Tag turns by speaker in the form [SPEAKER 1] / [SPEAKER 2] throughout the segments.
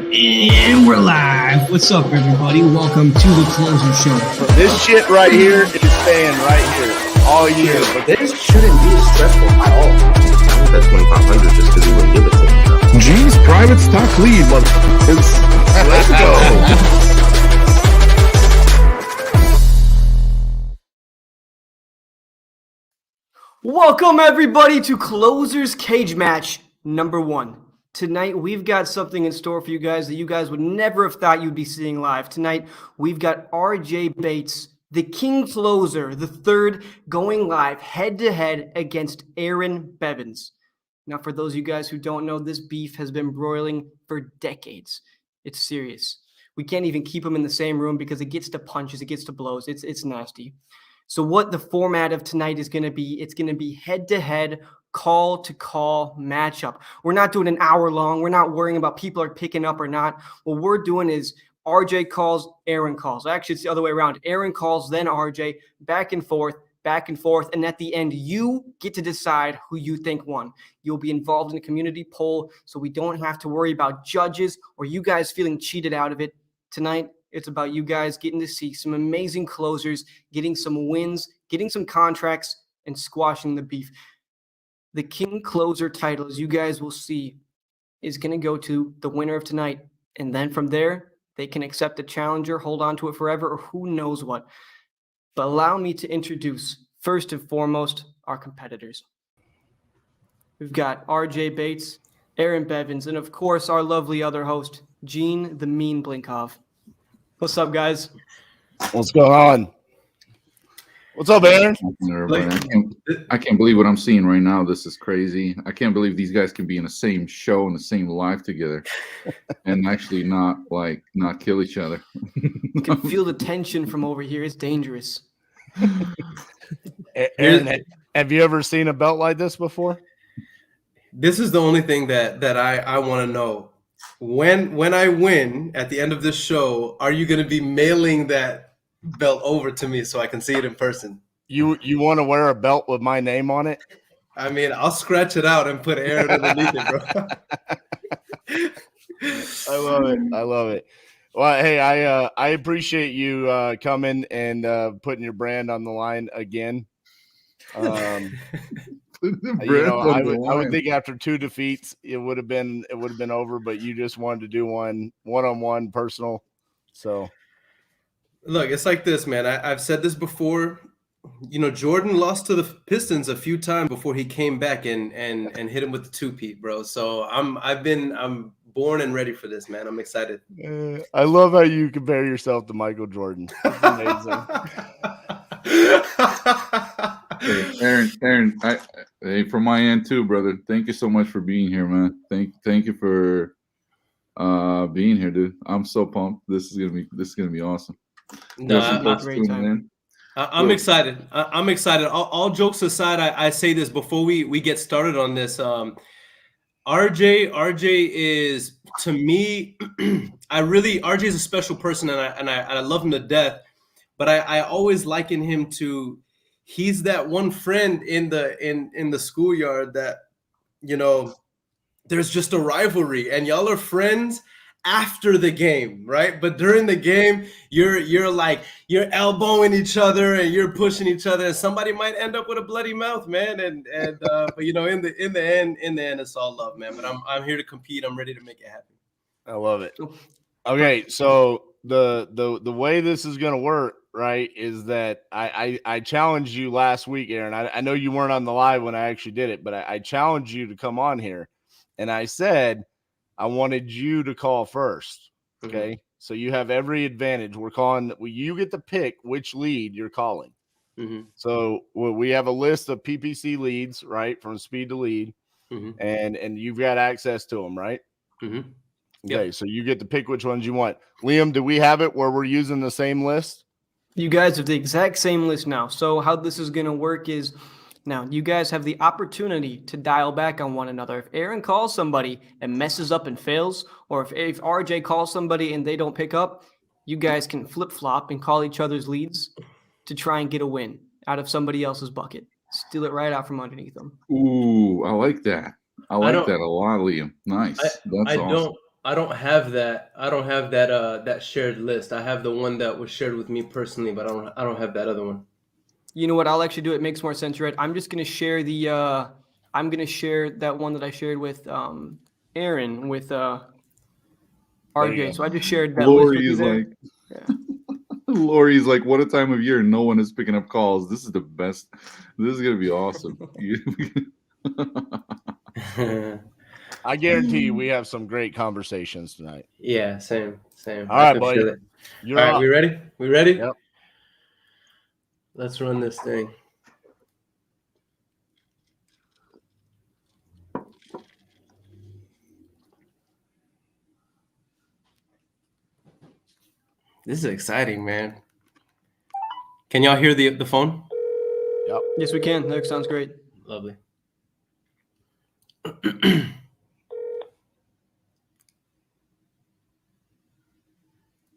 [SPEAKER 1] And we're live. What's up, everybody? Welcome to the Closer Show.
[SPEAKER 2] This shit right here is staying right here all year. But
[SPEAKER 3] this shouldn't be stressful at all. I want that 2,500 just because he wouldn't give it to me.
[SPEAKER 2] G's private stock lead, motherfuckers. Let's go.
[SPEAKER 4] Welcome, everybody, to Closer's Cage Match number 1. Tonight, we've got something in store for you guys that you guys would never have thought you'd be seeing live. Tonight, we've got RJ Bates, the King Closer, the third, going live head-to-head against Earon Bevans. Now, for those of you guys who don't know, this beef has been broiling for decades. It's serious. We can't even keep them in the same room because it gets to punches, it gets to blows. It's nasty. So what the format of tonight is going to be, it's going to be head-to-head, call-to-call matchup. We're not doing an hour long. We're not worrying about people are picking up or not. What we're doing is RJ calls, Earon calls. Actually, it's the other way around. Earon calls, then RJ, back and forth. And at the end, you get to decide who you think won. You'll be involved in a community poll, so we don't have to worry about judges or you guys feeling cheated out of it. Tonight, it's about you guys getting to see some amazing closers, getting some wins, getting some contracts, and squashing the beef. The King Closer title, as you guys will see, is going to go to the winner of tonight. And then from there, they can accept a challenger, hold on to it forever, or who knows what. But allow me to introduce, first and foremost, our competitors. We've got RJ Bates, Earon Bevans, and of course, our lovely other host, Gene the Mean Blinkov. What's up, guys?
[SPEAKER 2] What's going on? What's up, Aaron?
[SPEAKER 5] I can't believe what I'm seeing right now. This is crazy. I can't believe these guys can be in the same show and the same live together and actually not kill each other.
[SPEAKER 4] You can feel the tension from over here. It's dangerous.
[SPEAKER 2] Aaron, have you ever seen a belt like this before?
[SPEAKER 6] This is the only thing that I want to know. When I win at the end of this show, are you going to be mailing that belt over to me so I can see it in person?
[SPEAKER 2] You want to wear a belt with my name on it?
[SPEAKER 6] I mean, I'll scratch it out and put Aaron underneath it, bro.
[SPEAKER 2] I love it. Well, hey, I appreciate you coming and putting your brand on the line again. I would think after 2 defeats it would have been over, but you just wanted to do one-on-one personal. So
[SPEAKER 6] look, it's like this, man. I've said this before. You know, Jordan lost to the Pistons a few times before he came back and hit him with the 2-peat, bro. So I'm born and ready for this, man. I'm excited.
[SPEAKER 2] I love how you compare yourself to Michael Jordan. It's amazing.
[SPEAKER 5] Aaron, hey, from my end too, brother. Thank you so much for being here, man. Thank you for being here, dude. I'm so pumped. This is gonna be awesome.
[SPEAKER 6] No, I'm excited. I'm excited. All jokes aside, I say this before we get started on this. RJ is, to me, RJ is a special person, and I love him to death. But I always liken him to, he's that one friend in the schoolyard that, you know, there's just a rivalry and y'all are friends after the game, right? But during the game, you're elbowing each other and you're pushing each other, and somebody might end up with a bloody mouth, man. But you know, in the end, it's all love, man. But I'm here to compete. I'm ready to make it happen.
[SPEAKER 2] I love it. Okay, so the way this is gonna work, right, is that I challenged you last week, Aaron. I know you weren't on the live when I actually did it, but I challenged you to come on here, and I said I wanted you to call first. Okay, mm-hmm. So you have every advantage. You get to pick which lead you're calling. Mm-hmm. So we have a list of PPC leads, right, from speed to lead, mm-hmm. and you've got access to them, right? Mm-hmm. Okay, yep. So you get to pick which ones you want. Liam, do we have it where we're using the same list?
[SPEAKER 4] You guys have the exact same list now. So how this is going to work is, now you guys have the opportunity to dial back on one another. If Aaron calls somebody and messes up and fails, or if RJ calls somebody and they don't pick up, you guys can flip-flop and call each other's leads to try and get a win out of somebody else's bucket. Steal it right out from underneath them.
[SPEAKER 5] Ooh, I like that. I like that a lot, Liam. Nice. That's awesome.
[SPEAKER 6] I don't have that. I don't have that shared list. I have the one that was shared with me personally, but I don't have that other one.
[SPEAKER 4] You know what? I'll actually do it. It makes more sense, right? I'm just gonna share the. I'm gonna share that one that I shared with Aaron with RJ. So I just shared that list with
[SPEAKER 5] Lori
[SPEAKER 4] you
[SPEAKER 5] is
[SPEAKER 4] there.
[SPEAKER 5] like, Lori's like, what a time of year! No one is picking up calls. This is the best. This is gonna be awesome.
[SPEAKER 2] I guarantee you, we have some great conversations tonight.
[SPEAKER 6] Yeah, same.
[SPEAKER 2] All right, buddy.
[SPEAKER 6] All right, we ready? We ready?
[SPEAKER 2] Yep.
[SPEAKER 6] Let's run this thing. This is exciting, man. Can y'all hear the phone?
[SPEAKER 2] Yep.
[SPEAKER 4] Yes, we can. That sounds great.
[SPEAKER 6] Lovely.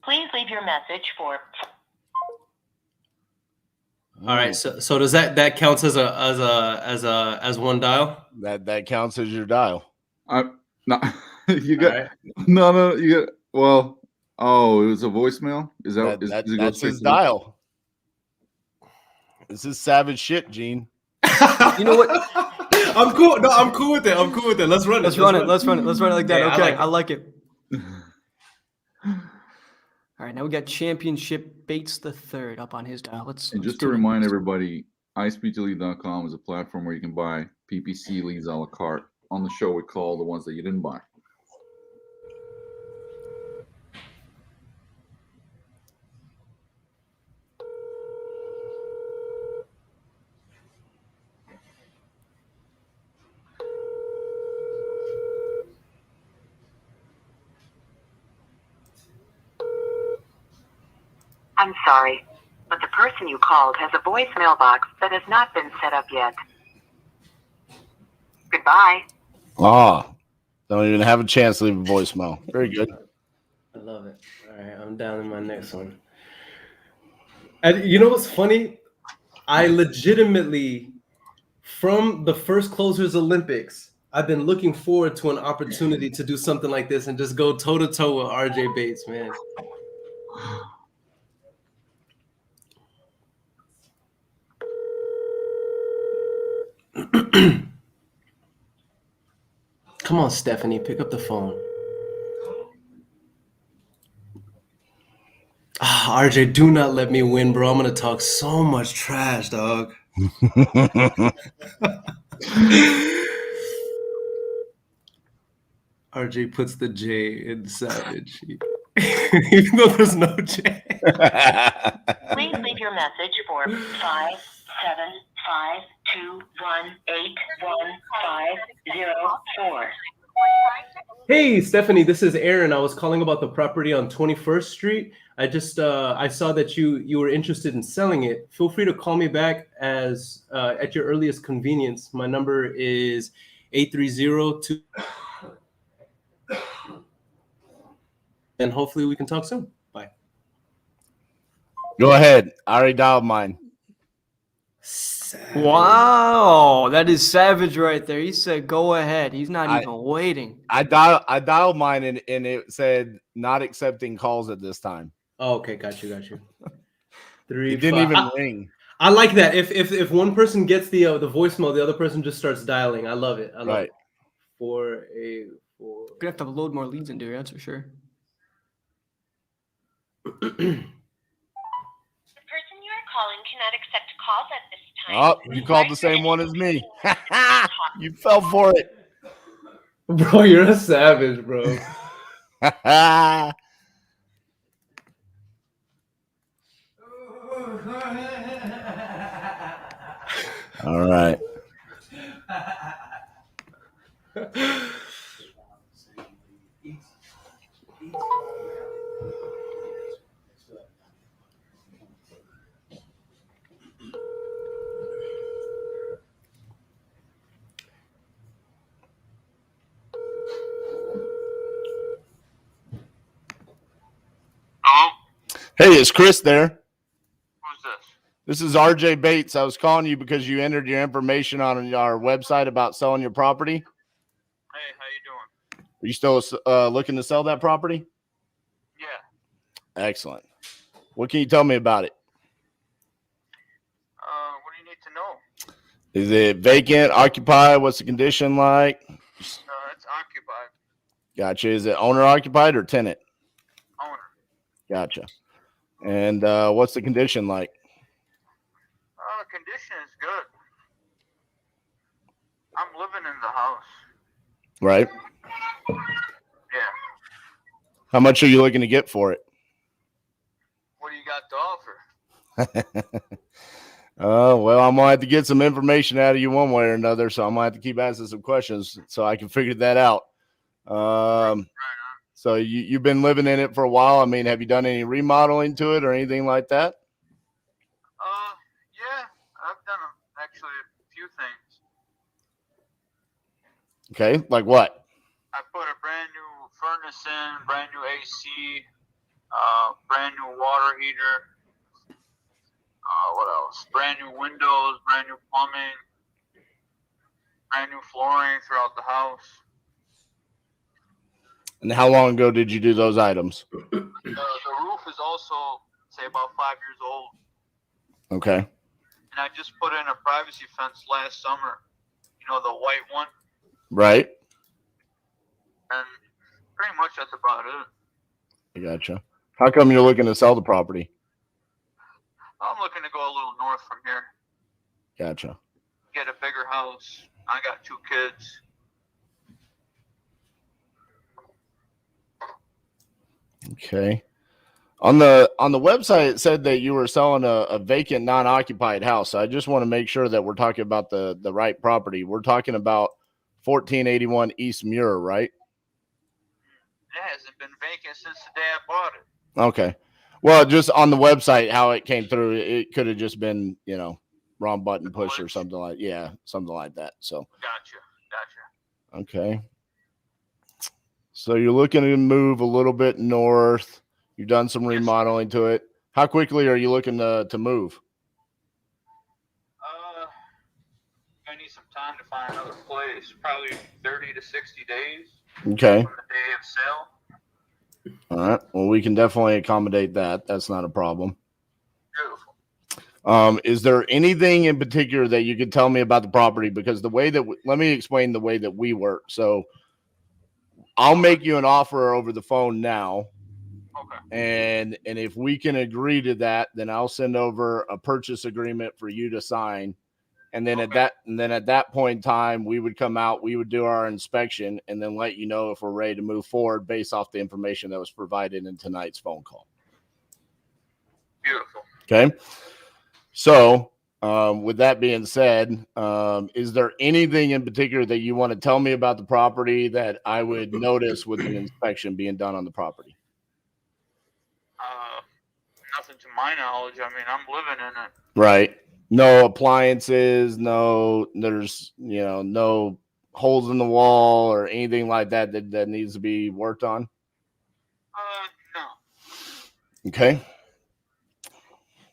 [SPEAKER 7] Please leave your message for.
[SPEAKER 6] All right, so does that counts as one dial?
[SPEAKER 2] That counts as your dial.
[SPEAKER 5] No, you got
[SPEAKER 6] All right.
[SPEAKER 5] no. You got well. Oh, it was a voicemail. Is that
[SPEAKER 2] That's his dial. This is savage shit, Gene.
[SPEAKER 4] You know what?
[SPEAKER 6] I'm cool. No, I'm cool with it. Let's run it.
[SPEAKER 4] Let's run it like that.
[SPEAKER 6] Yeah,
[SPEAKER 4] Okay,
[SPEAKER 6] I like
[SPEAKER 4] it. All right, now we got Championship Bates the Third up on his dial.
[SPEAKER 5] And just to remind everybody, iSpeedToLead.com is a platform where you can buy PPC leads a la carte. On the show, we call the ones that you didn't buy.
[SPEAKER 7] I'm sorry, but the person you called has a voicemail box that has not been set up yet. Goodbye.
[SPEAKER 2] Don't even have a chance to leave a voicemail. Very good.
[SPEAKER 6] I love it. All right, I'm down in my next one. And you know what's funny? I legitimately, from the first Closers Olympics, I've been looking forward to an opportunity to do something like this and just go toe-to-toe with RJ Bates, man. Come on, Stephanie, pick up the phone. RJ, do not let me win, bro. I'm gonna talk so much trash, dog. RJ puts the J in savage, even though there's no J.
[SPEAKER 7] Please leave your message for 57521811504.
[SPEAKER 6] Hey, Stephanie, this is Aaron. I was calling about the property on 21st Street. I just I saw that you were interested in selling it. Feel free to call me back as at your earliest convenience. My number is 830-2. And hopefully we can talk soon. Bye.
[SPEAKER 2] Go ahead. I already dialed mine.
[SPEAKER 4] Wow, that is savage right there. He said, "Go ahead." He's not even waiting.
[SPEAKER 2] I dialed mine and it said not accepting calls at this time.
[SPEAKER 6] Oh, okay, got you. Three.
[SPEAKER 2] It didn't even ring.
[SPEAKER 6] I like that. If one person gets the voicemail, the other person just starts dialing. I love it. I love it. 484.
[SPEAKER 4] Gonna have to load more leads into here, that's for sure.
[SPEAKER 7] The person you are calling cannot accept calls at this time.
[SPEAKER 2] Oh, you called the same one as me. You fell for it.
[SPEAKER 6] Bro, you're a savage, bro.
[SPEAKER 2] All right. Hey, is Chris there?
[SPEAKER 8] Who's this?
[SPEAKER 2] This is RJ Bates. I was calling you because you entered your information on our website about selling your property.
[SPEAKER 8] Hey, how you doing?
[SPEAKER 2] Are you still looking to sell that property?
[SPEAKER 8] Yeah.
[SPEAKER 2] Excellent. What can you tell me about it?
[SPEAKER 8] What do you need to know?
[SPEAKER 2] Is it vacant, occupied? What's the condition like?
[SPEAKER 8] It's occupied.
[SPEAKER 2] Gotcha. Is it owner occupied or tenant?
[SPEAKER 8] Owner.
[SPEAKER 2] Gotcha. And what's the condition like?
[SPEAKER 8] Condition is good. I'm living in the house.
[SPEAKER 2] Right.
[SPEAKER 8] Yeah.
[SPEAKER 2] How much are you looking to get for it?
[SPEAKER 8] What do you got to offer?
[SPEAKER 2] Well, I'm gonna have to get some information out of you one way or another, so I'm gonna have to keep asking some questions so I can figure that out.
[SPEAKER 8] Right on.
[SPEAKER 2] So you've been living in it for a while. I mean, have you done any remodeling to it or anything like that?
[SPEAKER 8] Yeah, I've done actually a few things.
[SPEAKER 2] Okay, like what?
[SPEAKER 8] I put a brand new furnace in, brand new AC, brand new water heater. What else? Brand new windows, brand new plumbing, brand new flooring throughout the house.
[SPEAKER 2] And how long ago did you do those items?
[SPEAKER 8] The roof is also, say, about 5 years old.
[SPEAKER 2] Okay.
[SPEAKER 8] And I just put in a privacy fence last summer. You know, the white one.
[SPEAKER 2] Right.
[SPEAKER 8] And pretty much that's about it.
[SPEAKER 2] I gotcha. How come you're looking to sell the property?
[SPEAKER 8] I'm looking to go a little north from here.
[SPEAKER 2] Gotcha.
[SPEAKER 8] Get a bigger house. I got 2 kids.
[SPEAKER 2] Okay. On the website, it said that you were selling a vacant, non-occupied house. So I just want to make sure that we're talking about the right property. We're talking about 1481 East Muir, right?
[SPEAKER 8] It hasn't been vacant since the day I bought it.
[SPEAKER 2] Okay. Well, just on the website, how it came through, it could have just been, wrong button push or something like that. So
[SPEAKER 8] Gotcha.
[SPEAKER 2] okay. So you're looking to move a little bit north. You've done some remodeling to it. How quickly are you looking to move?
[SPEAKER 8] I need some time to find another place. Probably 30 to 60 days.
[SPEAKER 2] Okay.
[SPEAKER 8] From the day of sale.
[SPEAKER 2] All right. Well, we can definitely accommodate that. That's not a problem.
[SPEAKER 8] Beautiful.
[SPEAKER 2] Is there anything in particular that you could tell me about the property? Because the way that let me explain the way that we work. So I'll make you an offer over the phone now.
[SPEAKER 8] Okay.
[SPEAKER 2] And if we can agree to that, then I'll send over a purchase agreement for you to sign. And then at that point in time, we would come out, we would do our inspection, and then let you know if we're ready to move forward based off the information that was provided in tonight's phone call.
[SPEAKER 8] Beautiful.
[SPEAKER 2] Okay. So with that being said, is there anything in particular that you want to tell me about the property that I would notice with an inspection being done on the property?
[SPEAKER 8] Nothing to my knowledge. I mean, I'm living in it.
[SPEAKER 2] Right. No appliances, there's no holes in the wall or anything like that needs to be worked on.
[SPEAKER 8] No.
[SPEAKER 2] Okay.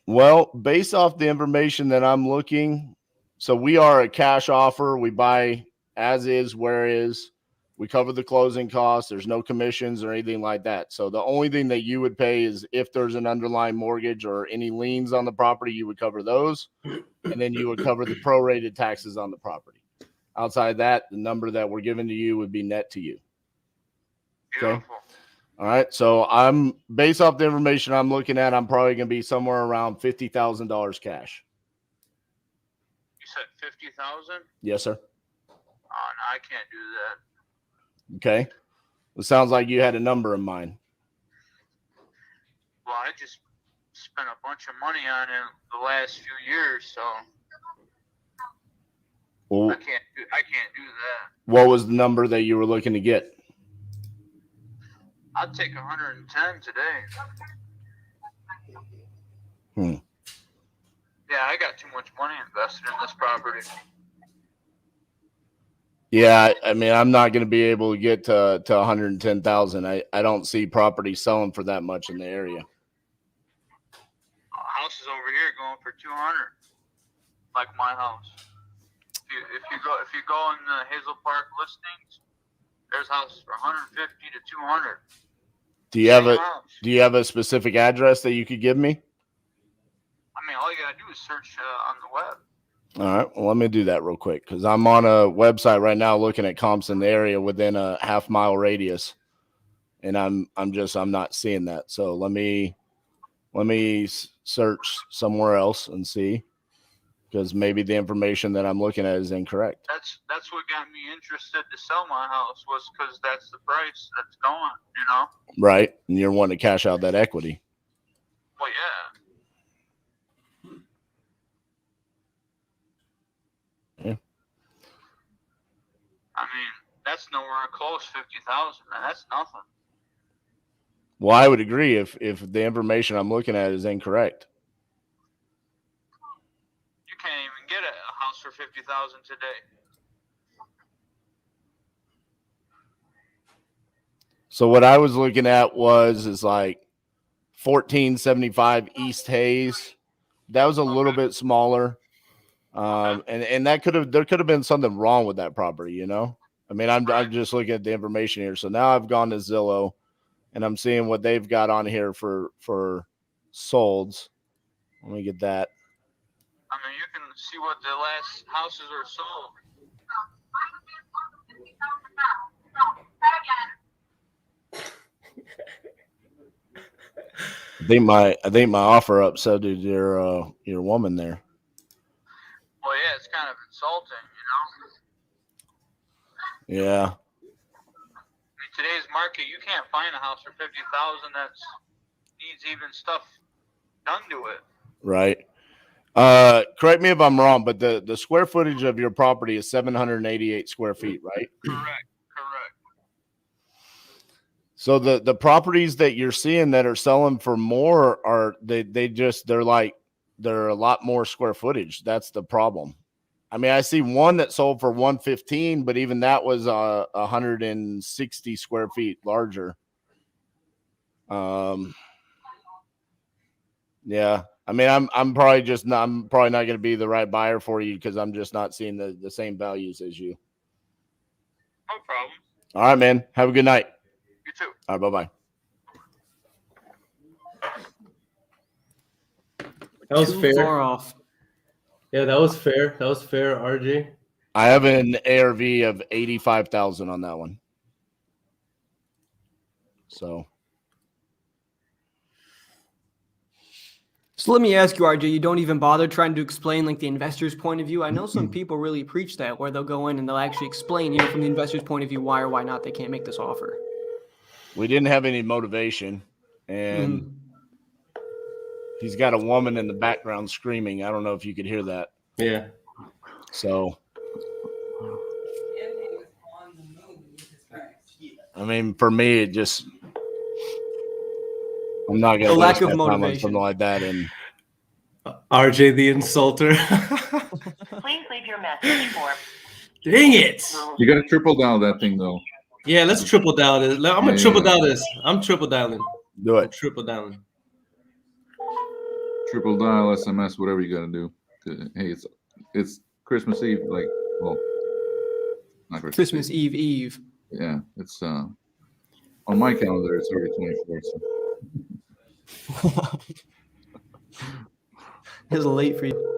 [SPEAKER 2] Well, based off the information that I'm looking, so we are a cash offer. We buy as is, where is. We cover the closing costs. There's no commissions or anything like that. So the only thing that you would pay is if there's an underlying mortgage or any liens on the property, you would cover those. And then you would cover the prorated taxes on the property. Outside that, the number that we're giving to you would be net to you. Okay.
[SPEAKER 8] Beautiful.
[SPEAKER 2] All right. So I'm based off the information I'm looking at, I'm probably going to be somewhere around $50,000 cash.
[SPEAKER 8] You said 50,000?
[SPEAKER 2] Yes, sir.
[SPEAKER 8] Oh, no, I can't do that.
[SPEAKER 2] Okay. It sounds like you had a number in mind.
[SPEAKER 8] Well, I just spent a bunch of money on it the last few years, so
[SPEAKER 2] Well,
[SPEAKER 8] I can't do that.
[SPEAKER 2] what was the number that you were looking to get?
[SPEAKER 8] I'd take 110 today. Yeah, I got too much money invested in this property.
[SPEAKER 2] Yeah, I mean, I'm not going to be able to get to 110,000. I don't see property selling for that much in the area.
[SPEAKER 8] Houses over here going for 200, like my house. If you go in the Hazel Park listings, There's houses for 150 to 200.
[SPEAKER 2] Do you have a specific address that you could give me?
[SPEAKER 8] I mean, all you gotta do is search on the web.
[SPEAKER 2] All right. Well, let me do that real quick because I'm on a website right now looking at comps in the area within a half-mile radius, and I'm not seeing that. So let me search somewhere else and see, because maybe the information that I'm looking at is incorrect.
[SPEAKER 8] That's what got me interested to sell my house, was because that's the price that's going. You know.
[SPEAKER 2] Right, and you're wanting to cash out that equity.
[SPEAKER 8] Well, yeah.
[SPEAKER 2] Yeah.
[SPEAKER 8] I mean, that's nowhere close 50,000, man. That's nothing.
[SPEAKER 2] Well, I would agree if the information I'm looking at is incorrect.
[SPEAKER 8] You can't even get a house for 50,000 today.
[SPEAKER 2] So what I was looking at is like 1475 East Hayes. That was a little bit smaller. And there could have been something wrong with that property, you know? I mean, I'm just looking at the information here. So now I've gone to Zillow and I'm seeing what they've got on here for solds. Let me get that.
[SPEAKER 8] I mean, you can see what the last houses are sold.
[SPEAKER 2] I think my offer upsetted your woman there.
[SPEAKER 8] Well, yeah, it's kind of insulting, you know?
[SPEAKER 2] Yeah.
[SPEAKER 8] I mean, today's market, you can't find a house for 50,000 that needs even stuff done to it.
[SPEAKER 2] Right. Correct me if I'm wrong, but the square footage of your property is 788 square feet, right?
[SPEAKER 8] Correct.
[SPEAKER 2] So the properties that you're seeing that are selling for more they're a lot more square footage. That's the problem. I mean, I see one that sold for 115, but even that was 160 square feet larger. Yeah. I mean, I'm probably not going to be the right buyer for you because I'm just not seeing the same values as you.
[SPEAKER 8] No problem.
[SPEAKER 2] All right, man. Have a good night.
[SPEAKER 8] You too.
[SPEAKER 2] All right, bye-bye.
[SPEAKER 6] That was
[SPEAKER 4] Too
[SPEAKER 6] fair.
[SPEAKER 4] far off.
[SPEAKER 6] Yeah, that was fair. That was fair, RJ.
[SPEAKER 2] I have an ARV of 85,000 on that one. So
[SPEAKER 4] let me ask you, RJ, you don't even bother trying to explain like the investor's point of view? I know some people really preach that, where they'll go in and they'll actually explain, you know, from the investor's point of view, why or why not they can't make this offer.
[SPEAKER 2] we didn't have any motivation, and he's got a woman in the background screaming. I don't know if you could hear that.
[SPEAKER 6] Yeah.
[SPEAKER 2] So, I mean, for me, it just, I'm not going to
[SPEAKER 4] lack of
[SPEAKER 2] time on
[SPEAKER 4] motivation.
[SPEAKER 2] something like that. And
[SPEAKER 6] RJ the insulter.
[SPEAKER 7] Please leave your message for.
[SPEAKER 6] Dang it.
[SPEAKER 5] You got to triple down that thing, though.
[SPEAKER 6] Yeah, let's triple down this. I'm going to triple down this. I'm triple downing.
[SPEAKER 2] do it.
[SPEAKER 6] Triple down.
[SPEAKER 5] Triple dial, SMS, whatever you got to do. Hey, it's Christmas Eve, like, well, not
[SPEAKER 4] Christmas Eve.
[SPEAKER 5] Yeah, it's on my calendar. It's already 24. So.
[SPEAKER 4] It was late for you.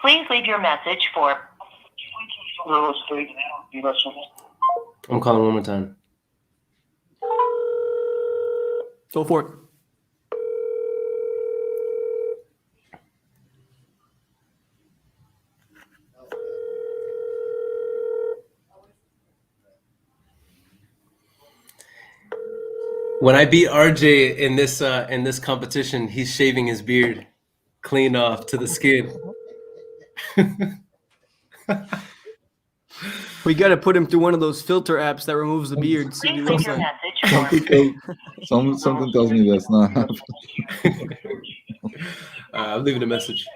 [SPEAKER 7] Please leave your message for.
[SPEAKER 6] I'm calling one more time.
[SPEAKER 4] Go for it.
[SPEAKER 6] When I beat RJ in this competition, he's shaving his beard clean off to the skin.
[SPEAKER 4] We got to put him through one of those filter apps that removes the beard. See
[SPEAKER 7] Please
[SPEAKER 4] what he
[SPEAKER 7] leave
[SPEAKER 4] looks
[SPEAKER 7] your
[SPEAKER 4] like.
[SPEAKER 7] message for.
[SPEAKER 5] Something tells me that's not happening.
[SPEAKER 6] I'm leaving a message.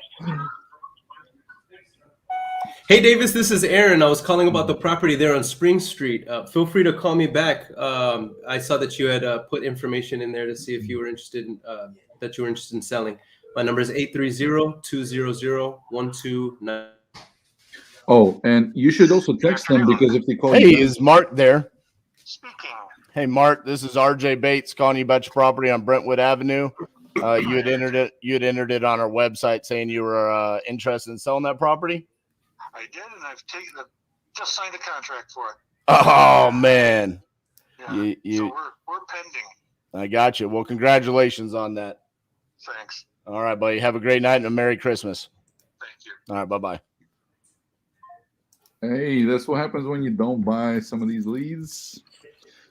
[SPEAKER 6] Hey, Davis, this is Aaron. I was calling about the property there on Spring Street. Feel free to call me back. I saw that you had put information in there to see if you were interested in selling. My number is 830-200-1299.
[SPEAKER 5] Oh, and you should also text them because if they call
[SPEAKER 2] Hey,
[SPEAKER 5] you back,
[SPEAKER 2] is Mark there?
[SPEAKER 8] Speaking.
[SPEAKER 2] Hey, Mark, this is RJ Bates calling you about your property on Brentwood Avenue. You had entered it on our website saying you were interested in selling that property.
[SPEAKER 8] I did, and I've just signed a contract for it.
[SPEAKER 2] Oh man,
[SPEAKER 8] Yeah.
[SPEAKER 2] you
[SPEAKER 8] So we're pending.
[SPEAKER 2] I got you. Well, congratulations on that.
[SPEAKER 8] Thanks.
[SPEAKER 2] All right, buddy. Have a great night and a Merry Christmas.
[SPEAKER 8] Thank you.
[SPEAKER 2] All right, bye-bye.
[SPEAKER 5] hey, that's what happens when you don't buy some of these leads.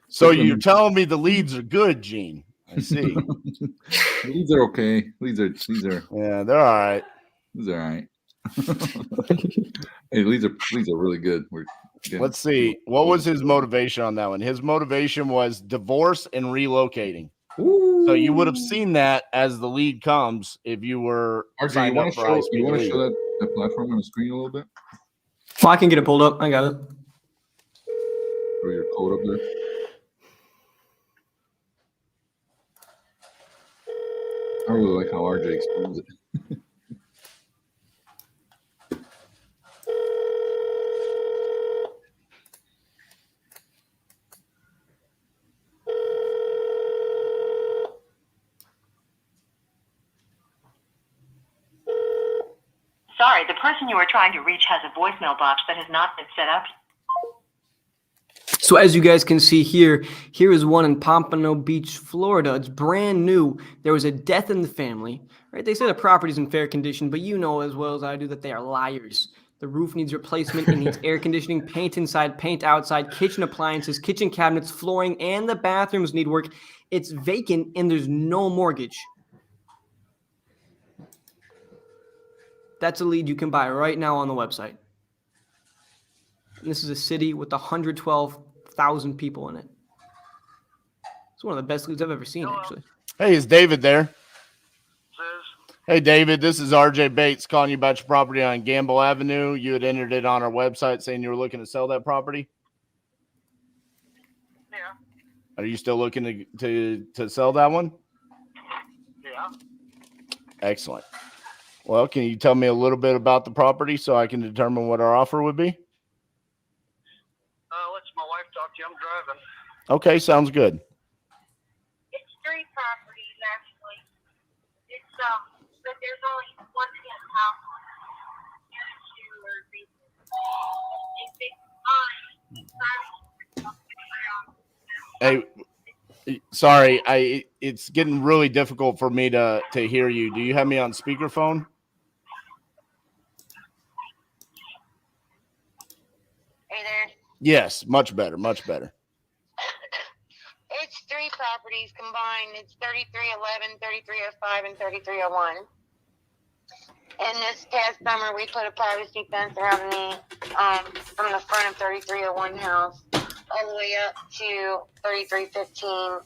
[SPEAKER 2] So you're telling me the leads are good, Gene? I see.
[SPEAKER 5] Leads are okay. Leads are
[SPEAKER 2] Yeah, they're all right.
[SPEAKER 5] all right. Hey, leads are really good.
[SPEAKER 2] Let's see. What was his motivation on that one? His motivation was divorce and relocating.
[SPEAKER 4] Ooh.
[SPEAKER 2] So you would have seen that as the lead comes if you were
[SPEAKER 5] RJ,
[SPEAKER 2] signed
[SPEAKER 5] you
[SPEAKER 2] up
[SPEAKER 5] want to
[SPEAKER 2] for
[SPEAKER 5] show
[SPEAKER 2] iSpeedToLead.
[SPEAKER 5] that platform on the screen a little bit?
[SPEAKER 4] Well, I can get it pulled up. I got it.
[SPEAKER 5] Or your code up there? I really like how RJ explains it.
[SPEAKER 7] Sorry, the person you are trying to reach has a voicemail box that has not been set up.
[SPEAKER 4] So as you guys can see here is one in Pompano Beach, Florida. It's brand new. There was a death in the family, right? They say the property's in fair condition, but you know as well as I do that they are liars. The roof needs replacement. It needs air conditioning, paint inside, paint outside, kitchen appliances, kitchen cabinets, flooring, and the bathrooms need work. It's vacant and there's no mortgage. That's a lead you can buy right now on the website. And this is a city with 112,000 people in it. It's one of the best leads I've ever seen, actually.
[SPEAKER 2] Hey, is David there?
[SPEAKER 8] Says,
[SPEAKER 2] Hey, David, this is RJ Bates calling you about your property on Gamble Avenue. You had entered it on our website saying you were looking to sell that property.
[SPEAKER 8] yeah.
[SPEAKER 2] Are you still looking to sell that one?
[SPEAKER 8] Yeah.
[SPEAKER 2] Excellent. Well, can you tell me a little bit about the property so I can determine what our offer would be?
[SPEAKER 8] Let my wife talk to you. I'm driving.
[SPEAKER 2] Okay, sounds good.
[SPEAKER 9] It's 3 properties actually. It's but there's only one house on it.
[SPEAKER 2] Hey, sorry, it's getting really difficult for me to hear you. Do you have me on speakerphone?
[SPEAKER 9] Are you there?
[SPEAKER 2] Yes, much better, much better.
[SPEAKER 9] It's 3 properties combined. It's 3311, 3305, and 3301. And this past summer, we put a privacy fence around from the front of 3301 house all the way up to 3315,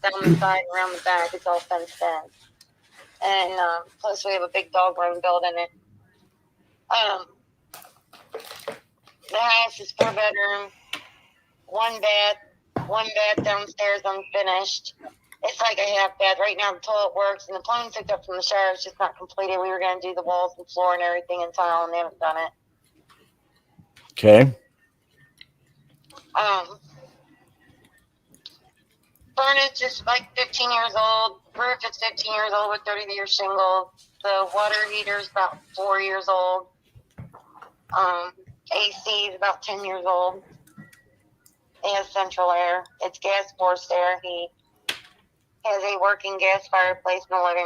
[SPEAKER 9] down the side, around the back. It's all fenced in. And plus, we have a big dog room built in it. The house is 4 bedroom, 1 bath downstairs unfinished. It's like a half bath. Right now the toilet works and the plumbing's hooked up from the shower. It's just not completed. We were going to do the walls and floor and everything in tile and they haven't done it.
[SPEAKER 2] Okay.
[SPEAKER 9] Furnace is like 15 years old. Roof is 15 years old with 30-year shingles. The water heater is about 4 years old. AC is about 10 years old. It has central air. It's gas forced air. He has a working gas fireplace in the living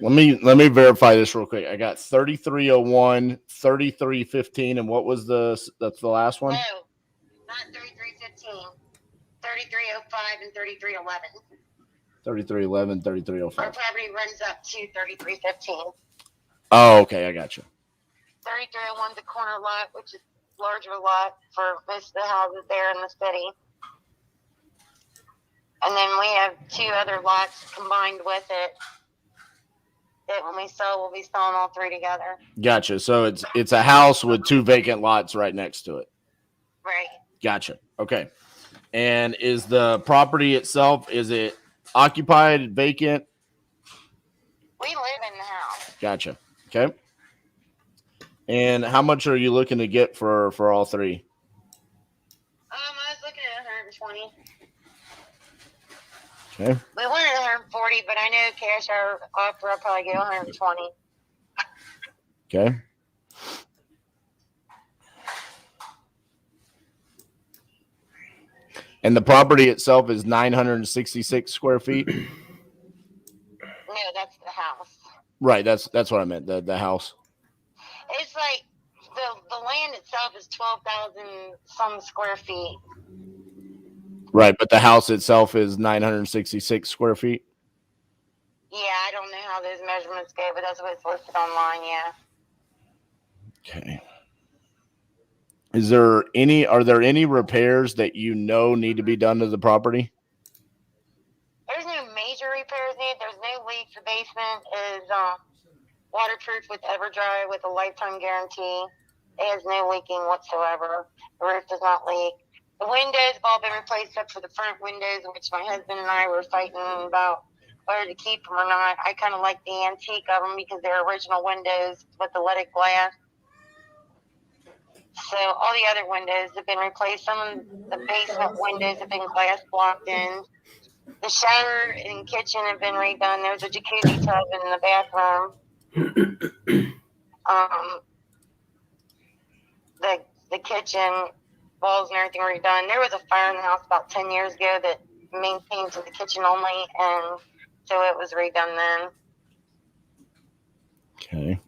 [SPEAKER 9] room.
[SPEAKER 2] Let me verify this real quick. I got 3301, 3315, and what was that's the last one?
[SPEAKER 9] No, not 3315. 3305 and 3311.
[SPEAKER 2] 3311, 3305.
[SPEAKER 9] Our property runs up to 3315.
[SPEAKER 2] Oh, okay, I got you.
[SPEAKER 9] 3301's a corner lot, which is a larger lot for most of the houses there in the city. And then we have 2 other lots combined with it. that when we sell, we'll be selling all three together.
[SPEAKER 2] Gotcha. So it's a house with 2 vacant lots right next to it.
[SPEAKER 9] Right.
[SPEAKER 2] Gotcha. Okay. And is the property itself, is it occupied, vacant?
[SPEAKER 9] We live in the house.
[SPEAKER 2] Gotcha. Okay. And how much are you looking to get for all three?
[SPEAKER 9] I was looking at 120.
[SPEAKER 2] Okay.
[SPEAKER 9] We wanted 140, but I know cash offer, I'll probably get 120.
[SPEAKER 2] Okay. And the property itself is 966 square feet.
[SPEAKER 9] No, that's the house.
[SPEAKER 2] Right. That's what I meant. The house.
[SPEAKER 9] It's like the land itself is 12,000 some square feet.
[SPEAKER 2] Right. But the house itself is 966 square feet.
[SPEAKER 9] Yeah, I don't know how those measurements go, but that's what it's listed online. Yeah.
[SPEAKER 2] Okay. Are there any repairs that you know need to be done to the property?
[SPEAKER 9] There's no major repairs needed. There's no leaks. The basement is waterproof with EverDry with a lifetime guarantee. It has no leaking whatsoever. The roof does not leak. The windows have all been replaced except for the front windows, which my husband and I were fighting about whether to keep them or not. I kind of like the antique of them because they're original windows with the leaded glass. So all the other windows have been replaced. Some of the basement windows have been glass blocked in. The shower and kitchen have been redone. There's a jacuzzi tub in the bathroom. The kitchen walls and everything redone. There was a fire in the house about 10 years ago that maintained to the kitchen only, and so it was redone then.
[SPEAKER 2] Okay.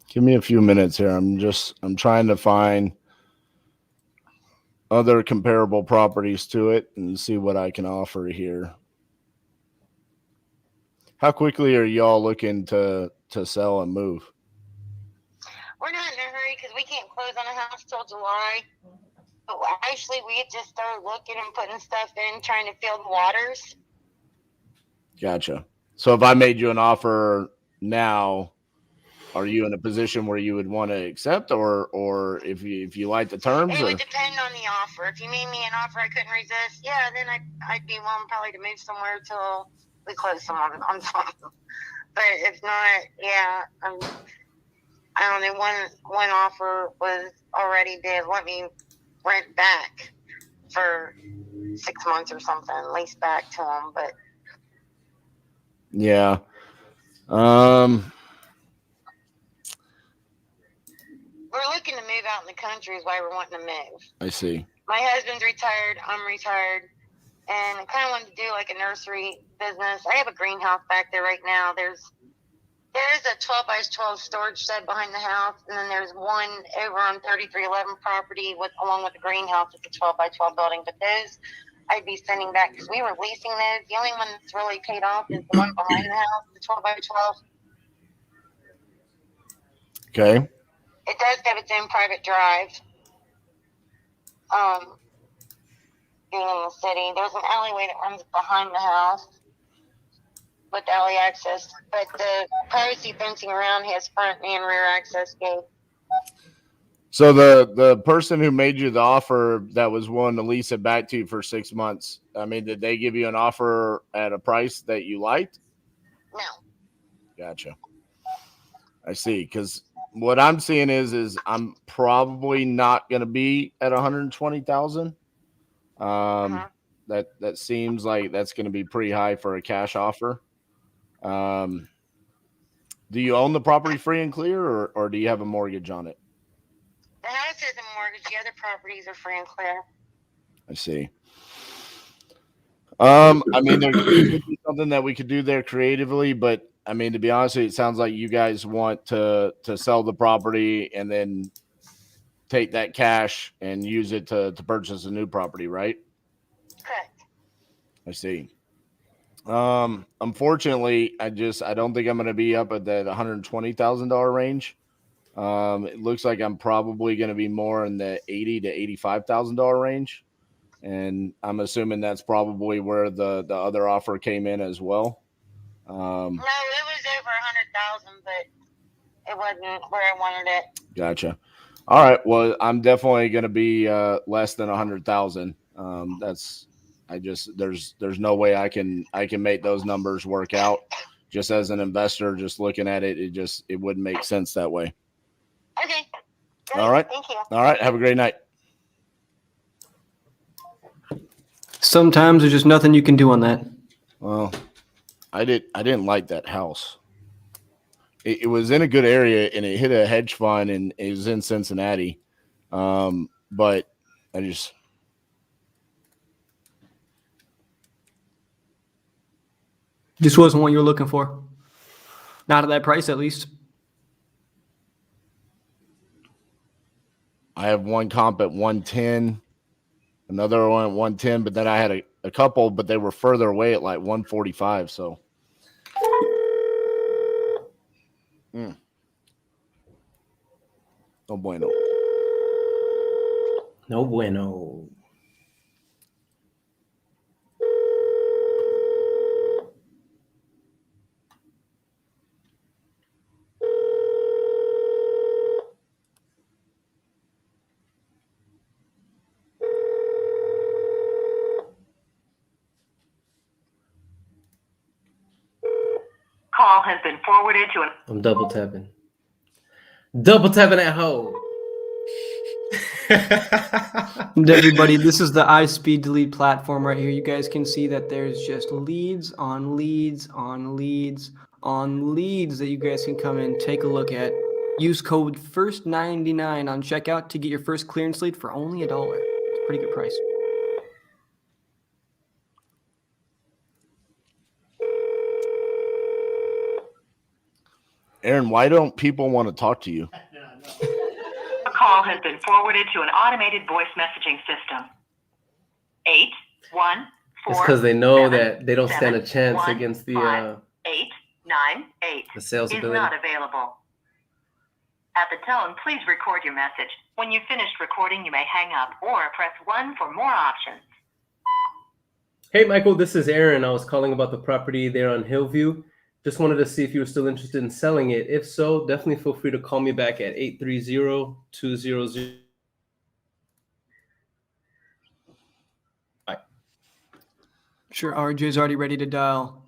[SPEAKER 2] Give me a few minutes here. I'm trying to find other comparable properties to it and see what I can offer here. How quickly are y'all looking to sell and move?
[SPEAKER 9] We're not in a hurry because we can't close on a house till July. But actually, we had just started looking and putting stuff in, trying to fill the waters.
[SPEAKER 2] Gotcha. So if I made you an offer now, are you in a position where you would want to accept, or if you like the terms?
[SPEAKER 9] It would depend on the offer. If you made me an offer I couldn't resist, yeah, then I'd be willing probably to move somewhere till we close on something. But if not, yeah, I don't know. One offer was already did let me rent back for 6 months or something, lease back to them. But
[SPEAKER 2] yeah,
[SPEAKER 9] we're looking to move out in the country is why we're wanting to move.
[SPEAKER 2] I see.
[SPEAKER 9] My husband's retired. I'm retired. And I kind of wanted to do like a nursery business. I have a greenhouse back there right now. There is a 12 by 12 storage shed behind the house. And then there's one over on 3311 property along with the greenhouse. It's a 12 by 12 building. But those I'd be sending back because we were leasing those. The only one that's really paid off is the one behind the house, the 12 by 12.
[SPEAKER 2] Okay.
[SPEAKER 9] It does have its own private drive. Being in the city, there's an alleyway that runs behind the house with alley access, but the privacy fencing around has front and rear access gate.
[SPEAKER 2] So the person who made you the offer that was willing to lease it back to you for 6 months, I mean, did they give you an offer at a price that you liked?
[SPEAKER 9] No.
[SPEAKER 2] Gotcha. I see. Because what I'm seeing is I'm probably not going to be at 120,000. That seems like that's going to be pretty high for a cash offer. Do you own the property free and clear, or do you have a mortgage on it?
[SPEAKER 9] The house has a mortgage. The other properties are free and clear.
[SPEAKER 2] I see. I mean, there could be something that we could do there creatively, but I mean, to be honest with you, it sounds like you guys want to sell the property and then take that cash and use it to purchase a new property, right?
[SPEAKER 9] Correct.
[SPEAKER 2] I see. Unfortunately, I don't think I'm going to be up at that $120,000 range. It looks like I'm probably going to be more in the $80,000 to $85,000 range. and I'm assuming that's probably where the other offer came in as well.
[SPEAKER 9] No, it was over 100,000, but it wasn't where I wanted it.
[SPEAKER 2] Gotcha. All right. Well, I'm definitely going to be less than 100,000. There's no way I can make those numbers work out. Just as an investor, just looking at it, it wouldn't make sense that way.
[SPEAKER 9] Okay. Great.
[SPEAKER 2] All right.
[SPEAKER 9] Thank you.
[SPEAKER 2] All right. Have a great night.
[SPEAKER 4] Sometimes there's just nothing you can do on that.
[SPEAKER 2] Well, I didn't like that house. It was in a good area and it hit a hedge fund and it was in Cincinnati. But I
[SPEAKER 4] just wasn't what you were looking for. Not at that price, at least.
[SPEAKER 2] I have one comp at 110, another one at 110, but then I had a couple, but they were further away at like 145. So. No bueno.
[SPEAKER 6] No bueno.
[SPEAKER 7] Call has been forwarded to an.
[SPEAKER 6] I'm double tapping. Double tapping at home.
[SPEAKER 4] And everybody, this is the iSpeedToLead platform right here. You guys can see that there's just leads on leads on leads on leads that you guys can come in, take a look at. Use code FIRST99 on checkout to get your first clearance lead for only $1. It's a pretty good price.
[SPEAKER 2] Earon, why don't people want to talk to you?
[SPEAKER 7] A call has been forwarded to an automated voice messaging system. 814.
[SPEAKER 6] It's because they know that they don't stand a chance against the
[SPEAKER 7] 898
[SPEAKER 6] the sales
[SPEAKER 7] is
[SPEAKER 6] ability.
[SPEAKER 7] not available. At the tone, please record your message. When you've finished recording, you may hang up or press 1 for more options.
[SPEAKER 6] Hey, Michael, this is Earon. I was calling about the property there on Hillview. Just wanted to see if you were still interested in selling it. If so, definitely feel free to call me back at 830-200. Bye.
[SPEAKER 4] Sure, RJ's already ready to dial.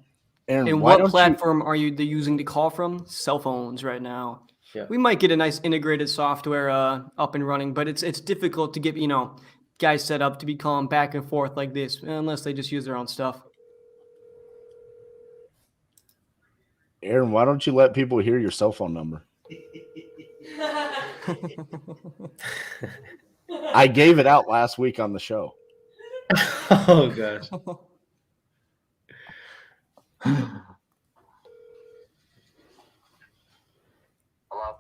[SPEAKER 2] Earon,
[SPEAKER 4] And
[SPEAKER 2] why
[SPEAKER 4] what
[SPEAKER 2] don't
[SPEAKER 4] platform are you using to call from? Cell phones right now.
[SPEAKER 6] Yeah.
[SPEAKER 4] We might get a nice integrated software up and running, but it's difficult to get, guys set up to be calling back and forth like this, unless they just use their own stuff.
[SPEAKER 2] Earon, why don't you let people hear your cell phone number? I gave it out last week on the show.
[SPEAKER 6] Oh, gosh.
[SPEAKER 8] Hello?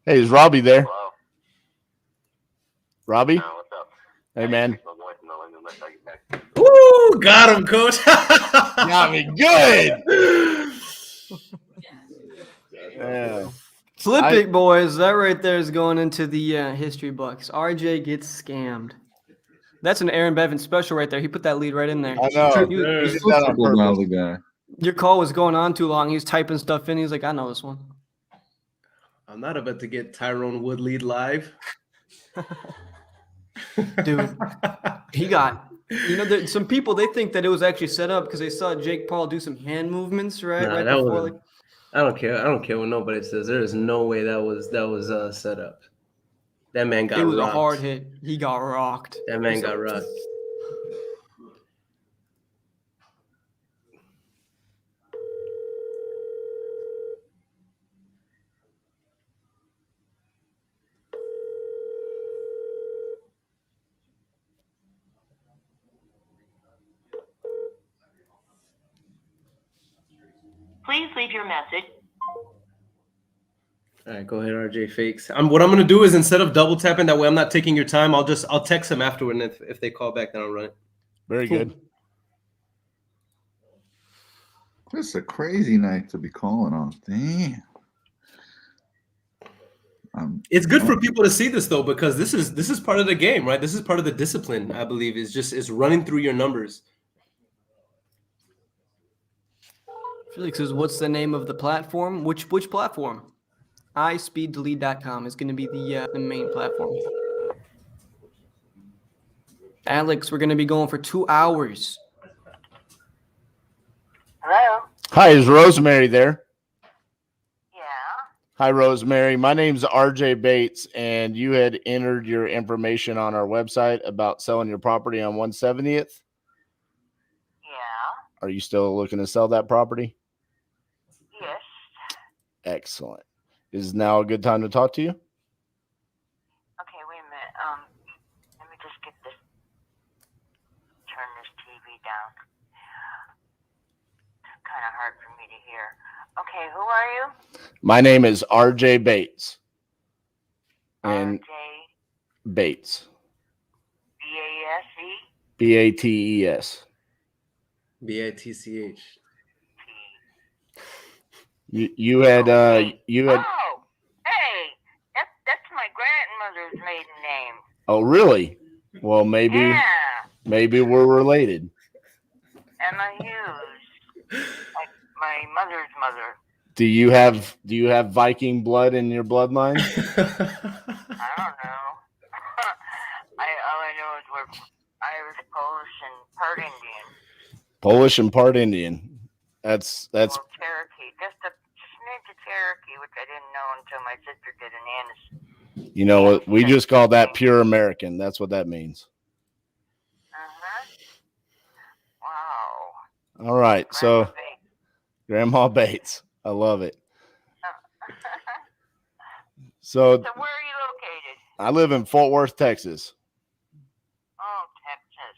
[SPEAKER 2] Hey, is Robbie there?
[SPEAKER 8] Hello?
[SPEAKER 2] Robbie?
[SPEAKER 8] What's up?
[SPEAKER 2] Hey, man.
[SPEAKER 6] Ooh, got him, coach.
[SPEAKER 2] Got me good. Yeah.
[SPEAKER 4] Flip it, boys. That right there is going into the history books. RJ gets scammed. That's an Earon Bevans special right there. He put that lead right in there.
[SPEAKER 2] I know.
[SPEAKER 4] You-
[SPEAKER 2] He did that on purpose.
[SPEAKER 5] The guy.
[SPEAKER 4] Your call was going on too long. He was typing stuff in. He's like, I know this one.
[SPEAKER 6] I'm not about to get Tyrone Woodley live.
[SPEAKER 4] Dude, he got, some people, they think that it was actually set up because they saw Jake Paul do some hand movements, right?
[SPEAKER 6] Nah,
[SPEAKER 4] right
[SPEAKER 6] that
[SPEAKER 4] before,
[SPEAKER 6] was, I don't care. I don't care what nobody says. There is no way that was set up. That man got
[SPEAKER 4] it was
[SPEAKER 6] rocked.
[SPEAKER 4] a hard hit. He got rocked.
[SPEAKER 6] That man got rocked.
[SPEAKER 7] Please leave your message.
[SPEAKER 6] All right, go ahead, RJ Fakes. What I'm gonna do is instead of double tapping, that way I'm not taking your time. I'll text them afterward, and if they call back, then I'll run it.
[SPEAKER 2] Very good.
[SPEAKER 5] This is a crazy night to be calling on. Damn.
[SPEAKER 6] It's good for people to see this though, because this is part of the game, right? This is part of the discipline, I believe, is running through your numbers.
[SPEAKER 4] Felix says, "What's the name of the platform? Which platform?" iSpeedToLead.com is going to be the main platform. Alex, we're going to be going for 2 hours.
[SPEAKER 9] Hello?
[SPEAKER 2] Hi, is Rosemary there?
[SPEAKER 9] Yeah.
[SPEAKER 2] Hi, Rosemary. My name's RJ Bates, and you had entered your information on our website about selling your property on 170th.
[SPEAKER 9] Yeah.
[SPEAKER 2] Are you still looking to sell that property?
[SPEAKER 9] Yes.
[SPEAKER 2] Excellent. Is now a good time to talk to you?
[SPEAKER 9] Okay, wait a minute. Let me just get this. Turn this TV down. It's kind of hard for me to hear. Okay, who are you?
[SPEAKER 2] My name is RJ Bates. And
[SPEAKER 9] RJ
[SPEAKER 2] Bates.
[SPEAKER 9] BASE?
[SPEAKER 2] BATES.
[SPEAKER 6] BITCH.
[SPEAKER 2] You had
[SPEAKER 9] Oh, hey, that's my grandmother's maiden name.
[SPEAKER 2] Oh, really? Well, maybe
[SPEAKER 9] Yeah,
[SPEAKER 2] we're related.
[SPEAKER 9] Emma Hughes, like my mother's mother.
[SPEAKER 2] Do you have Viking blood in your bloodline?
[SPEAKER 9] I don't know. All I know is we're Irish, Polish, and part Indian.
[SPEAKER 2] Polish and part Indian. That's
[SPEAKER 9] Well, Cherokee, just smidge of Cherokee, which I didn't know until my sister did an ancestry.
[SPEAKER 2] you know what we just call that pure American. That's what that means.
[SPEAKER 9] Wow.
[SPEAKER 2] All right, so
[SPEAKER 9] Grandma Bates.
[SPEAKER 2] Grandma Bates. I love it. So
[SPEAKER 9] So where are you located?
[SPEAKER 2] I live in Fort Worth, Texas.
[SPEAKER 9] Oh, Texas.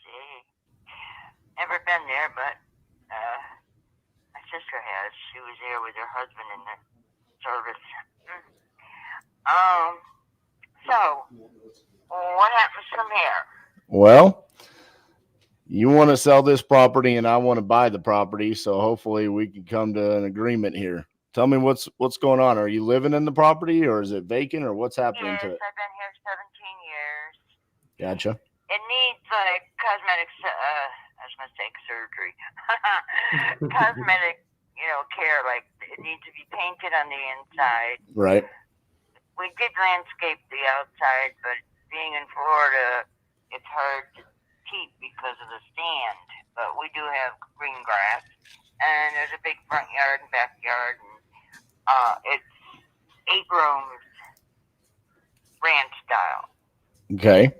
[SPEAKER 9] Never been there, but my sister has. She was there with her husband in the service. So what happens from here?
[SPEAKER 2] Well, you want to sell this property and I want to buy the property, so hopefully we can come to an agreement here. Tell me what's going on. Are you living in the property or is it vacant or what's happening
[SPEAKER 9] Yes,
[SPEAKER 2] to it?
[SPEAKER 9] I've been here 17 years.
[SPEAKER 2] Gotcha.
[SPEAKER 9] It needs like cosmetic, I was going to say surgery. Cosmetic, care. Like it needs to be painted on the inside.
[SPEAKER 2] Right.
[SPEAKER 9] We did landscape the outside, but being in Florida, it's hard to keep because of the sand. But we do have green grass, and there's a big front yard and backyard, and it's 8 rooms, ranch style.
[SPEAKER 2] Okay.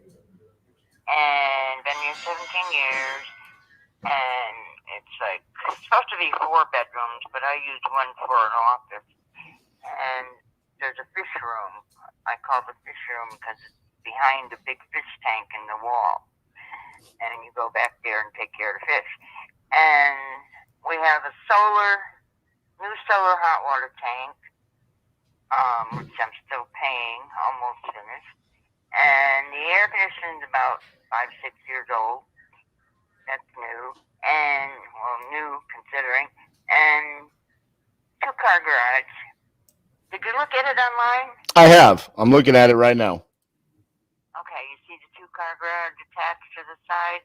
[SPEAKER 9] And been here 17 years, and it's supposed to be 4 bedrooms, but I used one for an office. And there's a fish room. I call it the fish room because it's behind the big fish tank in the wall. And you go back there and take care of the fish. And we have a new solar hot water tank, which I'm still paying, almost finished. And the air conditioning's about 5-6 years old. That's new. And, new considering. And 2-car garage. Did you look at it online?
[SPEAKER 2] I have. I'm looking at it right now.
[SPEAKER 9] Okay, you see the 2-car garage attached to the side?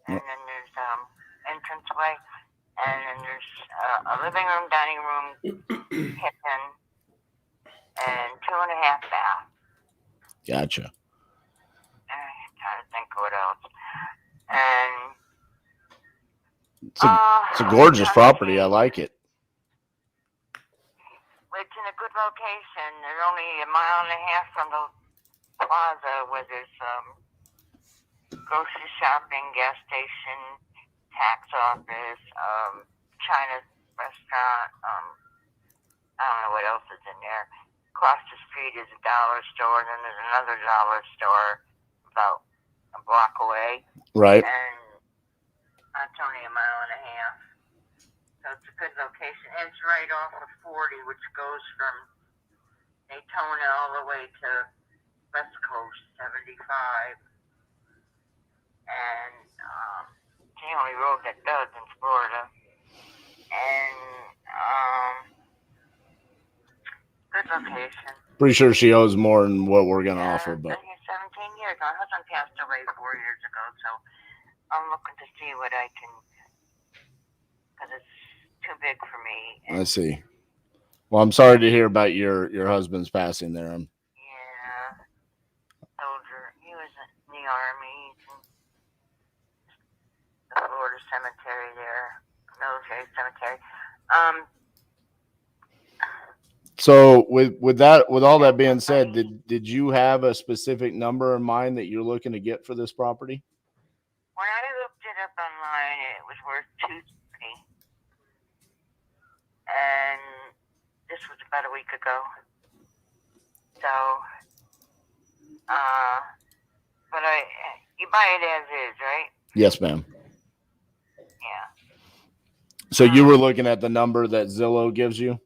[SPEAKER 9] And then there's entranceway. And then there's a living room, dining room, kitchen, and 2.5 baths.
[SPEAKER 2] Gotcha.
[SPEAKER 9] I'm trying to think what else. And
[SPEAKER 2] it's a gorgeous property. I like it.
[SPEAKER 9] it's in a good location. They're only 1.5 miles from the plaza where there's grocery shopping, gas station, tax office, China restaurant. I don't know what else is in there. Across the street is a dollar store, and then there's another dollar store about a block away.
[SPEAKER 2] Right.
[SPEAKER 9] And that's only 1.5 miles. So it's a good location. And it's right off of 40, which goes from Daytona all the way to West Coast 75. And it's the only road that does in Florida. And good location.
[SPEAKER 2] Pretty sure she owes more than what we're gonna offer,
[SPEAKER 9] Been
[SPEAKER 2] but
[SPEAKER 9] here 17 years. My husband passed away 4 years ago, so I'm looking to see what I can, because it's too big for me.
[SPEAKER 2] I see. Well, I'm sorry to hear about your husband's passing there.
[SPEAKER 9] Yeah, soldier. He was in the Army. The Florida cemetery there, military cemetery.
[SPEAKER 2] So with all that being said, did you have a specific number in mind that you're looking to get for this property?
[SPEAKER 9] When I looked it up online, it was worth $230, and this was about a week ago. So, but you buy it as is, right?
[SPEAKER 2] Yes, ma'am.
[SPEAKER 9] Yeah.
[SPEAKER 2] So you were looking at the number that Zillow gives you?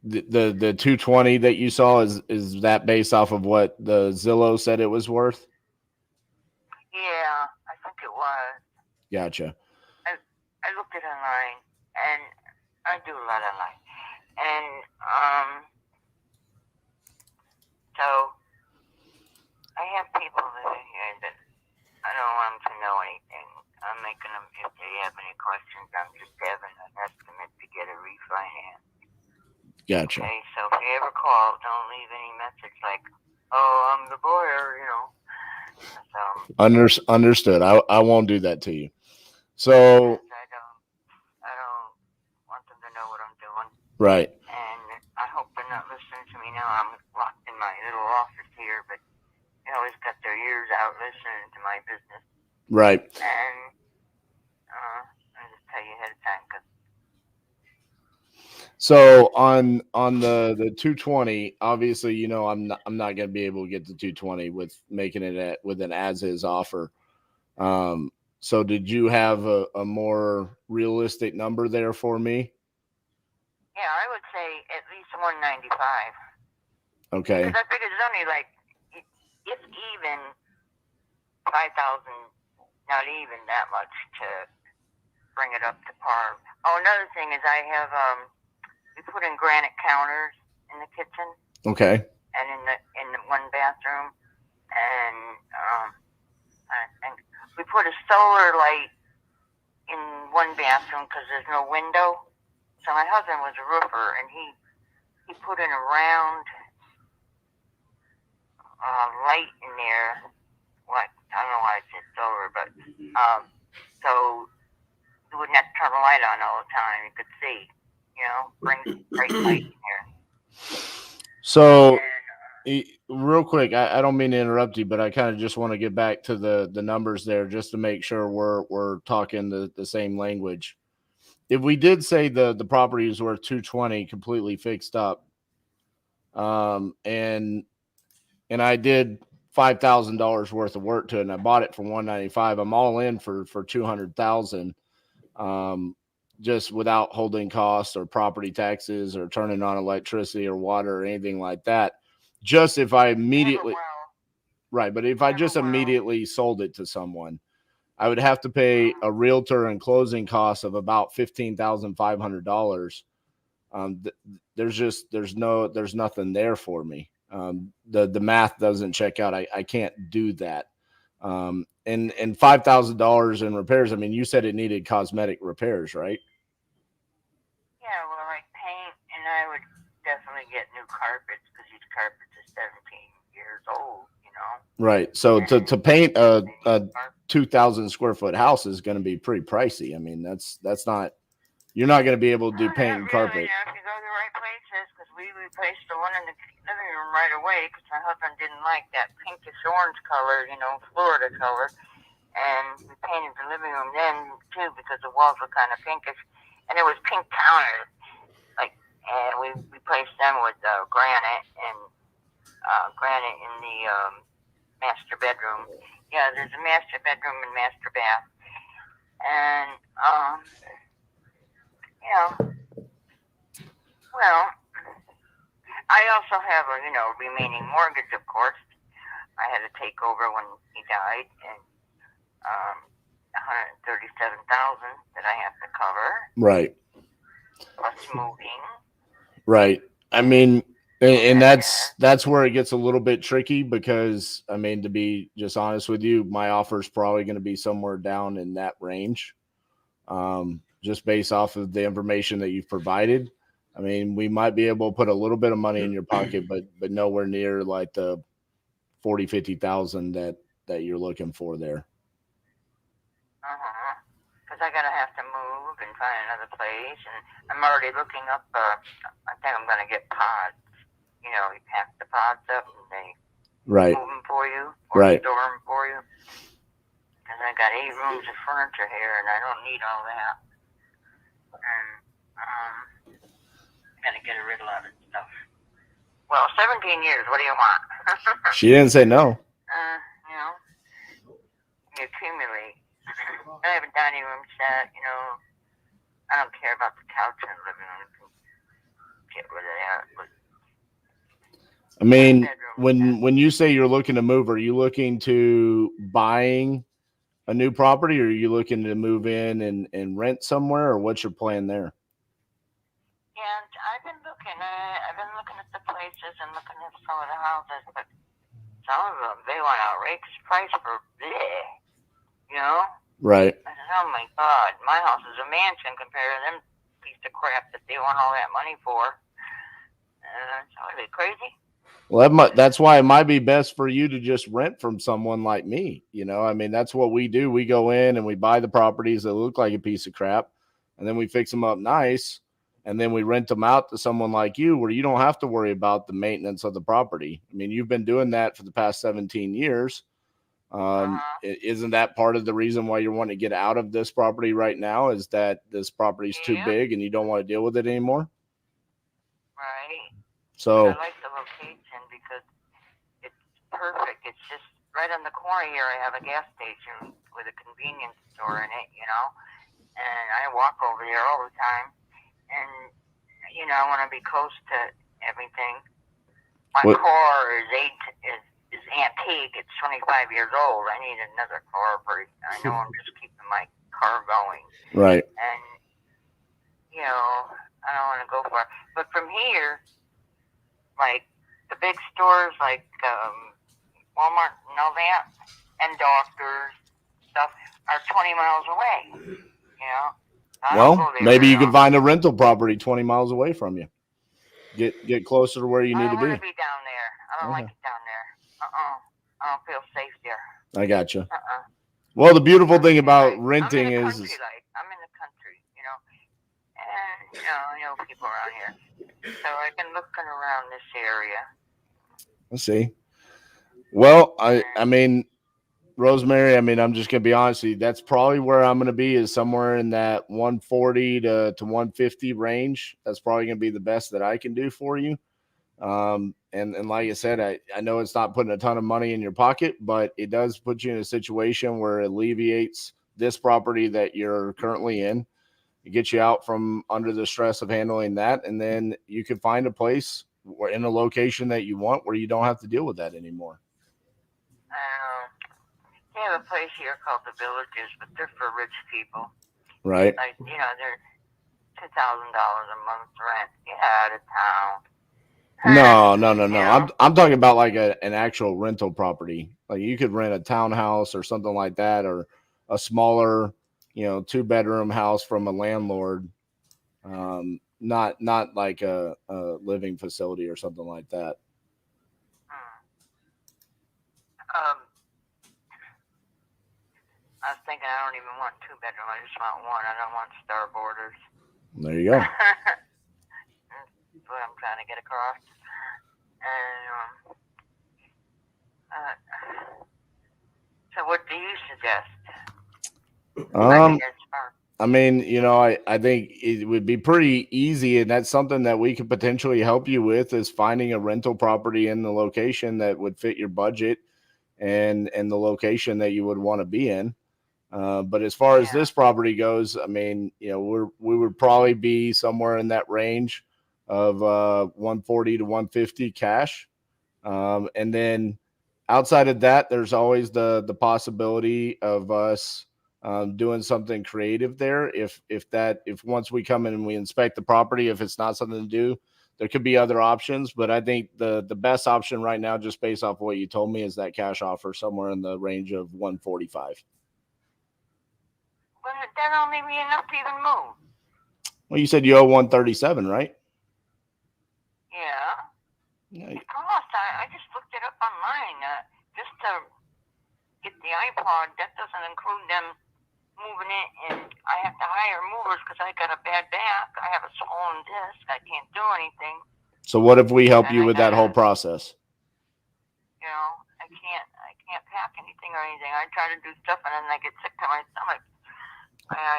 [SPEAKER 2] The 220 that you saw is that based off of what the Zillow said it was worth?
[SPEAKER 9] Yeah, I think it was.
[SPEAKER 2] Gotcha.
[SPEAKER 9] I looked it online, and I do a lot online, and so I have people that are here that I don't want them to know anything. I'm making them, if they have any questions, I'm just having an estimate to get a refinance.
[SPEAKER 2] Gotcha.
[SPEAKER 9] Okay, so if you ever call, don't leave any message like, "Oh, I'm the lawyer," you know. So
[SPEAKER 2] Understood. I won't do that to you. So
[SPEAKER 9] I don't want them to know what I'm doing.
[SPEAKER 2] right.
[SPEAKER 9] And I hope they're not listening to me now. I'm locked in my little office here, but they always got their ears out listening to my business.
[SPEAKER 2] Right.
[SPEAKER 9] And I'll just tell you ahead of time, because
[SPEAKER 2] so on the 220, obviously, you know, I'm not going to be able to get the 220 with making it with an as is offer. So did you have a more realistic number there for me?
[SPEAKER 9] yeah, I would say at least 195.
[SPEAKER 2] Okay.
[SPEAKER 9] Because I figured it's only like, if even 5,000, not even that much to bring it up to par. Oh, another thing is I have we put in granite counters in the kitchen.
[SPEAKER 2] Okay.
[SPEAKER 9] And in the one bathroom, and I think we put a solar light in one bathroom because there's no window. So my husband was a roofer, and he put in a round light in there. What, I don't know why I said solar, but so you wouldn't have to turn the light on all the time. You could see, you know, bring bright light in there.
[SPEAKER 2] So real quick, I don't mean to interrupt you, but I kind of just want to get back to the numbers there just to make sure we're talking the same language. If we did say the property is worth 220 completely fixed up, and I did $5,000 worth of work to it, and I bought it for 195, I'm all in for 200,000, just without holding costs or property taxes or turning on electricity or water or anything like that. Just if I immediately, right, but if I just immediately sold it to someone, I would have to pay a realtor and closing costs of about $15,500. There's nothing there for me. The math doesn't check out. I can't do that. And $5,000 in repairs. I mean, you said it needed cosmetic repairs, right?
[SPEAKER 9] Yeah, well, like paint, and I would definitely get new carpets because these carpets are 17 years old, you know.
[SPEAKER 2] Right. So to paint a 2,000 square foot house is going to be pretty pricey. I mean, that's not, you're not going to be able to do paint and carpet.
[SPEAKER 9] Yeah, if you go to the right places, because we replaced the one in the living room right away because my husband didn't like that pinkish orange color, you know, Florida color. And we painted the living room then, too, because the walls were kind of pinkish. And it was pink counters, and we replaced them with granite and granite in the master bedroom. Yeah, there's a master bedroom and master bath, and you know, well, I also have a remaining mortgage, of course. I had to take over when he died, and $137,000 that I have to cover.
[SPEAKER 2] Right.
[SPEAKER 9] Plus moving.
[SPEAKER 2] Right. I mean, and that's where it gets a little bit tricky because, I mean, to be just honest with you, my offer is probably going to be somewhere down in that range, just based off of the information that you've provided. I mean, we might be able to put a little bit of money in your pocket, but nowhere near like the 40, 50,000 that you're looking for there.
[SPEAKER 9] Because I gotta have to move and find another place, and I'm already looking up. I think I'm gonna get pods. You know, you pack the pods up and they
[SPEAKER 2] Right.
[SPEAKER 9] move them for you or
[SPEAKER 2] Right.
[SPEAKER 9] store them for you. Because I got 8 rooms of furniture here, and I don't need all that. And gotta get rid of a lot of stuff. Well, 17 years. What do you want?
[SPEAKER 2] She didn't say no.
[SPEAKER 9] You know, you accumulate. I have a dining room set, you know. I don't care about the couch in the living room. Get rid of that. But
[SPEAKER 2] I mean, when you say you're looking to move, are you looking to buying a new property, or are you looking to move in and rent somewhere, or what's your plan there?
[SPEAKER 9] yeah, I've been looking. I've been looking at the places and looking at some of the houses, but some of them, they want outrageous price for bleh, you know?
[SPEAKER 2] Right.
[SPEAKER 9] I said, oh my God, my house is a mansion compared to them piece of crap that they want all that money for. So are they crazy?
[SPEAKER 2] Well, that's why it might be best for you to just rent from someone like me. You know, I mean, that's what we do. We go in and we buy the properties that look like a piece of crap, and then we fix them up nice, and then we rent them out to someone like you, where you don't have to worry about the maintenance of the property. I mean, you've been doing that for the past 17 years. Isn't that part of the reason why you're wanting to get out of this property right now, is that this property is too big and you don't want to deal with it anymore?
[SPEAKER 9] Right.
[SPEAKER 2] So
[SPEAKER 9] I like the location because it's perfect. It's just right on the corner here. I have a gas station with a convenience store in it, you know, and I walk over there all the time. And, you know, I want to be close to everything. My car is antique. It's 25 years old. I need another car. I know I'm just keeping my car going.
[SPEAKER 2] right.
[SPEAKER 9] And, you know, I don't want to go far. But from here, like the big stores like Walmart and all that, and doctors, stuff, are 20 miles away, you know?
[SPEAKER 2] Well, maybe you could find a rental property 20 miles away from you. Get closer to where you need to be.
[SPEAKER 9] I don't want to be down there. I don't like it down there. I don't feel safe there.
[SPEAKER 2] I got you. Well, the beautiful thing about renting
[SPEAKER 9] I'm in the
[SPEAKER 2] is
[SPEAKER 9] country, I'm in the country, you know, and you know, I know people around here, so I've been looking around this area.
[SPEAKER 2] let's see. Well, I mean, Rosemary, I mean, I'm just gonna be honest with you. That's probably where I'm gonna be, is somewhere in that 140 to 150 range. That's probably gonna be the best that I can do for you. And like I said, I know it's not putting a ton of money in your pocket, but it does put you in a situation where it alleviates this property that you're currently in. It gets you out from under the stress of handling that, and then you can find a place in a location that you want where you don't have to deal with that anymore.
[SPEAKER 9] They have a place here called the Villages, but they're for rich people.
[SPEAKER 2] Right.
[SPEAKER 9] Like, you know, they're $2,000 a month rent. Get out of town.
[SPEAKER 2] No. I'm talking about like an actual rental property. Like you could rent a townhouse or something like that, or a smaller, 2-bedroom house from a landlord. Not like a living facility or something like that.
[SPEAKER 9] I was thinking I don't even want 2-bedroom. I just want one. I don't want star borders.
[SPEAKER 2] There you go.
[SPEAKER 9] That's what I'm trying to get across. So what do you suggest?
[SPEAKER 2] I mean, I think it would be pretty easy, and that's something that we could potentially help you with, is finding a rental property in the location that would fit your budget and the location that you would want to be in. But as far as this property goes, I mean, we would probably be somewhere in that range of 140 to 150 cash. And then outside of that, there's always the possibility of us doing something creative there. If once we come in and we inspect the property, if it's not something to do, there could be other options. But I think the best option right now, just based off what you told me, is that cash offer somewhere in the range of 145.
[SPEAKER 9] But that don't leave me enough to even move.
[SPEAKER 2] Well, you said you owe 137, right?
[SPEAKER 9] Yeah.
[SPEAKER 2] Yeah.
[SPEAKER 9] It costs. I just looked it up online. Just to get the iPod, that doesn't include them moving it, and I have to hire movers because I got a bad back. I have a swollen disc. I can't do anything.
[SPEAKER 2] So what if we help you with that whole process?
[SPEAKER 9] You know, I can't pack anything or anything. I try to do stuff, and then I get sick to my stomach.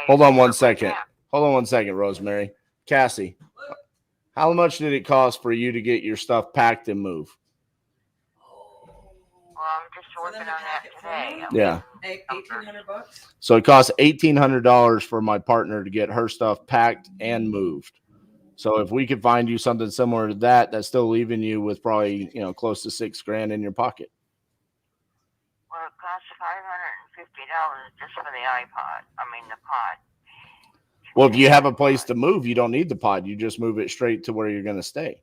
[SPEAKER 2] Hold on 1 second. Hold on 1 second, Rosemary. Cassie, how much did it cost for you to get your stuff packed and move?
[SPEAKER 9] Well, I'm just working on that today.
[SPEAKER 2] Yeah.
[SPEAKER 10] $1,800.
[SPEAKER 2] So it costs $1,800 for my partner to get her stuff packed and moved. So if we could find you something similar to that, that's still leaving you with probably, close to $6,000 in your pocket.
[SPEAKER 9] Well, it costs $550 just for the iPod. I mean, the pod.
[SPEAKER 2] Well, if you have a place to move, you don't need the pod. You just move it straight to where you're going to stay.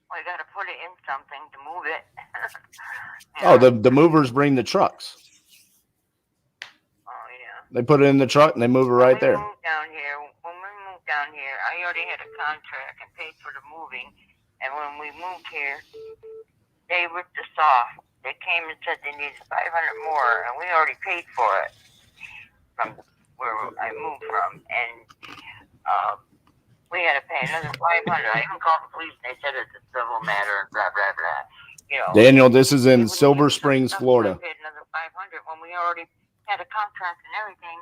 [SPEAKER 9] Well, you got to put it in something to move it.
[SPEAKER 2] Oh, the movers bring the trucks.
[SPEAKER 9] Oh, yeah.
[SPEAKER 2] They put it in the truck and they move it right there.
[SPEAKER 9] When we moved down here, I already had a contract and paid for the moving. And when we moved here, they ripped us off. They came and said they needed $500 more, and we already paid for it from where I moved from. And we had to pay another $500. I even called the police, and they said it's a civil matter and blah, blah, blah.
[SPEAKER 2] Daniel, this is in Silver Springs, Florida.
[SPEAKER 9] We paid another $500 when we already had a contract and everything.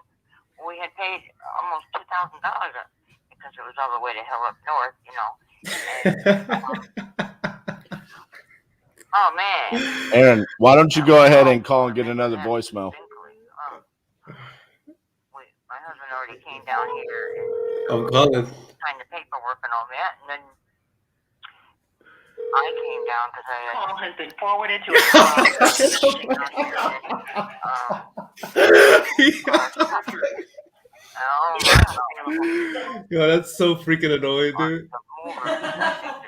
[SPEAKER 9] We had paid almost $2,000 because it was all the way to hell up north, And, oh man,
[SPEAKER 2] Aaron, why don't you go ahead and call and get another voicemail?
[SPEAKER 9] My husband already came down here
[SPEAKER 6] I'm calling.
[SPEAKER 9] and signed the paperwork and all that, and then I came down because I
[SPEAKER 7] Call has been forwarded to
[SPEAKER 6] Yo, that's so freaking annoying, dude.
[SPEAKER 9] The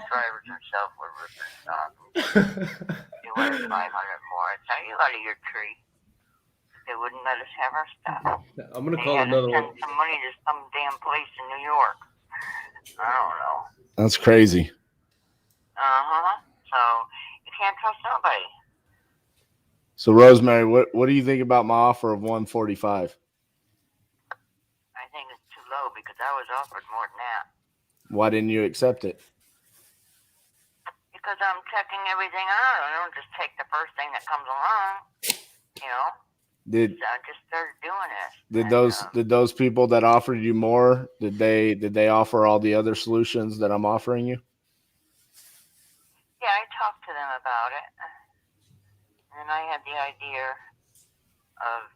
[SPEAKER 9] drivers themselves were ripping us off. You wanted $500 more. It's how you out of your tree. They wouldn't let us have our stuff.
[SPEAKER 6] I'm gonna
[SPEAKER 9] They
[SPEAKER 6] call
[SPEAKER 9] had to
[SPEAKER 6] another
[SPEAKER 9] send
[SPEAKER 6] one.
[SPEAKER 9] some money to some damn place in New York. I don't know.
[SPEAKER 2] That's crazy.
[SPEAKER 9] So you can't trust nobody.
[SPEAKER 2] So, Rosemary, what do you think about my offer of 145?
[SPEAKER 9] I think it's too low because I was offered more than that.
[SPEAKER 2] Why didn't you accept it?
[SPEAKER 9] Because I'm checking everything out. I don't just take the first thing that comes along. I just started doing this.
[SPEAKER 2] Did those people that offered you more, did they offer all the other solutions that I'm offering you?
[SPEAKER 9] Yeah, I talked to them about it. And I had the idea of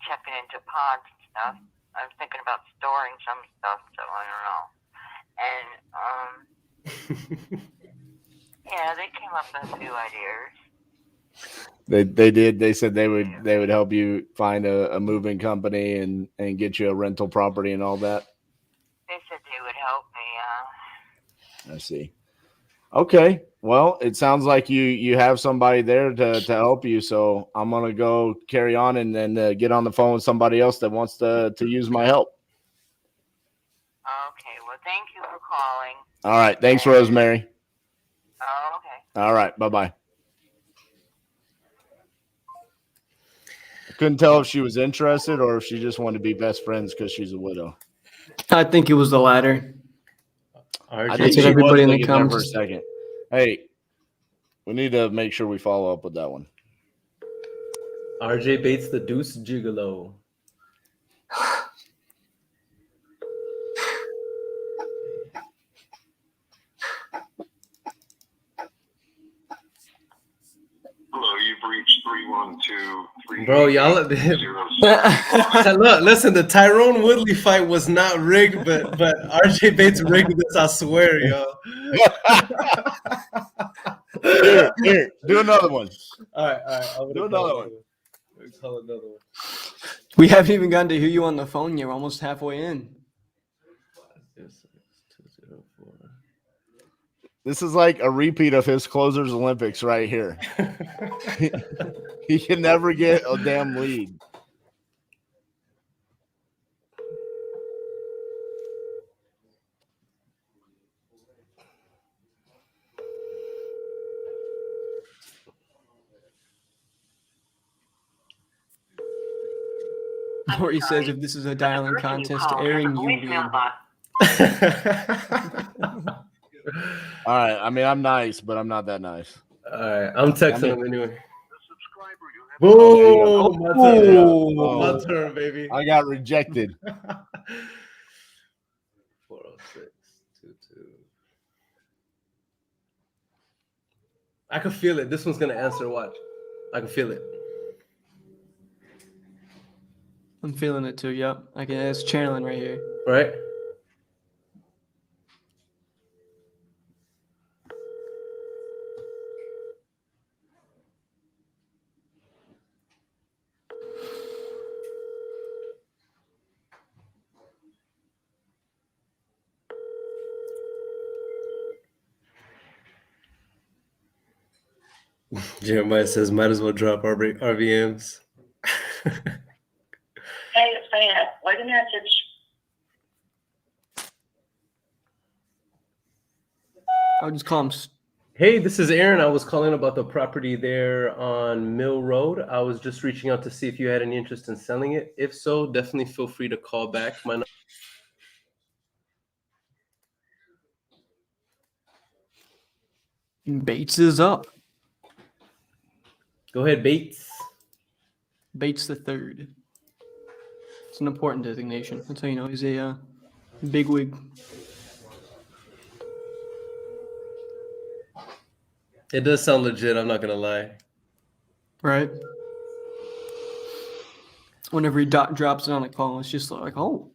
[SPEAKER 9] checking into pods and stuff. I was thinking about storing some stuff, so I don't know. And yeah, they came up with a few ideas.
[SPEAKER 2] They did. They said they would help you find a moving company and get you a rental property and all that.
[SPEAKER 9] They said they would help me.
[SPEAKER 2] I see. Okay. Well, it sounds like you have somebody there to help you. So I'm gonna go carry on and then get on the phone with somebody else that wants to use my help.
[SPEAKER 9] Okay. Well, thank you for calling.
[SPEAKER 2] All right. Thanks, Rosemary.
[SPEAKER 9] Oh, okay.
[SPEAKER 2] All right. Bye-bye. I couldn't tell if she was interested or if she just wanted to be best friends because she's a widow.
[SPEAKER 4] I think it was the latter.
[SPEAKER 2] I think
[SPEAKER 4] That's
[SPEAKER 2] she
[SPEAKER 4] what everybody
[SPEAKER 2] was
[SPEAKER 4] in the
[SPEAKER 2] thinking there for a
[SPEAKER 4] comments.
[SPEAKER 2] second. Hey, we need to make sure we follow up with that one.
[SPEAKER 6] RJ Bates, the Deuce Gigolo.
[SPEAKER 11] Hello, you've reached 312
[SPEAKER 6] Bro, y'all. Look, listen, the Tyrone Woodley fight was not rigged, but RJ Bates rigged this. I swear, yo.
[SPEAKER 2] Here, do another one.
[SPEAKER 6] All right. I'm
[SPEAKER 2] Do
[SPEAKER 6] gonna
[SPEAKER 2] another one.
[SPEAKER 6] call another one.
[SPEAKER 4] We haven't even gotten to hear you on the phone yet. We're almost halfway in.
[SPEAKER 2] This is like a repeat of his Closers Olympics right here. He can never get a damn lead.
[SPEAKER 4] Or he says if this is a dialing contest, Aaron, you win.
[SPEAKER 2] All right. I mean, I'm nice, but I'm not that nice.
[SPEAKER 6] All right, I'm texting him anyway.
[SPEAKER 2] Oh,
[SPEAKER 6] Boom! My turn. My turn, baby.
[SPEAKER 2] I got rejected.
[SPEAKER 6] 40622. I can feel it. This one's gonna answer. Watch. I can feel it.
[SPEAKER 4] I'm feeling it too. Yep. I can. It's channeling right here.
[SPEAKER 6] Right. Jeremiah says, might as well drop RVMs.
[SPEAKER 7] Hey, it's Diana. Leave a message.
[SPEAKER 4] I'll just call him.
[SPEAKER 6] Hey, this is Aaron. I was calling about the property there on Mill Road. I was just reaching out to see if you had any interest in selling it. If so, definitely feel free to call back.
[SPEAKER 4] Bates is up.
[SPEAKER 6] Go ahead, Bates.
[SPEAKER 4] Bates the third. It's an important designation. That's how you know he's a bigwig.
[SPEAKER 6] It does sound legit. I'm not gonna lie.
[SPEAKER 4] Right. Whenever he drops it on a call, it's just like, oh,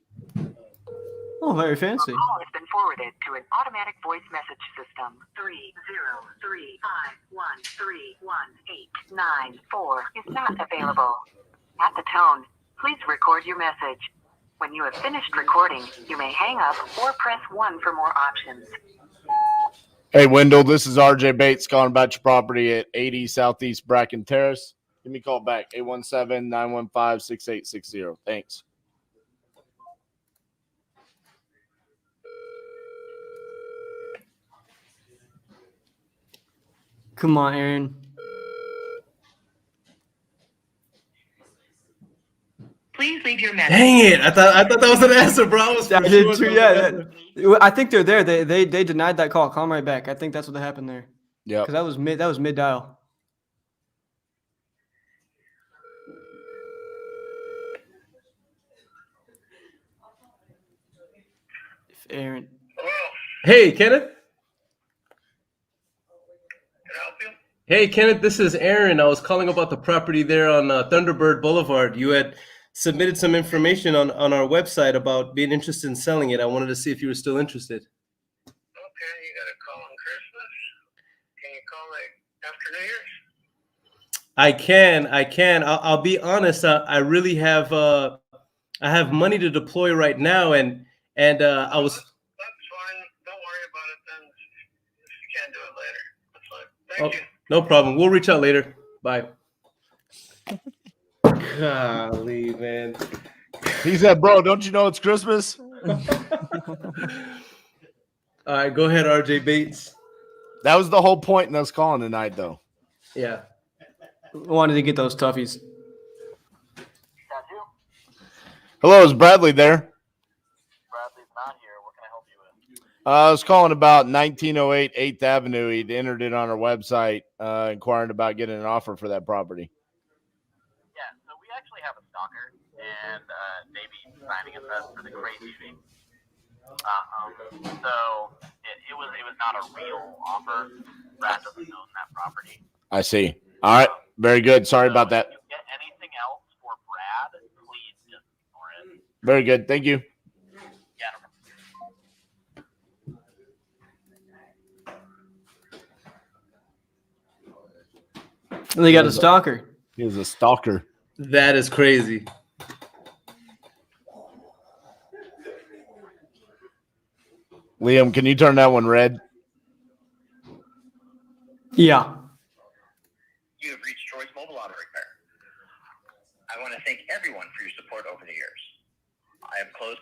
[SPEAKER 4] very fancy.
[SPEAKER 7] Your call has been forwarded to an automatic voice message system. 30351311894 is not available. At the tone, please record your message. When you have finished recording, you may hang up or press 1 for more options.
[SPEAKER 2] Hey, Wendell, this is RJ Bates calling about your property at 80 Southeast Bracken Terrace. Give me a call back, 817-915-6860. Thanks.
[SPEAKER 4] Come on, Aaron.
[SPEAKER 7] Please leave your message.
[SPEAKER 6] Dang it! I thought that was an answer, bro. I
[SPEAKER 4] did too. Yeah. I think they're there. They denied that call. Call them right back. I think that's what happened there.
[SPEAKER 2] Yeah.
[SPEAKER 4] Because that was mid dial. If Aaron.
[SPEAKER 6] Hey, Kenneth. Hey, Kenneth, this is Aaron. I was calling about the property there on Thunderbird Boulevard. You had submitted some information on our website about being interested in selling it. I wanted to see if you were still interested.
[SPEAKER 8] Okay, you got a call on Christmas? Can you call like after New Year's?
[SPEAKER 6] I can. I'll be honest. I really have I have money to deploy right now, and I was.
[SPEAKER 8] That's fine. Don't worry about it then. If you can't do it later, that's fine. Thank you.
[SPEAKER 6] No problem. We'll reach out later. Bye. Golly, man.
[SPEAKER 2] He said, bro, don't you know it's Christmas?
[SPEAKER 6] All right, go ahead, RJ Bates.
[SPEAKER 2] That was the whole point in us calling tonight, though.
[SPEAKER 6] Yeah.
[SPEAKER 4] Wanted to get those toughies.
[SPEAKER 2] Hello, is Bradley there?
[SPEAKER 8] Bradley's not here. What can I help you with?
[SPEAKER 2] I was calling about 1908 8th Avenue. He'd entered it on our website, inquiring about getting an offer for that property.
[SPEAKER 8] Yeah, so we actually have a stalker, and maybe signing us up for the crazy fee. So it was not a real offer. Brad doesn't own that property.
[SPEAKER 2] I see. All right. Very good. Sorry about that.
[SPEAKER 8] If you get anything
[SPEAKER 2] Very good. Thank you.
[SPEAKER 4] And they got a stalker.
[SPEAKER 2] He is a stalker.
[SPEAKER 6] That is crazy.
[SPEAKER 2] Liam, can you turn that one red?
[SPEAKER 4] Yeah.
[SPEAKER 10] You have reached Troy's Mobile Auto Repair. I want to thank everyone for your support over the years. I have closed.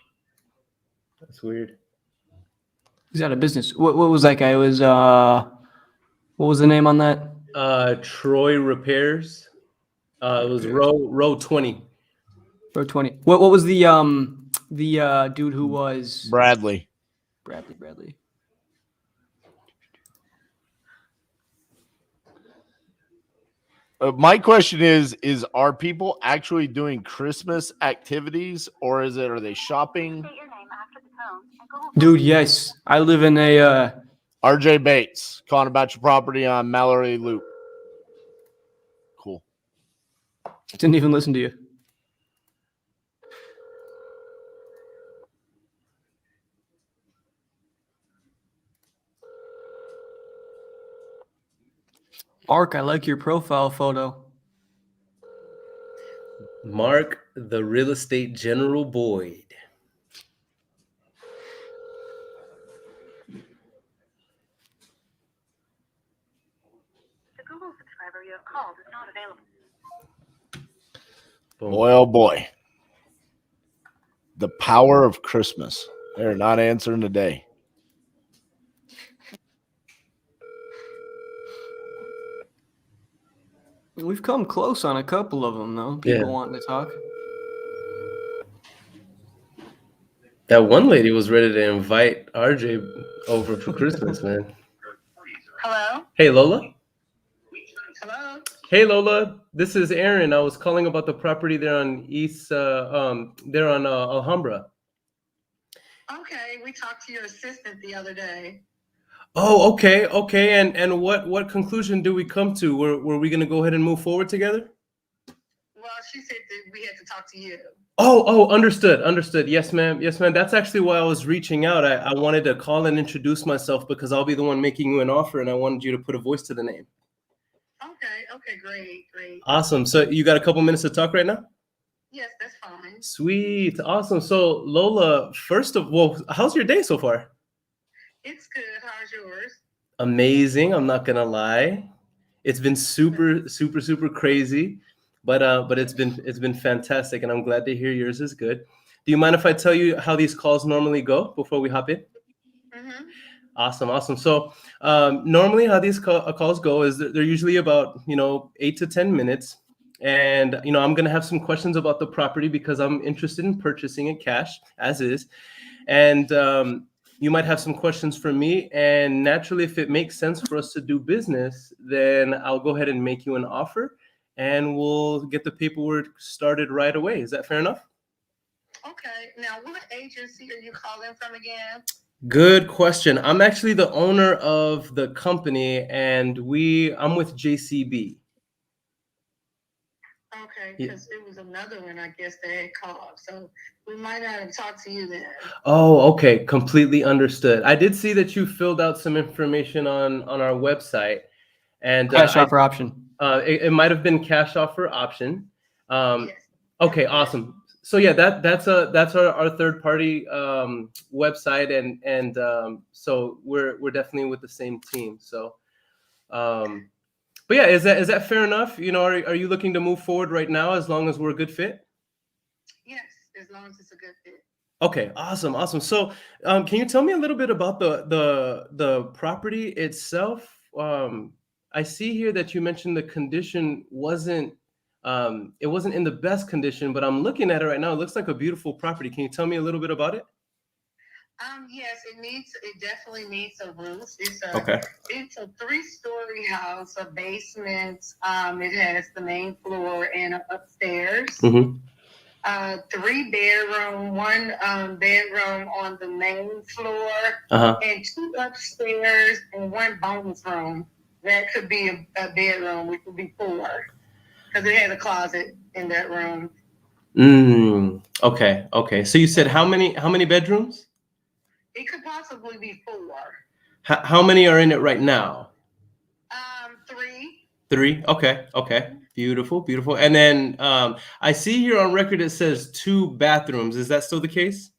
[SPEAKER 6] That's weird.
[SPEAKER 4] He's out of business. What was that guy? It was what was the name on that?
[SPEAKER 6] Troy Repairs. It was row 20.
[SPEAKER 4] Row 20. What was the dude who was
[SPEAKER 2] Bradley.
[SPEAKER 4] Bradley.
[SPEAKER 2] My question is are people actually doing Christmas activities, or are they shopping?
[SPEAKER 7] State your name after the tone and Google
[SPEAKER 4] Dude, yes. I live in a
[SPEAKER 2] RJ Bates, calling about your property on Mallory Loop. Cool.
[SPEAKER 4] didn't even listen to you. Mark, I like your profile photo.
[SPEAKER 6] Mark, the real estate General Boyd.
[SPEAKER 7] The Google subscriber you have called is not available.
[SPEAKER 6] Boom.
[SPEAKER 2] Boy, oh boy. The power of Christmas. They're not answering today.
[SPEAKER 4] We've come close on a couple of them, though. People
[SPEAKER 6] Yeah.
[SPEAKER 4] wanting to talk.
[SPEAKER 6] That one lady was ready to invite RJ over for Christmas, man.
[SPEAKER 9] Hello?
[SPEAKER 6] Hey, Lola.
[SPEAKER 9] Hello?
[SPEAKER 6] Hey, Lola. This is Aaron. I was calling about the property there on there on Alhambra.
[SPEAKER 9] Okay, we talked to your assistant the other day.
[SPEAKER 6] Oh, okay. And what conclusion do we come to? Were we going to go ahead and move forward together?
[SPEAKER 9] Well, she said that we had to talk to you.
[SPEAKER 6] Oh, understood. Yes, ma'am. That's actually why I was reaching out. I wanted to call and introduce myself because I'll be the one making you an offer, and I wanted you to put a voice to the name.
[SPEAKER 9] Okay, great.
[SPEAKER 6] Awesome. So you got a couple minutes to talk right now?
[SPEAKER 9] Yes, that's fine.
[SPEAKER 6] Sweet. Awesome. So Lola, first of all, how's your day so far?
[SPEAKER 9] It's good. How's yours?
[SPEAKER 6] Amazing. I'm not gonna lie. It's been super crazy, but it's been fantastic, and I'm glad to hear yours is good. Do you mind if I tell you how these calls normally go before we hop in?
[SPEAKER 9] Mm-hmm.
[SPEAKER 6] Awesome. So normally how these calls go is they're usually about 8 to 10 minutes, and I'm gonna have some questions about the property because I'm interested in purchasing it cash as is, and you might have some questions for me, and naturally, if it makes sense for us to do business, then I'll go ahead and make you an offer, and we'll get the paperwork started right away. Is that fair enough?
[SPEAKER 9] Okay. Now, what agency are you calling from again?
[SPEAKER 6] Good question. I'm actually the owner of the company, and I'm with JCB.
[SPEAKER 9] Okay, because it was another one, I guess, that had called. So we might not have talked to you then.
[SPEAKER 6] Oh, okay. Completely understood. I did see that you filled out some information on our website, and
[SPEAKER 4] Cash offer option.
[SPEAKER 6] It might have been cash offer option.
[SPEAKER 9] Yes.
[SPEAKER 6] Okay, awesome. So yeah, that's our third party website, and so we're definitely with the same team. So, but yeah, is that fair enough? Are you looking to move forward right now as long as we're a good fit?
[SPEAKER 9] Yes, as long as it's a good fit.
[SPEAKER 6] Okay, awesome. So, can you tell me a little bit about the property itself? I see here that you mentioned the condition wasn't in the best condition, but I'm looking at it right now. It looks like a beautiful property. Can you tell me a little bit about it?
[SPEAKER 9] Yes, it definitely needs a roof. It's a 3-story house, a basement. It has the main floor and an upstairs.
[SPEAKER 6] Mm-hmm.
[SPEAKER 9] 3-bedroom, 1 bedroom on the main floor, and 2 upstairs and 1 bonus room. That could be a bedroom, which would be 4, because it has a closet in that room.
[SPEAKER 6] Okay. Okay. So you said how many bedrooms?
[SPEAKER 9] It could possibly be 4.
[SPEAKER 6] How many are in it right now?
[SPEAKER 9] 3.
[SPEAKER 6] 3. Okay. Okay. Beautiful. Beautiful. And then I see here on record it says 2 bathrooms. Is that still the case?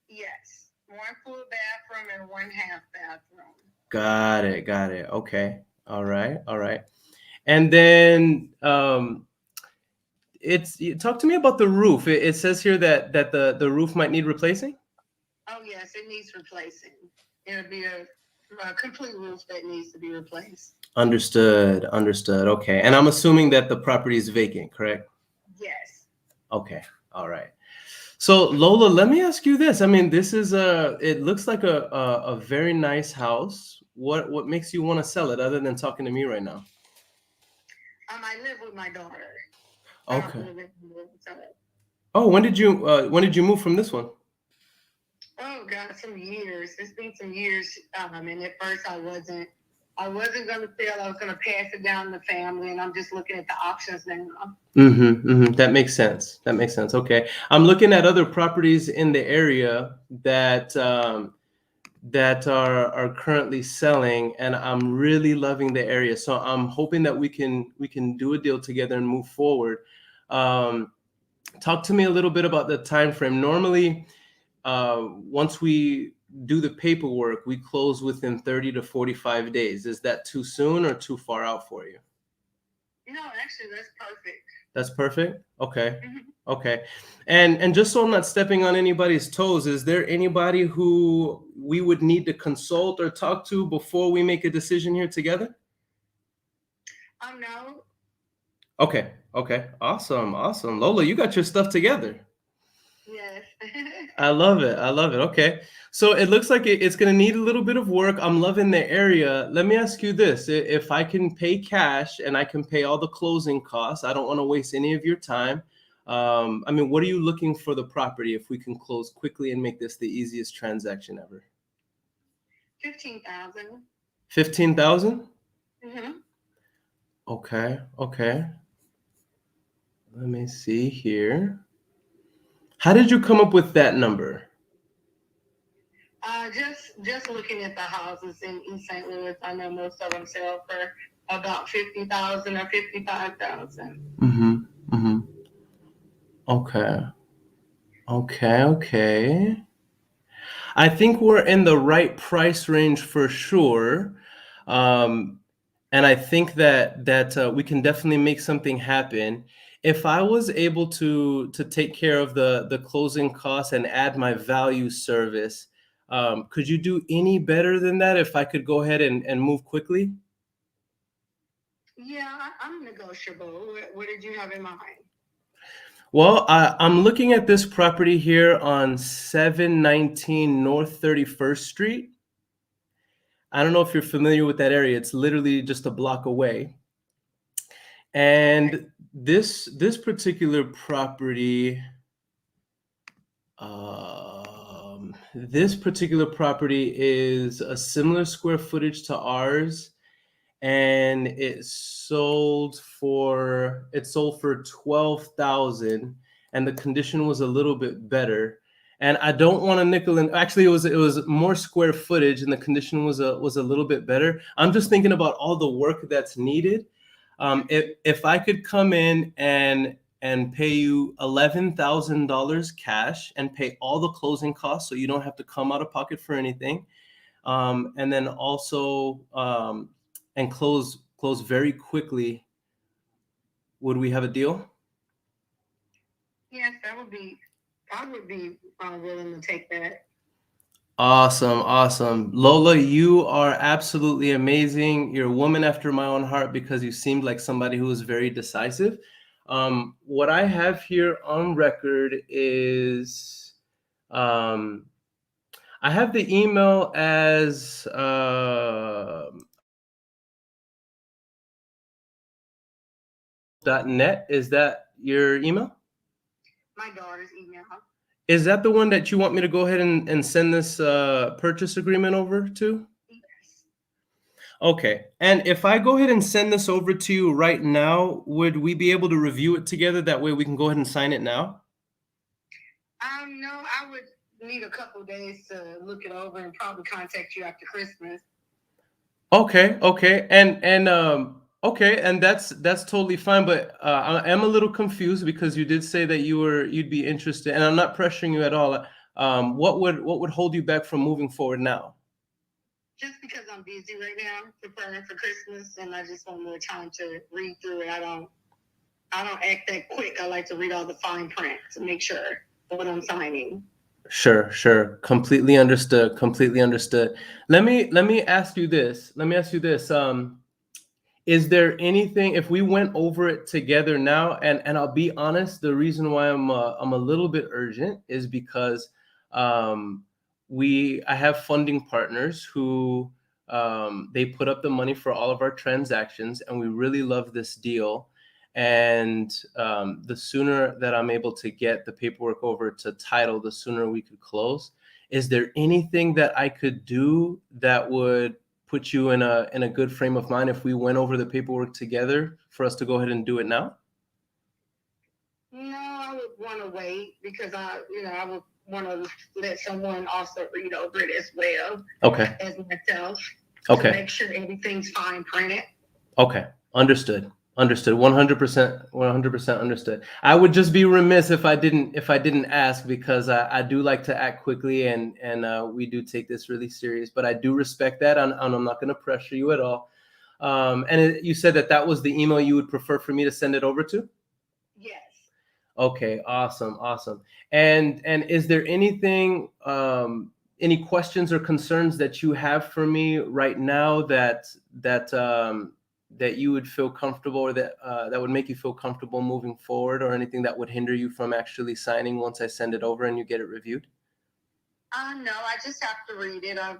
[SPEAKER 9] Yes. 1 full bathroom and 1 half bathroom.
[SPEAKER 6] Got it. Got it. Okay. All right. All right. And then talk to me about the roof. It says here that the roof might need replacing.
[SPEAKER 9] Oh yes, it needs replacing. It'll be a complete roof that needs to be replaced.
[SPEAKER 6] Understood. Understood. Okay. And I'm assuming that the property is vacant, correct?
[SPEAKER 9] Yes.
[SPEAKER 6] Okay. All right. So Lola, let me ask you this. I mean, this is it looks like a very nice house. What makes you want to sell it other than talking to me right now?
[SPEAKER 9] I live with my daughter.
[SPEAKER 6] Okay. Oh, when did you move from this one?
[SPEAKER 9] Oh God, some years. It's been some years. And at first I wasn't gonna sell. I was gonna pass it down to the family, and I'm just looking at the options now.
[SPEAKER 6] That makes sense. That makes sense. Okay. I'm looking at other properties in the area that that are currently selling, and I'm really loving the area. So I'm hoping that we can do a deal together and move forward. Talk to me a little bit about the time frame. Normally, once we do the paperwork, we close within 30 to 45 days. Is that too soon or too far out for you?
[SPEAKER 9] No, actually, that's perfect.
[SPEAKER 6] That's perfect. Okay. Okay. And just so I'm not stepping on anybody's toes, is there anybody who we would need to consult or talk to before we make a decision here together?
[SPEAKER 9] No.
[SPEAKER 6] Okay. Okay. Awesome. Awesome. Lola, you got your stuff together.
[SPEAKER 9] Yes.
[SPEAKER 6] I love it. I love it. Okay. So it looks like it's going to need a little bit of work. I'm loving the area. Let me ask you this. If I can pay cash and I can pay all the closing costs, I don't want to waste any of your time. I mean, what are you looking for the property if we can close quickly and make this the easiest transaction ever?
[SPEAKER 9] 15,000.
[SPEAKER 6] 15,000?
[SPEAKER 9] Mm-hmm.
[SPEAKER 6] Okay. Okay. Let me see here. How did you come up with that number?
[SPEAKER 9] Just looking at the houses in East St. Louis, I know most of them sell for about 50,000 or 55,000.
[SPEAKER 6] Okay. Okay. Okay. I think we're in the right price range for sure. And I think that we can definitely make something happen. If I was able to take care of the closing costs and add my value service, could you do any better than that if I could go ahead and move quickly?
[SPEAKER 9] Yeah, I'm negotiable. What did you have in mind?
[SPEAKER 6] Well, I'm looking at this property here on 719 North 31st Street. I don't know if you're familiar with that area. It's literally just a block away. And this particular property, is a similar square footage to ours, and it sold for 12,000, and the condition was a little bit better. And I don't want to nickel and actually it was more square footage and the condition was a little bit better. I'm just thinking about all the work that's needed. If I could come in and pay you $11,000 cash and pay all the closing costs, so you don't have to come out of pocket for anything, and then also and close very quickly, would we have a deal?
[SPEAKER 9] Yes, I would be willing to take that.
[SPEAKER 6] Awesome. Awesome. Lola, you are absolutely amazing. You're a woman after my own heart because you seemed like somebody who was very decisive. What I have here on record is I have the email as .net. Is that your email?
[SPEAKER 9] My daughter's email.
[SPEAKER 6] Is that the one that you want me to go ahead and send this purchase agreement over to?
[SPEAKER 9] Yes.
[SPEAKER 6] Okay. And if I go ahead and send this over to you right now, would we be able to review it together? That way we can go ahead and sign it now?
[SPEAKER 9] No, I would need a couple days to look it over and probably contact you after Christmas.
[SPEAKER 6] Okay, and that's totally fine. But I am a little confused because you did say that you'd be interested, and I'm not pressuring you at all. What would hold you back from moving forward now?
[SPEAKER 9] Just because I'm busy right now preparing for Christmas, and I just want more time to read through it. I don't act that quick. I like to read all the fine print to make sure what I'm signing.
[SPEAKER 6] Sure. Completely understood. Completely understood. Let me ask you this. Is there anything, if we went over it together now, and I'll be honest, the reason why I'm a little bit urgent is because I have funding partners who they put up the money for all of our transactions, and we really love this deal. And the sooner that I'm able to get the paperwork over to title, the sooner we could close. Is there anything that I could do that would put you in a good frame of mind if we went over the paperwork together for us to go ahead and do it now?
[SPEAKER 9] No, I would want to wait because I would want to let someone also read over it as well.
[SPEAKER 6] Okay.
[SPEAKER 9] As myself.
[SPEAKER 6] Okay.
[SPEAKER 9] To make sure everything's fine printed.
[SPEAKER 6] Okay. Understood. 100% understood. I would just be remiss if I didn't ask, because I do like to act quickly, and we do take this really serious. But I do respect that, and I'm not going to pressure you at all. You said that was the email you would prefer for me to send it over to?
[SPEAKER 9] Yes.
[SPEAKER 6] Okay. Awesome. And is there anything, any questions or concerns that you have for me right now that you would feel comfortable, or that would make you feel comfortable moving forward, or anything that would hinder you from actually signing once I send it over and you get it reviewed?
[SPEAKER 9] No, I just have to read it. I've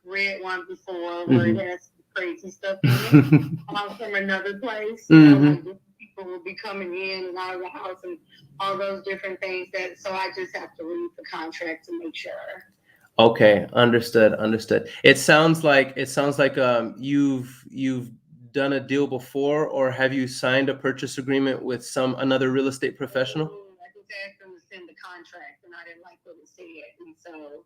[SPEAKER 9] read one before where it has crazy stuff in it from another place. Like people will be coming in and out of the house and all those different things. So I just have to read the contract to make sure.
[SPEAKER 6] Okay, understood. It sounds like you've done a deal before, or have you signed a purchase agreement with another real estate professional?
[SPEAKER 9] I just asked them to send the contract, and I didn't like what it said, and so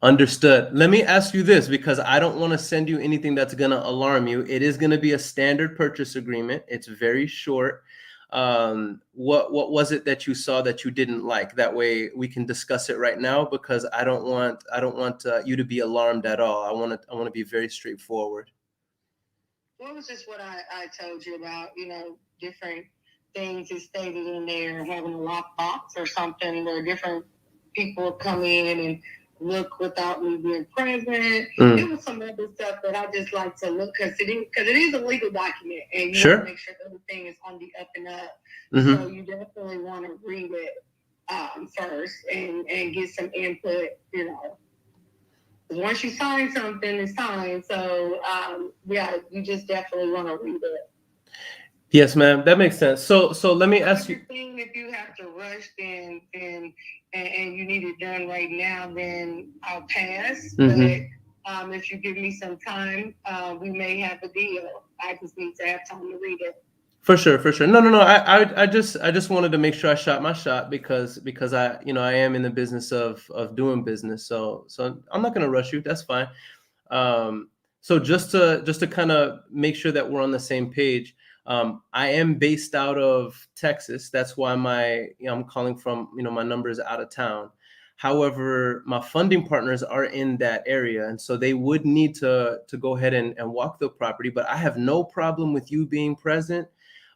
[SPEAKER 6] Understood. Let me ask you this, because I don't want to send you anything that's going to alarm you. It is going to be a standard purchase agreement. It's very short. What was it that you saw that you didn't like? That way we can discuss it right now, because I don't want you to be alarmed at all. I want to be very straightforward.
[SPEAKER 9] What was just what I told you about, different things is stated in there, having a lockbox or something where different people come in and look without me being present. It was some other stuff that I just like to look, because it is a legal document, and you want to make sure everything is on the up and up. So you definitely want to read it first and get some input, Once you sign something, it's signed. So you just definitely want to read it.
[SPEAKER 6] Yes, ma'am. That makes sense. So let me ask you.
[SPEAKER 9] If you have to rush, then and you need it done right now, then I'll pass. But if you give me some time, we may have a deal. I just need to have time to read it.
[SPEAKER 6] For sure. No. I just wanted to make sure I shot my shot, because I am in the business of doing business. So I'm not going to rush you. That's fine. So just to kind of make sure that we're on the same page. I am based out of Texas. That's why I'm calling from, my number is out of town. However, my funding partners are in that area, and so they would need to go ahead and walk the property. But I have no problem with you being present.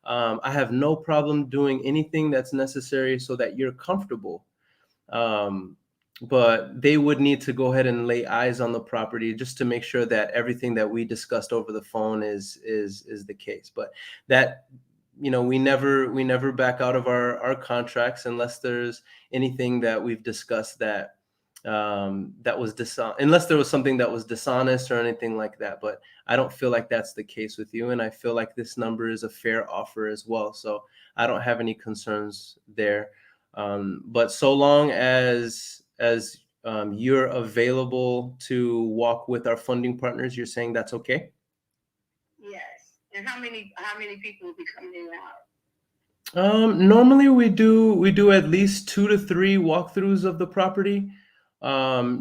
[SPEAKER 6] I have no problem doing anything that's necessary so that you're comfortable. But they would need to go ahead and lay eyes on the property just to make sure that everything that we discussed over the phone is the case. But that, we never back out of our contracts unless there's anything that we've discussed that was unless there was something that was dishonest or anything like that. But I don't feel like that's the case with you, and I feel like this number is a fair offer as well. So I don't have any concerns there. But so long as you're available to walk with our funding partners, you're saying that's okay?
[SPEAKER 9] Yes. And how many people will be coming in and out?
[SPEAKER 6] Normally we do at least 2 to 3 walkthroughs of the property,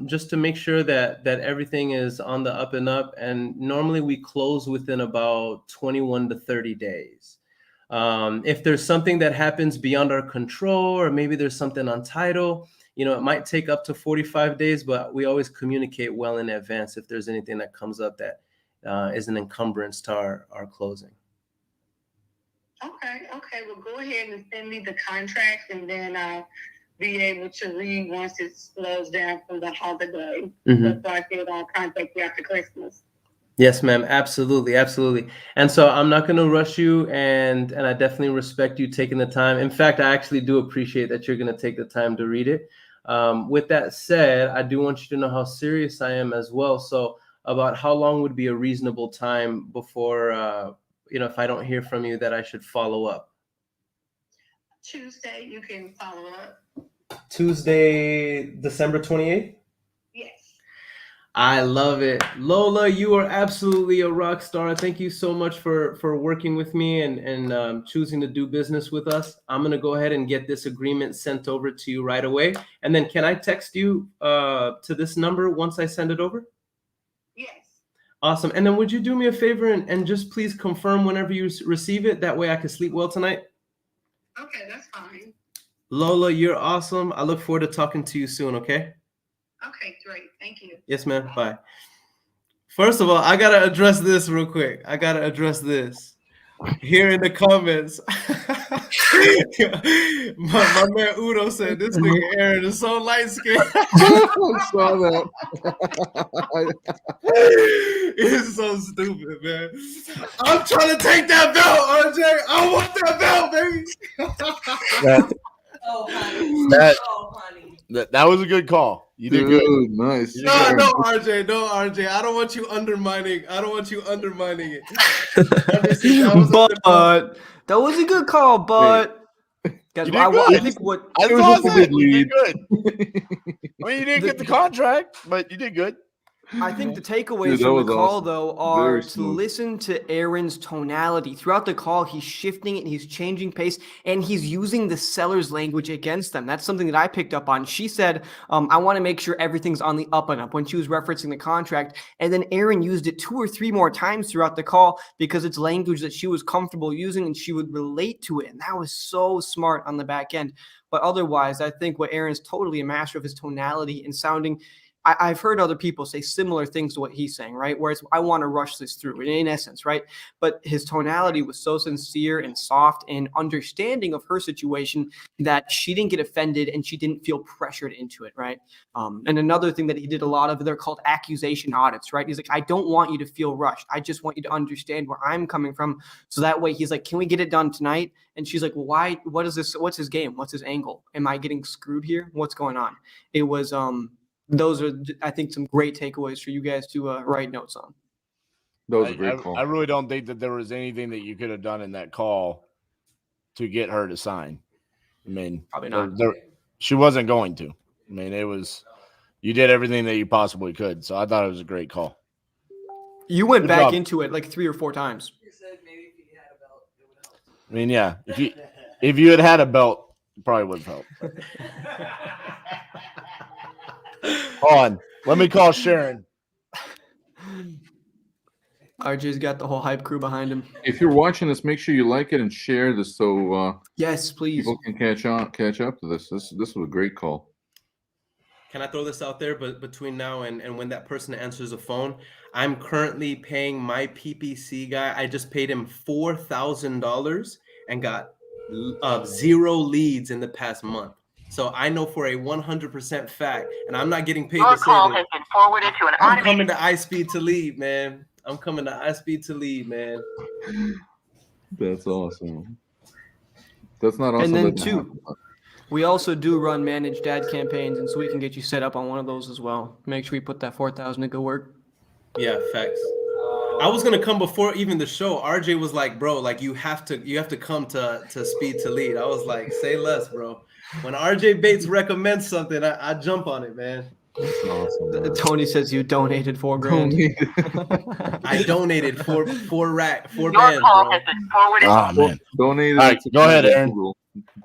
[SPEAKER 6] just to make sure that everything is on the up and up. And normally we close within about 21 to 30 days. If there's something that happens beyond our control, or maybe there's something on title, it might take up to 45 days, but we always communicate well in advance if there's anything that comes up that is an encumbrance to our closing.
[SPEAKER 9] Okay. Well, go ahead and send me the contracts, and then I'll be able to read once it slows down from the holiday. So I can contact you after Christmas.
[SPEAKER 6] Yes, ma'am. Absolutely. And so I'm not going to rush you, and I definitely respect you taking the time. In fact, I actually do appreciate that you're going to take the time to read it. With that said, I do want you to know how serious I am as well. So about how long would be a reasonable time before if I don't hear from you, that I should follow up?
[SPEAKER 9] Tuesday, you can follow up.
[SPEAKER 6] Tuesday, December 28th?
[SPEAKER 9] Yes.
[SPEAKER 6] I love it. Lola, you are absolutely a rock star. Thank you so much for working with me and choosing to do business with us. I'm going to go ahead and get this agreement sent over to you right away. And then can I text you to this number once I send it over?
[SPEAKER 9] Yes.
[SPEAKER 6] Awesome. And then would you do me a favor and just please confirm whenever you receive it? That way I can sleep well tonight.
[SPEAKER 9] Okay, that's fine.
[SPEAKER 6] Lola, you're awesome. I look forward to talking to you soon, okay?
[SPEAKER 9] Okay, great. Thank you.
[SPEAKER 6] Yes, ma'am. Bye. First of all, I got to address this real quick. Here in the comments. my man Udo said, this nigga Earon is so light-skinned.
[SPEAKER 5] I saw that.
[SPEAKER 6] It's so stupid, man. I'm trying to take that belt, RJ. I want that belt, baby.
[SPEAKER 2] That was a good call. You did good.
[SPEAKER 5] Nice.
[SPEAKER 6] No, RJ. I don't want you undermining. it.
[SPEAKER 4] That was a good call, but guys, I think what
[SPEAKER 2] I thought you did good. I mean, you didn't get the contract, but you did good.
[SPEAKER 4] I think the takeaways from the call, though, are to listen to Earon's tonality. Throughout the call, he's shifting it, he's changing pace, and he's using the seller's language against them. That's something that I picked up on. She said, I want to make sure everything's on the up and up when she was referencing the contract. And then Earon used it 2 or 3 more times throughout the call because it's language that she was comfortable using and she would relate to it. And that was so smart on the back end. But otherwise, I think what Aaron's totally a master of his tonality and sounding. I've heard other people say similar things to what he's saying, right? Whereas I want to rush this through in essence, right? But his tonality was so sincere and soft and understanding of her situation that she didn't get offended and she didn't feel pressured into it, right? And another thing that he did a lot of, they're called accusation audits, right? He's like, I don't want you to feel rushed. I just want you to understand where I'm coming from. So that way he's like, can we get it done tonight? And she's like, well, why? What is this? What's his game? What's his angle? Am I getting screwed here? What's going on? It was, those are, I think, some great takeaways for you guys to write notes on.
[SPEAKER 5] That was a great call.
[SPEAKER 2] I really don't think that there was anything that you could have done in that call to get her to sign. I mean,
[SPEAKER 4] probably not.
[SPEAKER 2] She wasn't going to. I mean, you did everything that you possibly could. So I thought it was a great call.
[SPEAKER 4] You went back into it like 3 or 4 times.
[SPEAKER 2] I mean, yeah. If you had a belt, it probably would have helped. Hold on. Let me call Sharon.
[SPEAKER 4] RJ's got the whole hype crew behind him.
[SPEAKER 5] If you're watching this, make sure you like it and share this so
[SPEAKER 4] yes, please.
[SPEAKER 5] People can catch up to this. This was a great call.
[SPEAKER 6] Can I throw this out there? But between now and when that person answers the phone, I'm currently paying my PPC guy. I just paid him $4,000 and got 0 leads in the past month. So I know for a 100% fact, and I'm not getting paid
[SPEAKER 7] Your
[SPEAKER 6] to say
[SPEAKER 7] call
[SPEAKER 6] this.
[SPEAKER 7] has been forwarded to an
[SPEAKER 6] I'm
[SPEAKER 7] automated.
[SPEAKER 6] coming to iSpeedToLead, man.
[SPEAKER 5] That's awesome. That's not awesome.
[SPEAKER 4] And then 2, we also do run managed ad campaigns, and so we can get you set up on one of those as well. Make sure we put that 4,000 to good work.
[SPEAKER 6] Yeah, facts. I was gonna come before even the show. RJ was like, bro, like you have to come to iSpeedToLead. I was like, say less, bro. When RJ Bates recommends something, I jump on it, man.
[SPEAKER 5] That's awesome. Man.
[SPEAKER 4] Tony says you donated $4,000.
[SPEAKER 6] I donated four
[SPEAKER 7] Your
[SPEAKER 6] bands,
[SPEAKER 7] call
[SPEAKER 6] bro.
[SPEAKER 7] has been forwarded.
[SPEAKER 2] Oh man.
[SPEAKER 5] Donated.
[SPEAKER 2] All right,
[SPEAKER 5] to
[SPEAKER 2] go ahead, Aaron.
[SPEAKER 5] Google,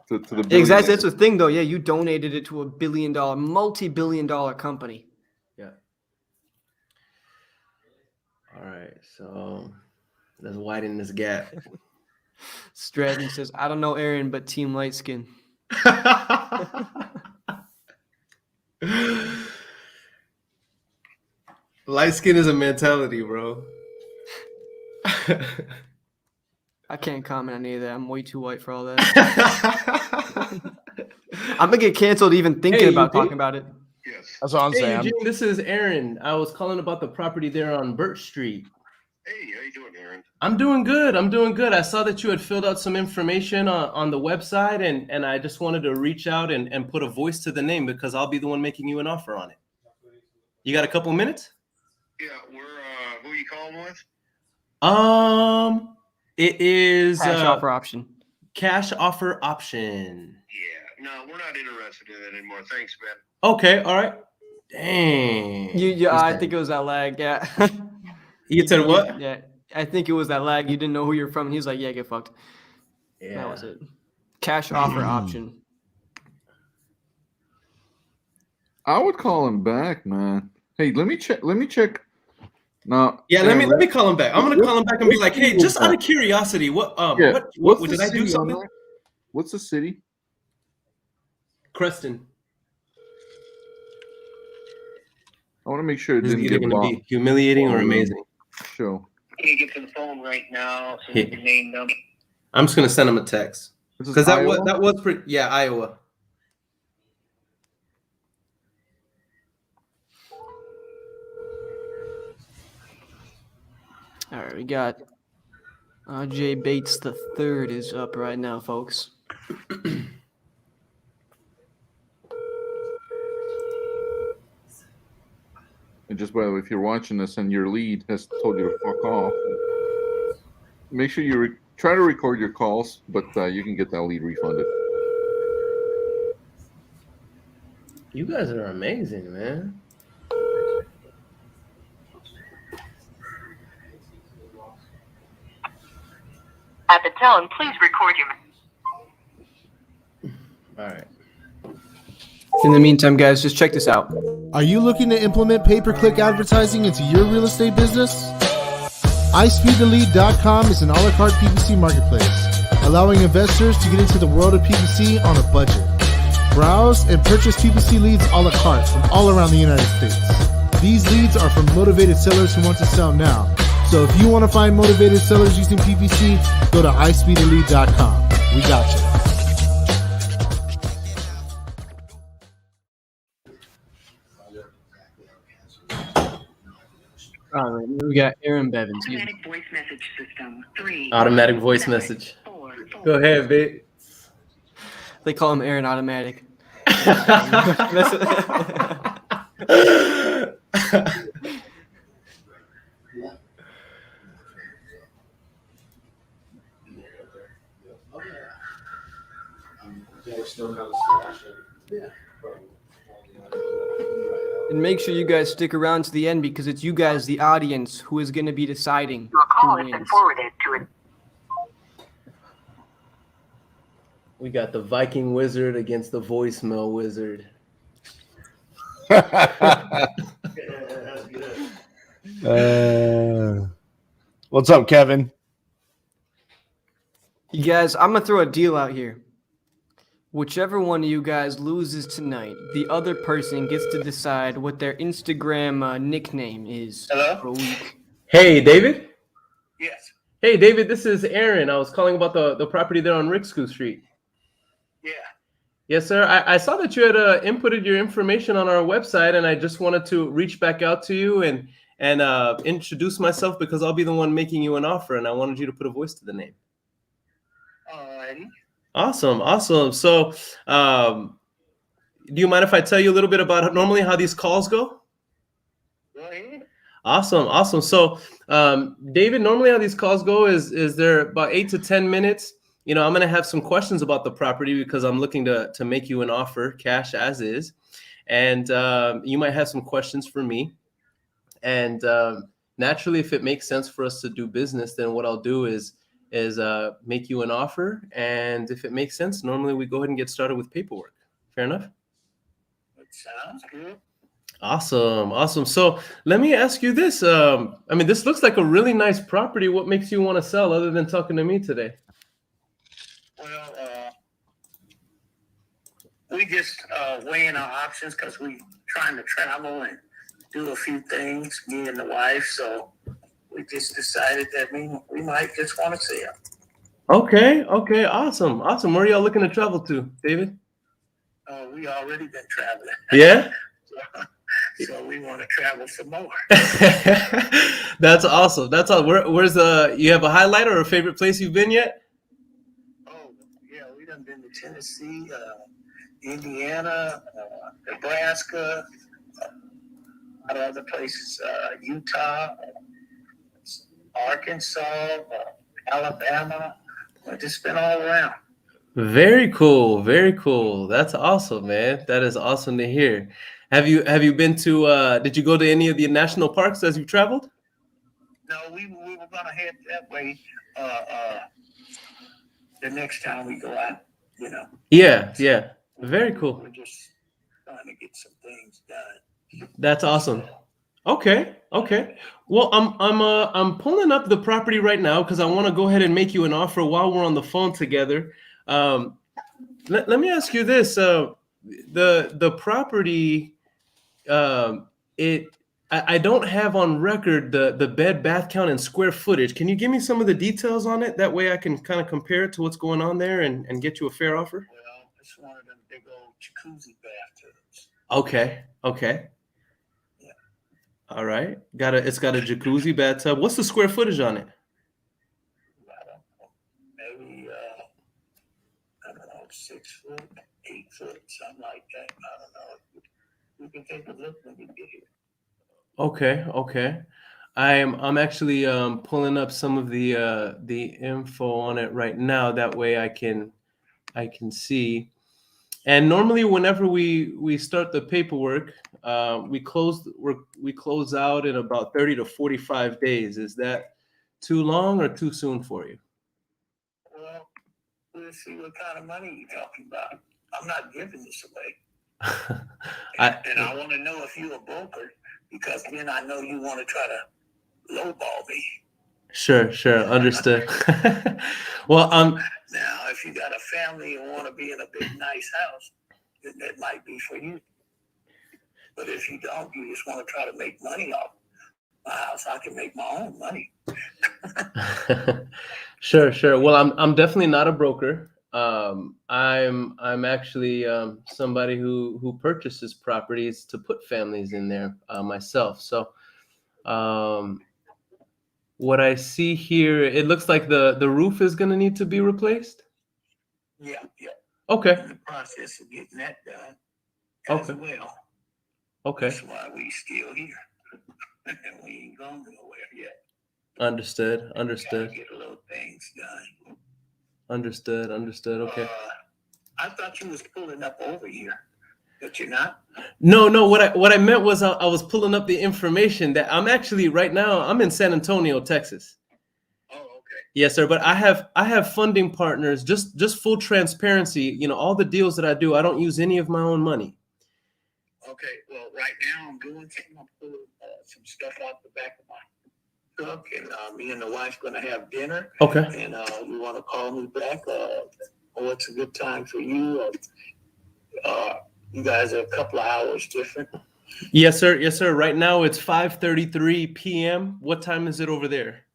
[SPEAKER 5] to the
[SPEAKER 4] Exactly.
[SPEAKER 5] billionaires.
[SPEAKER 4] That's the thing, though. Yeah, you donated it to a billion-dollar, multi-billion-dollar company.
[SPEAKER 6] Yeah. All right, so let's widen this gap.
[SPEAKER 4] Stratton says, I don't know Aaron, but Team Light Skin.
[SPEAKER 6] Light skin is a mentality, bro.
[SPEAKER 4] I can't comment on any of that. I'm way too white for all that. I'm going to get canceled even thinking
[SPEAKER 6] Hey,
[SPEAKER 4] about
[SPEAKER 6] Eugene?
[SPEAKER 4] talking about it.
[SPEAKER 10] Yes.
[SPEAKER 2] That's what I'm
[SPEAKER 6] Hey,
[SPEAKER 2] saying.
[SPEAKER 6] Eugene, this is Aaron. I was calling about the property there on Birch Street.
[SPEAKER 10] Hey, how you doing, Aaron?
[SPEAKER 6] I'm doing good. I'm doing good. I saw that you had filled out some information on the website, and I just wanted to reach out and put a voice to the name because I'll be the one making you an offer on it. You got a couple minutes?
[SPEAKER 10] Yeah, who are you calling with?
[SPEAKER 6] It is
[SPEAKER 4] Cash offer option.
[SPEAKER 6] cash offer option.
[SPEAKER 10] Yeah, no, we're not interested in it anymore. Thanks, man.
[SPEAKER 6] Okay, all right. Dang.
[SPEAKER 4] I think it was that lag. Yeah.
[SPEAKER 6] You said what?
[SPEAKER 4] Yeah. I think it was that lag. You didn't know who you're from. And he's like, yeah, get fucked.
[SPEAKER 6] Yeah.
[SPEAKER 4] That was it. Cash offer option.
[SPEAKER 5] I would call him back, man. Hey, let me check. No.
[SPEAKER 6] Yeah, let me call him back. I'm gonna call him back and be like, hey, just out of
[SPEAKER 5] Yeah.
[SPEAKER 6] curiosity, what
[SPEAKER 5] What's
[SPEAKER 6] did
[SPEAKER 5] the
[SPEAKER 6] I do
[SPEAKER 5] city on
[SPEAKER 6] something?
[SPEAKER 5] that? What's the city?
[SPEAKER 6] Creston.
[SPEAKER 5] I want to make sure it
[SPEAKER 6] This is
[SPEAKER 5] didn't
[SPEAKER 6] either
[SPEAKER 5] get
[SPEAKER 6] gonna
[SPEAKER 5] blocked.
[SPEAKER 6] be humiliating or amazing.
[SPEAKER 5] Show.
[SPEAKER 10] Can you get to the phone right now? So
[SPEAKER 6] Yeah.
[SPEAKER 10] you can name them.
[SPEAKER 6] I'm just gonna send him a text.
[SPEAKER 5] This is
[SPEAKER 6] Because that
[SPEAKER 5] Iowa?
[SPEAKER 6] was pretty Iowa.
[SPEAKER 4] All right, we got Jay Bates the third is up right now, folks.
[SPEAKER 5] And just by the way, if you're watching this and your lead has told you to fuck off, make sure you try to record your calls, but you can get that lead refunded.
[SPEAKER 6] You guys are amazing, man.
[SPEAKER 7] At the tone, please record your.
[SPEAKER 6] All right.
[SPEAKER 4] In the meantime, guys, just check this out.
[SPEAKER 11] Are you looking to implement pay-per-click advertising into your real estate business? iSpeedToLead.com is an a la carte PPC marketplace, allowing investors to get into the world of PPC on a budget. Browse and purchase PPC leads a la carte from all around the United States. These leads are from motivated sellers who want to sell now. So if you want to find motivated sellers using PPC, go to iSpeedToLead.com. We got you.
[SPEAKER 4] All right, we got Earon Bevans. He's-
[SPEAKER 7] Automatic voice message system 3.
[SPEAKER 6] Automatic voice message. Go ahead, babe.
[SPEAKER 4] They call him Aaron Automatic. And make sure you guys stick around to the end because it's you guys, the audience, who is going to be deciding
[SPEAKER 7] Your call
[SPEAKER 4] who
[SPEAKER 7] has been
[SPEAKER 4] wins.
[SPEAKER 7] forwarded to a.
[SPEAKER 6] We got the Viking Wizard against the voicemail wizard.
[SPEAKER 2] What's up, Kevin?
[SPEAKER 4] You guys, I'm going to throw a deal out here. Whichever one of you guys loses tonight, the other person gets to decide what their Instagram nickname is
[SPEAKER 10] Hello?
[SPEAKER 4] for a week.
[SPEAKER 6] Hey, David.
[SPEAKER 10] Yes.
[SPEAKER 6] Hey, David. This is Aaron. I was calling about the property there on Rickscoo Street.
[SPEAKER 10] Yeah.
[SPEAKER 6] Yes, sir. I saw that you had inputted your information on our website, and I just wanted to reach back out to you and introduce myself because I'll be the one making you an offer, and I wanted you to put a voice to the name. Awesome. So, do you mind if I tell you a little bit about normally how these calls go?
[SPEAKER 10] Go ahead.
[SPEAKER 6] Awesome. So, David, normally how these calls go is they're about 8 to 10 minutes. You know, I'm going to have some questions about the property because I'm looking to make you an offer, cash as is. and you might have some questions for me. And naturally, if it makes sense for us to do business, then what I'll do is make you an offer. And if it makes sense, normally we go ahead and get started with paperwork. Fair enough?
[SPEAKER 10] It sounds good.
[SPEAKER 6] Awesome. So let me ask you this. I mean, this looks like a really nice property. What makes you want to sell other than talking to me today?
[SPEAKER 10] Well, we just weighing our options because we trying to travel and do a few things, me and the wife. So we just decided that we might just want to sell.
[SPEAKER 6] Okay. Awesome. Where are y'all looking to travel to, David?
[SPEAKER 10] We already been traveling.
[SPEAKER 6] Yeah?
[SPEAKER 10] So we want to travel some more.
[SPEAKER 6] That's awesome. Where's you have a highlight or a favorite place you've been yet?
[SPEAKER 10] Oh, yeah, we done been to Tennessee, Indiana, Nebraska, a lot of other places, Utah, Arkansas, Alabama. We've just been all around.
[SPEAKER 6] Very cool. That's awesome, man. That is awesome to hear. Have you been to did you go to any of the national parks as you've traveled?
[SPEAKER 10] No, we were gonna head that way the next time we go out, you know.
[SPEAKER 6] Yeah. Very cool.
[SPEAKER 10] We're just trying to get some things done.
[SPEAKER 6] That's awesome. Okay. Well, I'm pulling up the property right now because I want to go ahead and make you an offer while we're on the phone together. Let me ask you this: the property, I don't have on record the bed, bath count, and square footage. Can you give me some of the details on it? That way, I can kind of compare it to what's going on there and get you a fair offer.
[SPEAKER 10] Well, it's one of them big old jacuzzi bathtubs.
[SPEAKER 6] Okay. All right. It's got a jacuzzi bathtub. What's the square footage on it?
[SPEAKER 10] I don't know. Maybe 6 foot, 8 foot, something like that. I don't know. We can take a look when we get here.
[SPEAKER 6] Okay. I'm actually pulling up some of the info on it right now. That way I can see. And normally, whenever we start the paperwork, we close out in about 30 to 45 days. Is that too long or too soon for you?
[SPEAKER 10] Well, we'll see what kind of money you're talking about. I'm not giving this away. And I want to know if you're a broker, because then I know you want to try to lowball me.
[SPEAKER 6] Sure, understood. Well,
[SPEAKER 10] now, if you got a family and want to be in a big, nice house, then that might be for you. But if you don't, you just want to try to make money off my house, I can make my own money.
[SPEAKER 6] Sure. Well, I'm definitely not a broker. I'm actually somebody who purchases properties to put families in there myself. So, what I see here, it looks like the roof is going to need to be replaced.
[SPEAKER 10] Yeah.
[SPEAKER 6] Okay.
[SPEAKER 10] In the process of getting that done as well.
[SPEAKER 6] Okay.
[SPEAKER 10] That's why we still here. And we ain't going nowhere yet.
[SPEAKER 6] Understood.
[SPEAKER 10] Gotta get a little things done.
[SPEAKER 6] Understood. Okay.
[SPEAKER 10] I thought you was pulling up over here, but you're not.
[SPEAKER 6] No. What I meant was I was pulling up the information that I'm actually right now. I'm in San Antonio, Texas.
[SPEAKER 10] Oh, okay.
[SPEAKER 6] Yes, sir. But I have funding partners. Just full transparency. You know, all the deals that I do, I don't use any of my own money.
[SPEAKER 10] Okay. Well, right now I'm doing something. I'm pulling some stuff out the back of my truck, and me and the wife's gonna have dinner.
[SPEAKER 6] Okay.
[SPEAKER 10] And you want to call me back? It's a good time for you? You guys are a couple of hours different.
[SPEAKER 6] Yes, sir. Right now it's 5:33 p.m. What time is it over there?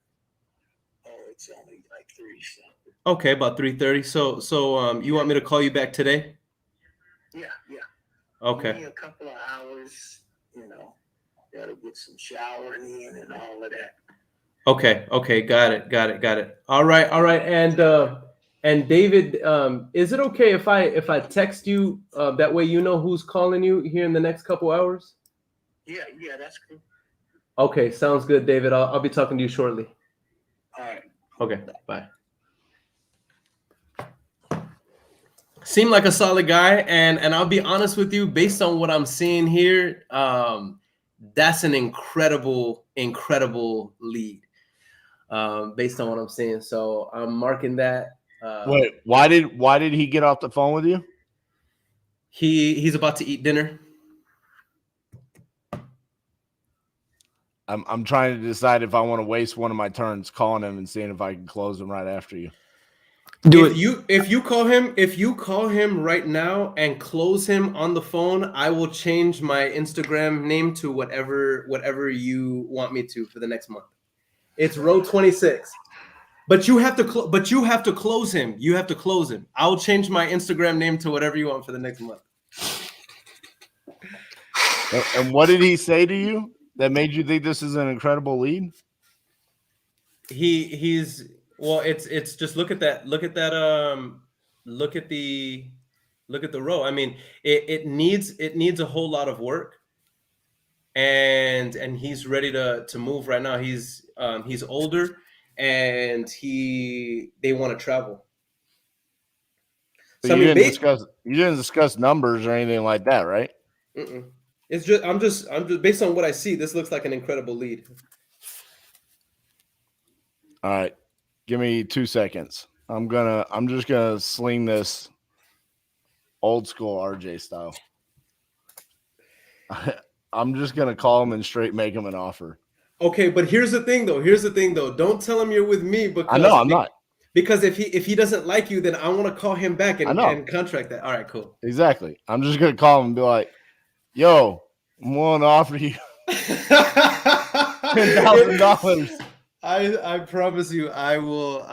[SPEAKER 10] Oh, it's only like 3 something.
[SPEAKER 6] Okay, about 3:30. So you want me to call you back today?
[SPEAKER 10] Yeah.
[SPEAKER 6] Okay.
[SPEAKER 10] Maybe a couple of hours, gotta get some showering in and all of that.
[SPEAKER 6] Okay. Got it. All right. And David, is it okay if I text you? That way you know who's calling you here in the next couple hours?
[SPEAKER 10] Yeah, that's cool.
[SPEAKER 6] Okay, sounds good, David. I'll be talking to you shortly.
[SPEAKER 10] All right.
[SPEAKER 6] Okay, bye. Seemed like a solid guy, and I'll be honest with you, based on what I'm seeing here, that's an incredible lead. Based on what I'm seeing, so I'm marking that.
[SPEAKER 2] Wait, why did he get off the phone with you?
[SPEAKER 6] He's about to eat dinner.
[SPEAKER 2] I'm trying to decide if I want to waste one of my turns calling him and seeing if I can close him right after you.
[SPEAKER 6] If you call him right now and close him on the phone, I will change my Instagram name to whatever you want me to for the next month. It's row 26. But you have to close him. You have to close him. I'll change my Instagram name to whatever you want for the next month.
[SPEAKER 2] And what did he say to you that made you think this is an incredible lead?
[SPEAKER 6] He's well, it's just look at the row. I mean, it needs a whole lot of work, and he's ready to move right now. He's older, and they want to travel.
[SPEAKER 2] So you didn't discuss numbers or anything like that, right?
[SPEAKER 6] It's just I'm just based on what I see, this looks like an incredible lead.
[SPEAKER 2] All right. Give me 2 seconds. I'm just gonna sling this old school RJ style. I'm just gonna call him and straight make him an offer.
[SPEAKER 6] Okay, but here's the thing though. Don't tell him you're with me because
[SPEAKER 2] I know I'm not.
[SPEAKER 6] Because if he doesn't like you, then I want to call him back and contract that. All right, cool.
[SPEAKER 2] Exactly. I'm just gonna call him and be like, "Yo, I'm willing to offer you $10,000."
[SPEAKER 6] I promise you, I will.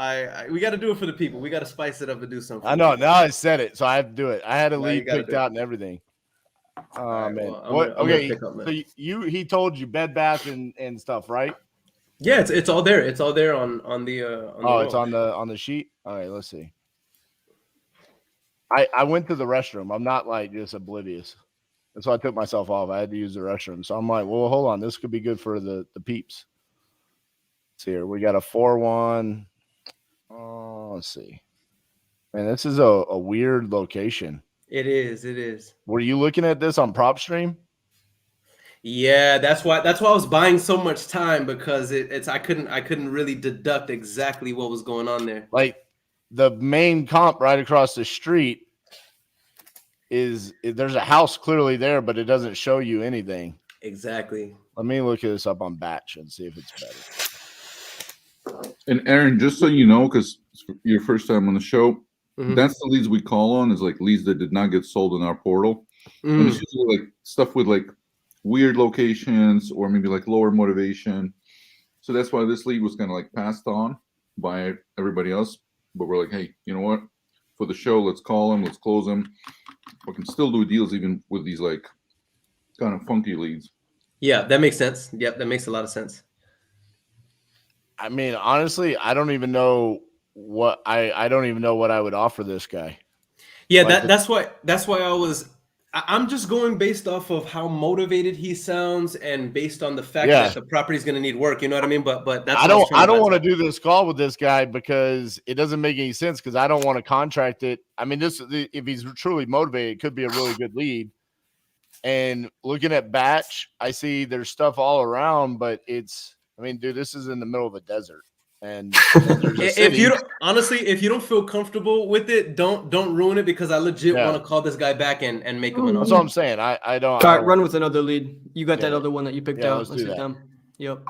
[SPEAKER 6] We got to do it for the people. We got to spice it up and do something.
[SPEAKER 2] I know. Now I said it, so I have to do it. I had a lead picked out and everything. Oh right, man. Well, so he told you Bed Bath and stuff, right?
[SPEAKER 6] Yeah, it's all there. It's all there on the.
[SPEAKER 2] It's on the sheet. All right, let's see. I went to the restroom. I'm not like just oblivious. And so I took myself off. I had to use the restroom. So I'm like, well, hold on. This could be good for the peeps. Let's see here. We got a 4-1. Oh, let's see. Man, this is a weird location.
[SPEAKER 6] It is.
[SPEAKER 2] Were you looking at this on Prop Stream?
[SPEAKER 6] Yeah, that's why I was buying so much time, because I couldn't really deduct exactly what was going on there.
[SPEAKER 2] Like the main comp right across the street there's a house clearly there, but it doesn't show you anything.
[SPEAKER 6] Exactly.
[SPEAKER 2] Let me look at this up on Batch and see if it's better.
[SPEAKER 5] And Aaron, just so you know, because it's your first time on the show, that's the leads we call on, is like leads that did not get sold in our portal. And it's usually like stuff with like weird locations or maybe like lower motivation. So that's why this lead was kind of like passed on by everybody else. But we're like, hey, you know what? For the show, let's call them, let's close them. We can still do deals even with these like kind of funky leads.
[SPEAKER 6] Yeah, that makes sense. Yep, that makes a lot of sense.
[SPEAKER 2] I mean, honestly, I don't even know what I don't even know what I would offer this guy.
[SPEAKER 6] Yeah, like that's why I'm just going based off of how motivated he sounds and based on the fact that the property is going to need work. You know what I mean? But that's
[SPEAKER 2] I don't want to do this call with this guy because it doesn't make any sense, because I don't want to contract it. I mean, if he's truly motivated, it could be a really good lead. And looking at Batch, I see there's stuff all around, but dude, this is in the middle of a desert. And
[SPEAKER 6] if you don't feel comfortable with it, don't ruin it, because I legit want to call this guy back and make him an offer.
[SPEAKER 2] That's what I'm saying. I don't.
[SPEAKER 4] All right, run with another lead. You got that other one that you picked out.
[SPEAKER 2] Let's do that.
[SPEAKER 4] Them. Yep.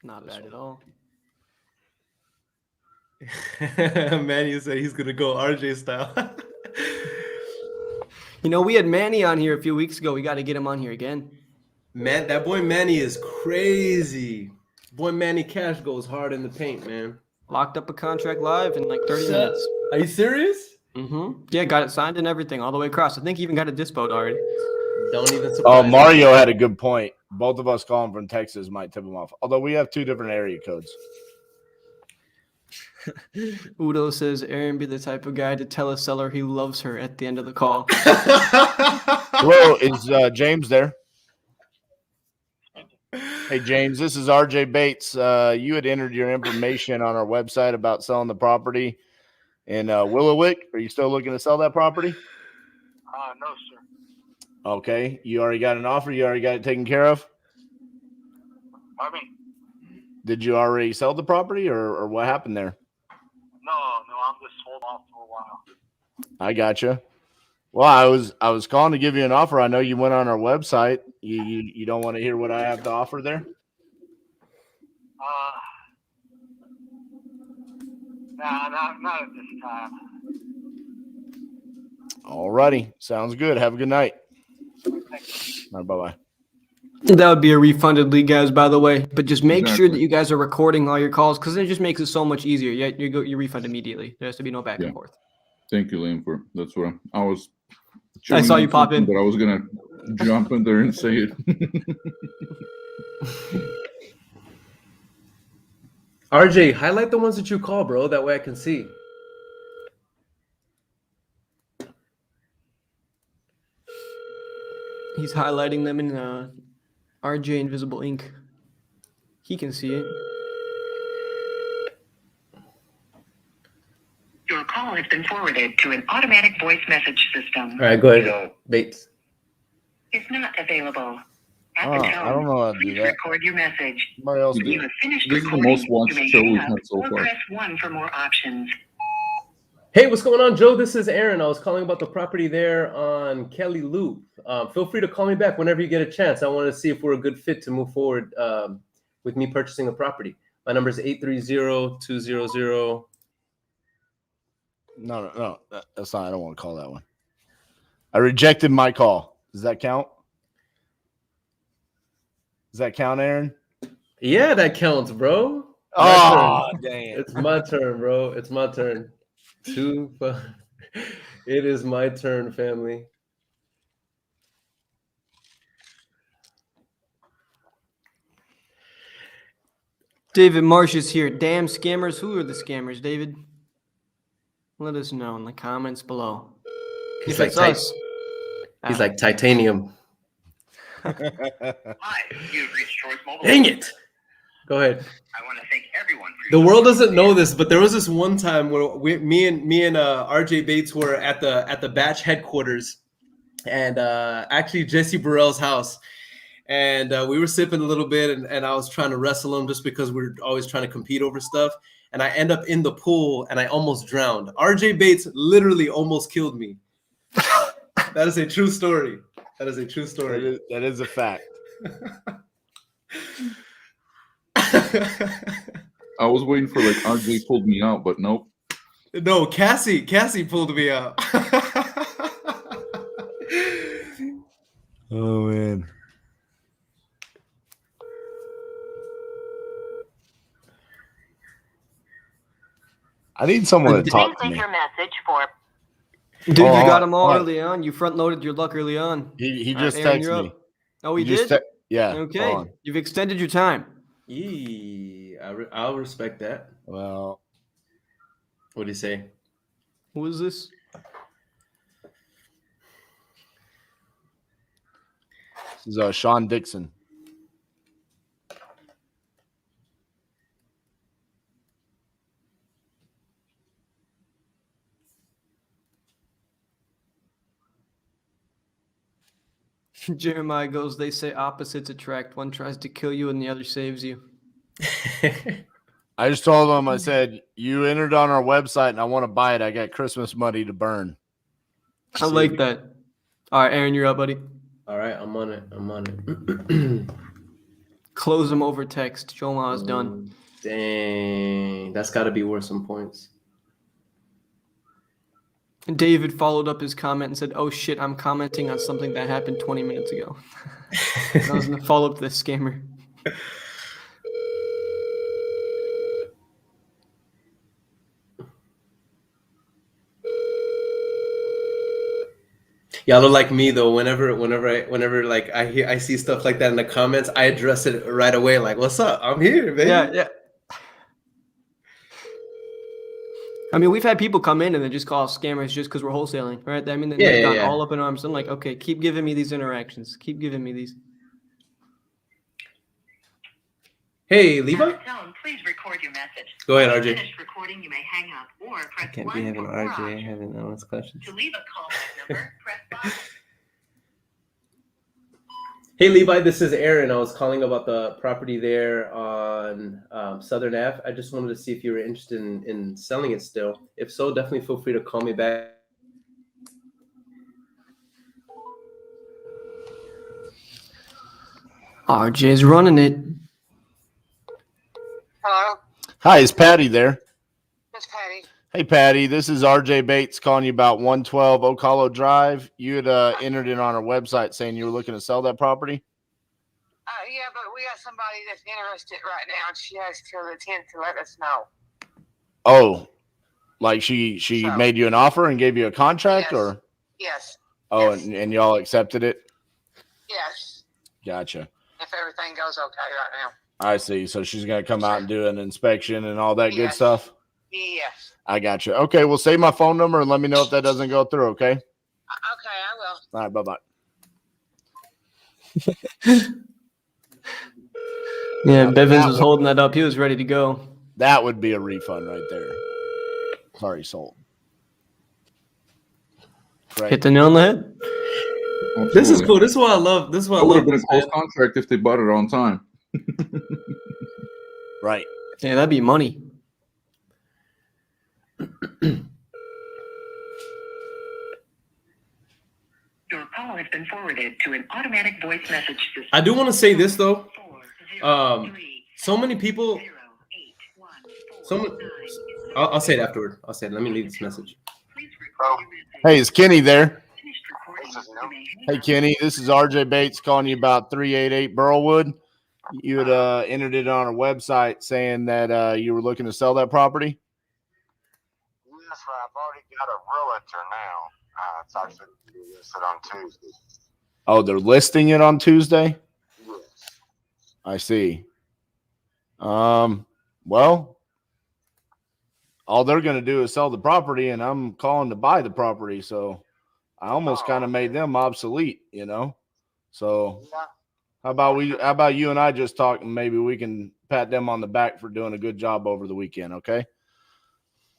[SPEAKER 4] Not bad at all.
[SPEAKER 6] Manny said he's gonna go RJ style.
[SPEAKER 4] We had Manny on here a few weeks ago. We got to get him on here again.
[SPEAKER 6] Man, that boy Manny is crazy. Boy Manny Cash goes hard in the paint, man.
[SPEAKER 4] Locked up a contract live in like 30 minutes.
[SPEAKER 6] Are you serious?
[SPEAKER 4] Mm-hmm. Yeah, got it signed and everything all the way across. I think he even got a dispo already.
[SPEAKER 6] Don't even surprise me.
[SPEAKER 2] Mario had a good point. Both of us calling from Texas might tip him off. Although we have 2 different area codes.
[SPEAKER 4] Udo says Aaron be the type of guy to tell a seller he loves her at the end of the call.
[SPEAKER 2] Hello, is James there? Hey, James, this is RJ Bates. You had entered your information on our website about selling the property in Willowick. Are you still looking to sell that property?
[SPEAKER 8] No, sir.
[SPEAKER 2] Okay. You already got an offer? You already got it taken care of?
[SPEAKER 8] Pardon me?
[SPEAKER 2] Did you already sell the property or what happened there?
[SPEAKER 8] No, I'm just holding off for a while.
[SPEAKER 2] I gotcha. Well, I was calling to give you an offer. I know you went on our website. You don't want to hear what I have to offer there?
[SPEAKER 8] Not at this time.
[SPEAKER 2] All righty. Sounds good. Have a good night. All right, bye-bye.
[SPEAKER 4] That would be a refunded lead, guys, by the way. But just make sure
[SPEAKER 5] Exactly.
[SPEAKER 4] that you guys are recording all your calls because it just makes it so much easier. Yeah, you refund immediately. There has to be no back and forth.
[SPEAKER 5] Thank you, Liam, for that's what I was.
[SPEAKER 4] I saw you
[SPEAKER 5] chewing on
[SPEAKER 4] pop in.
[SPEAKER 5] something, but I was gonna jump in there and say it.
[SPEAKER 6] RJ, highlight the ones that you call, bro. That way I can see.
[SPEAKER 4] He's highlighting them in RJ Invisible Ink. He can see it.
[SPEAKER 7] Your call has been forwarded to an automatic voice message system.
[SPEAKER 6] All right, go ahead, Bates.
[SPEAKER 7] Is not available. At
[SPEAKER 2] Oh,
[SPEAKER 7] the
[SPEAKER 2] I don't
[SPEAKER 7] tone,
[SPEAKER 2] know how to do
[SPEAKER 7] please
[SPEAKER 2] that.
[SPEAKER 7] record your message.
[SPEAKER 2] Somebody else
[SPEAKER 7] When
[SPEAKER 2] do
[SPEAKER 7] you
[SPEAKER 2] it.
[SPEAKER 7] have finished
[SPEAKER 5] This is the
[SPEAKER 7] recording,
[SPEAKER 5] most watched
[SPEAKER 7] you may
[SPEAKER 5] show
[SPEAKER 7] hang
[SPEAKER 5] we've
[SPEAKER 7] up
[SPEAKER 5] had so
[SPEAKER 7] or
[SPEAKER 5] far.
[SPEAKER 7] press 1 for more options.
[SPEAKER 6] Hey, what's going on, Joe? This is Aaron. I was calling about the property there on Kelly Loop. Feel free to call me back whenever you get a chance. I want to see if we're a good fit to move forward with me purchasing the property. My number is 830-200.
[SPEAKER 2] No. That's not. I don't want to call that one. I rejected my call. Does that count? Does that count, Aaron?
[SPEAKER 6] Yeah, that counts, bro.
[SPEAKER 2] Oh, dang it.
[SPEAKER 6] It's my turn, bro. It's my turn. It is my turn, family.
[SPEAKER 4] David Marsh is here. Damn scammers. Who are the scammers, David? Let us know in the comments below.
[SPEAKER 6] He's
[SPEAKER 4] If
[SPEAKER 6] like
[SPEAKER 4] it's us.
[SPEAKER 6] He's like titanium.
[SPEAKER 10] Hi, you've reached Choice Mobile.
[SPEAKER 6] Dang it. Go ahead.
[SPEAKER 10] I want to thank everyone for
[SPEAKER 6] The world doesn't know this, but there was this one time where me and RJ Bates were at the batch headquarters, and actually Jesse Burrell's house, and we were sipping a little bit, and I was trying to wrestle him just because we're always trying to compete over stuff, and I end up in the pool and I almost drowned. RJ Bates literally almost killed me. That is a true story. That is a true story.
[SPEAKER 2] That is a fact.
[SPEAKER 5] I was waiting for like RJ pulled me out, but nope.
[SPEAKER 6] No, Cassie pulled me out.
[SPEAKER 2] Oh man. I need someone to talk to
[SPEAKER 7] Please
[SPEAKER 2] me.
[SPEAKER 7] leave your message for
[SPEAKER 4] Dude, you
[SPEAKER 2] Oh,
[SPEAKER 4] got them all
[SPEAKER 2] oh.
[SPEAKER 4] early on. You front loaded your luck early on.
[SPEAKER 2] He
[SPEAKER 4] All right,
[SPEAKER 2] just
[SPEAKER 4] Aaron, you're
[SPEAKER 2] texted me.
[SPEAKER 4] up. Oh, he
[SPEAKER 2] just
[SPEAKER 4] did?
[SPEAKER 2] Yeah.
[SPEAKER 4] Okay.
[SPEAKER 2] hold on.
[SPEAKER 4] You've extended your time.
[SPEAKER 6] I'll respect that.
[SPEAKER 2] Well,
[SPEAKER 6] What do you say?
[SPEAKER 4] Who is this?
[SPEAKER 2] this is Sean Dixon.
[SPEAKER 4] Jeremiah goes, they say opposites attract. One tries to kill you and the other saves you.
[SPEAKER 2] I just told him, I said, you entered on our website and I want to buy it. I got Christmas money to burn.
[SPEAKER 4] I like that. All right, Aaron, you're up, buddy.
[SPEAKER 6] All right, I'm on it.
[SPEAKER 4] Close them over text. Show them how it's done.
[SPEAKER 6] Dang, that's got to be worth some points.
[SPEAKER 4] David followed up his comment and said, oh shit, I'm commenting on something that happened 20 minutes ago. I was going to follow up to this scammer.
[SPEAKER 6] Y'all are like me though. Whenever like I see stuff like that in the comments, I address it right away. Like, what's up? I'm here, baby.
[SPEAKER 4] Yeah. I mean, we've had people come in and then just call us scammers just because we're wholesaling, right? I mean, they've gone all up in arms. I'm like, okay, keep giving me these interactions. Keep giving me these.
[SPEAKER 6] Hey, Levi.
[SPEAKER 7] At the tone, please record your message.
[SPEAKER 6] Go ahead,
[SPEAKER 7] When
[SPEAKER 6] RJ.
[SPEAKER 7] you've finished recording, you may hang up or press
[SPEAKER 12] Can't
[SPEAKER 7] 1
[SPEAKER 12] be having
[SPEAKER 7] for more
[SPEAKER 12] RJ
[SPEAKER 7] options.
[SPEAKER 12] having honest questions.
[SPEAKER 7] To leave a callback number, press 5.
[SPEAKER 6] Hey, Levi, this is Aaron. I was calling about the property there on Southern Ave. I just wanted to see if you were interested in selling it still. If so, definitely feel free to call me back.
[SPEAKER 4] RJ's running it.
[SPEAKER 9] Hello,
[SPEAKER 2] Hi, is Patty there?
[SPEAKER 9] it's Patty.
[SPEAKER 2] Hey, Patty, this is RJ Bates calling you about 112 Oak Hollow Drive. You had entered it on our website saying you were looking to sell that property.
[SPEAKER 9] Yeah, but we got somebody that's interested right now, and she has till the 10th to let us know.
[SPEAKER 2] Oh, like she
[SPEAKER 9] So-
[SPEAKER 2] made you an offer and gave you a contract,
[SPEAKER 9] Yes.
[SPEAKER 2] or
[SPEAKER 9] Yes,
[SPEAKER 2] oh,
[SPEAKER 9] Yes.
[SPEAKER 2] and y'all accepted it?
[SPEAKER 9] yes,
[SPEAKER 2] Gotcha.
[SPEAKER 9] if everything goes okay right now.
[SPEAKER 2] I see. So she's gonna come out and do an inspection and all that good
[SPEAKER 9] Yes.
[SPEAKER 2] stuff.
[SPEAKER 9] Yes.
[SPEAKER 2] I got you. Okay, well, save my phone number and let me know if that doesn't go through. Okay.
[SPEAKER 9] Okay, I will.
[SPEAKER 2] All right. Bye bye.
[SPEAKER 4] Yeah, Bevans was holding that up. He was ready to go.
[SPEAKER 2] That would be a refund right there. Sorry, sold. Right.
[SPEAKER 4] Hit the nail on the head.
[SPEAKER 6] This is
[SPEAKER 5] Absolutely.
[SPEAKER 6] cool. This is what I love. This is what I
[SPEAKER 5] That would
[SPEAKER 6] love.
[SPEAKER 5] have been a
[SPEAKER 6] this,
[SPEAKER 5] close
[SPEAKER 6] man.
[SPEAKER 5] contract if they bought it on time.
[SPEAKER 2] Right.
[SPEAKER 4] Yeah, that'd be money.
[SPEAKER 7] Your call has been forwarded to an automatic voice message system.
[SPEAKER 6] I do want to say this though. So many people. I'll say it afterward. I'll say it. Let me leave this message.
[SPEAKER 2] Hey, is Kenny there?
[SPEAKER 8] This is him.
[SPEAKER 2] Hey, Kenny, this is RJ Bates calling you about 388 Burlwood. You had entered it on our website saying that you were looking to sell that property.
[SPEAKER 8] Yes, I've already got a realtor now. It's actually listed on Tuesday.
[SPEAKER 2] Oh, they're listing it on Tuesday?
[SPEAKER 8] Yes.
[SPEAKER 2] I see. Well, all they're going to do is sell the property, and I'm calling to buy the property. So I almost kind of made them obsolete, you know? So
[SPEAKER 8] Yeah.
[SPEAKER 2] how about you and I just talk, and maybe we can pat them on the back for doing a good job over the weekend. Okay.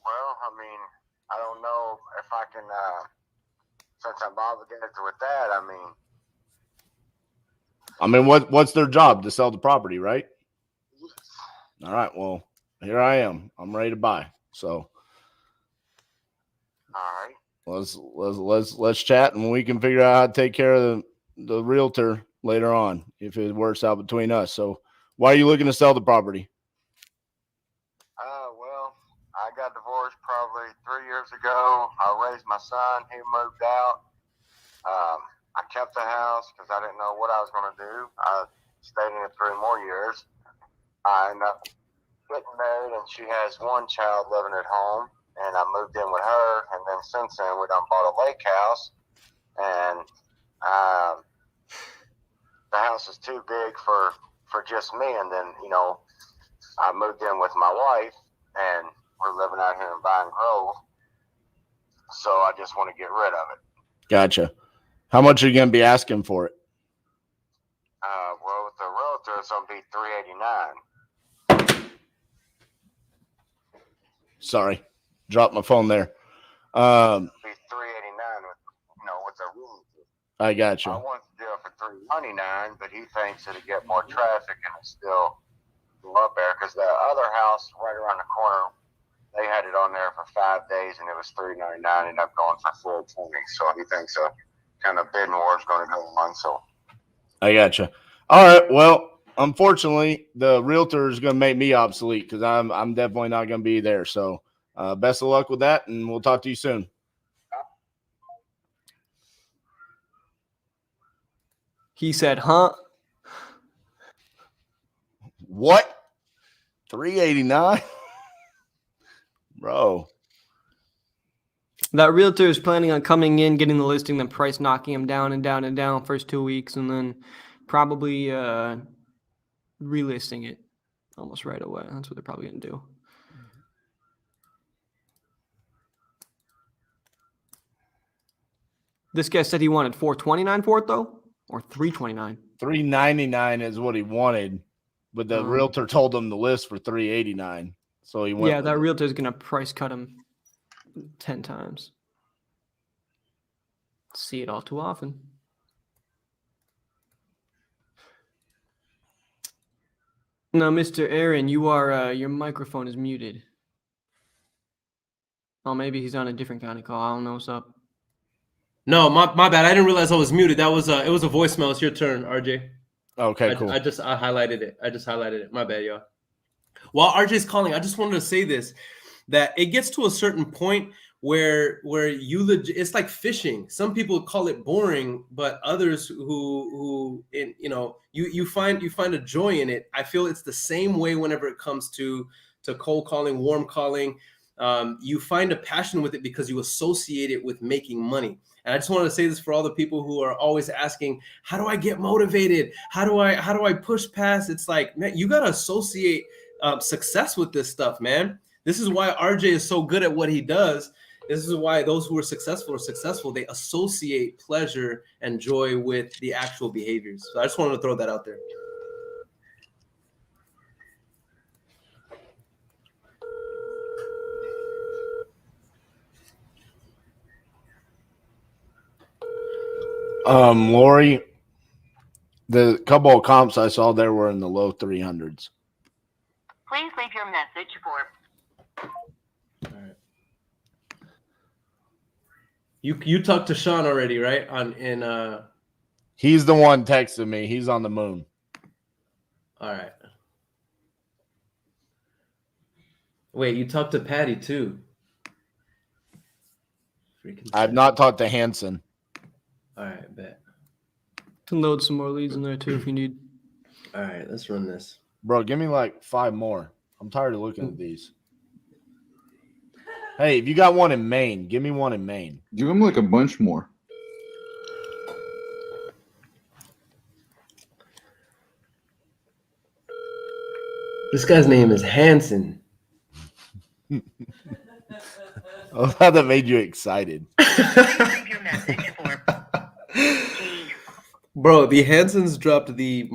[SPEAKER 8] Well, I mean, I don't know if I can, since I'm obligated with that,
[SPEAKER 2] I mean, what's their job? To sell the property, right?
[SPEAKER 8] yes.
[SPEAKER 2] All right. Well, here I am. I'm ready to buy. So
[SPEAKER 8] All right.
[SPEAKER 2] let's chat, and we can figure out how to take care of the realtor later on if it works out between us. So why are you looking to sell the property?
[SPEAKER 8] Well, I got divorced probably 3 years ago. I raised my son. He moved out. I kept the house because I didn't know what I was going to do. I stayed in it 3 more years. I ended up getting married, and she has one child living at home, and I moved in with her. And then since then, we done bought a lake house, and the house is too big for just me. And then, you know, I moved in with my wife, and we're living out here in Vine Grove. So I just want to get rid of it.
[SPEAKER 2] Gotcha. How much are you going to be asking for it?
[SPEAKER 8] Well, with the realtor, it's going to be $389.
[SPEAKER 2] Sorry, dropped my phone there.
[SPEAKER 8] It'll be $389 with the realtor.
[SPEAKER 2] I got
[SPEAKER 8] I
[SPEAKER 2] you.
[SPEAKER 8] want to do it for $399, but he thinks it'll get more traffic and it's still go up there because the other house right around the corner, they had it on there for 5 days and it was $399. Ended up going for $420. So he thinks a kind of bidding war is going to go on. So
[SPEAKER 2] I got you. All right. Well, unfortunately, the realtor is going to make me obsolete because I'm definitely not going to be there. So best of luck with that, and we'll talk to you soon.
[SPEAKER 4] He said, huh?
[SPEAKER 2] What? $389? Bro.
[SPEAKER 4] That realtor is planning on coming in, getting the listing, then price knocking him down and down and down first 2 weeks, and then probably relisting it almost right away. That's what they're probably going to do. This guy said he wanted $429 for it, though, or $329.
[SPEAKER 2] $399 is what he wanted. but the realtor told him the list for 389. So he went.
[SPEAKER 4] Yeah, that realtor is gonna price cut him 10 times. See it all too often. Now, Mr. Aaron, you are your microphone is muted. Oh, maybe he's on a different kind of call. I don't know what's up.
[SPEAKER 6] No, my bad. I didn't realize I was muted. That was it was a voicemail. It's your turn, RJ.
[SPEAKER 2] Okay, cool.
[SPEAKER 6] I highlighted it. My bad, y'all. While RJ's calling, I just wanted to say this, that it gets to a certain point where it's like fishing. Some people call it boring, but others who you find a joy in it. I feel it's the same way whenever it comes to cold calling, warm calling. You find a passion with it because you associate it with making money. And I just wanted to say this for all the people who are always asking, how do I get motivated? How do I push past? It's like, man, you got to associate success with this stuff, man. This is why RJ is so good at what he does. This is why those who are successful. They associate pleasure and joy with the actual behaviors. So I just wanted to throw that out there.
[SPEAKER 2] Lori, the couple of comps I saw there were in the low 300s.
[SPEAKER 7] Please leave your message for.
[SPEAKER 6] All right. You talked to Sean already, right?
[SPEAKER 2] He's the one texting me. He's on the moon.
[SPEAKER 6] All right. Wait, you talked to Patty too.
[SPEAKER 2] I've not talked to Hanson.
[SPEAKER 6] All right, bet.
[SPEAKER 4] Can load some more leads in there too if you need.
[SPEAKER 6] All right, let's run this.
[SPEAKER 2] Bro, give me like 5 more. I'm tired of looking at these. Hey, if you got one in Maine, give me one in Maine.
[SPEAKER 5] Give him like a bunch more.
[SPEAKER 6] This guy's name is Hanson.
[SPEAKER 2] Oh, how that made you excited.
[SPEAKER 7] Leave your message for.
[SPEAKER 6] Bro, the Hansons dropped the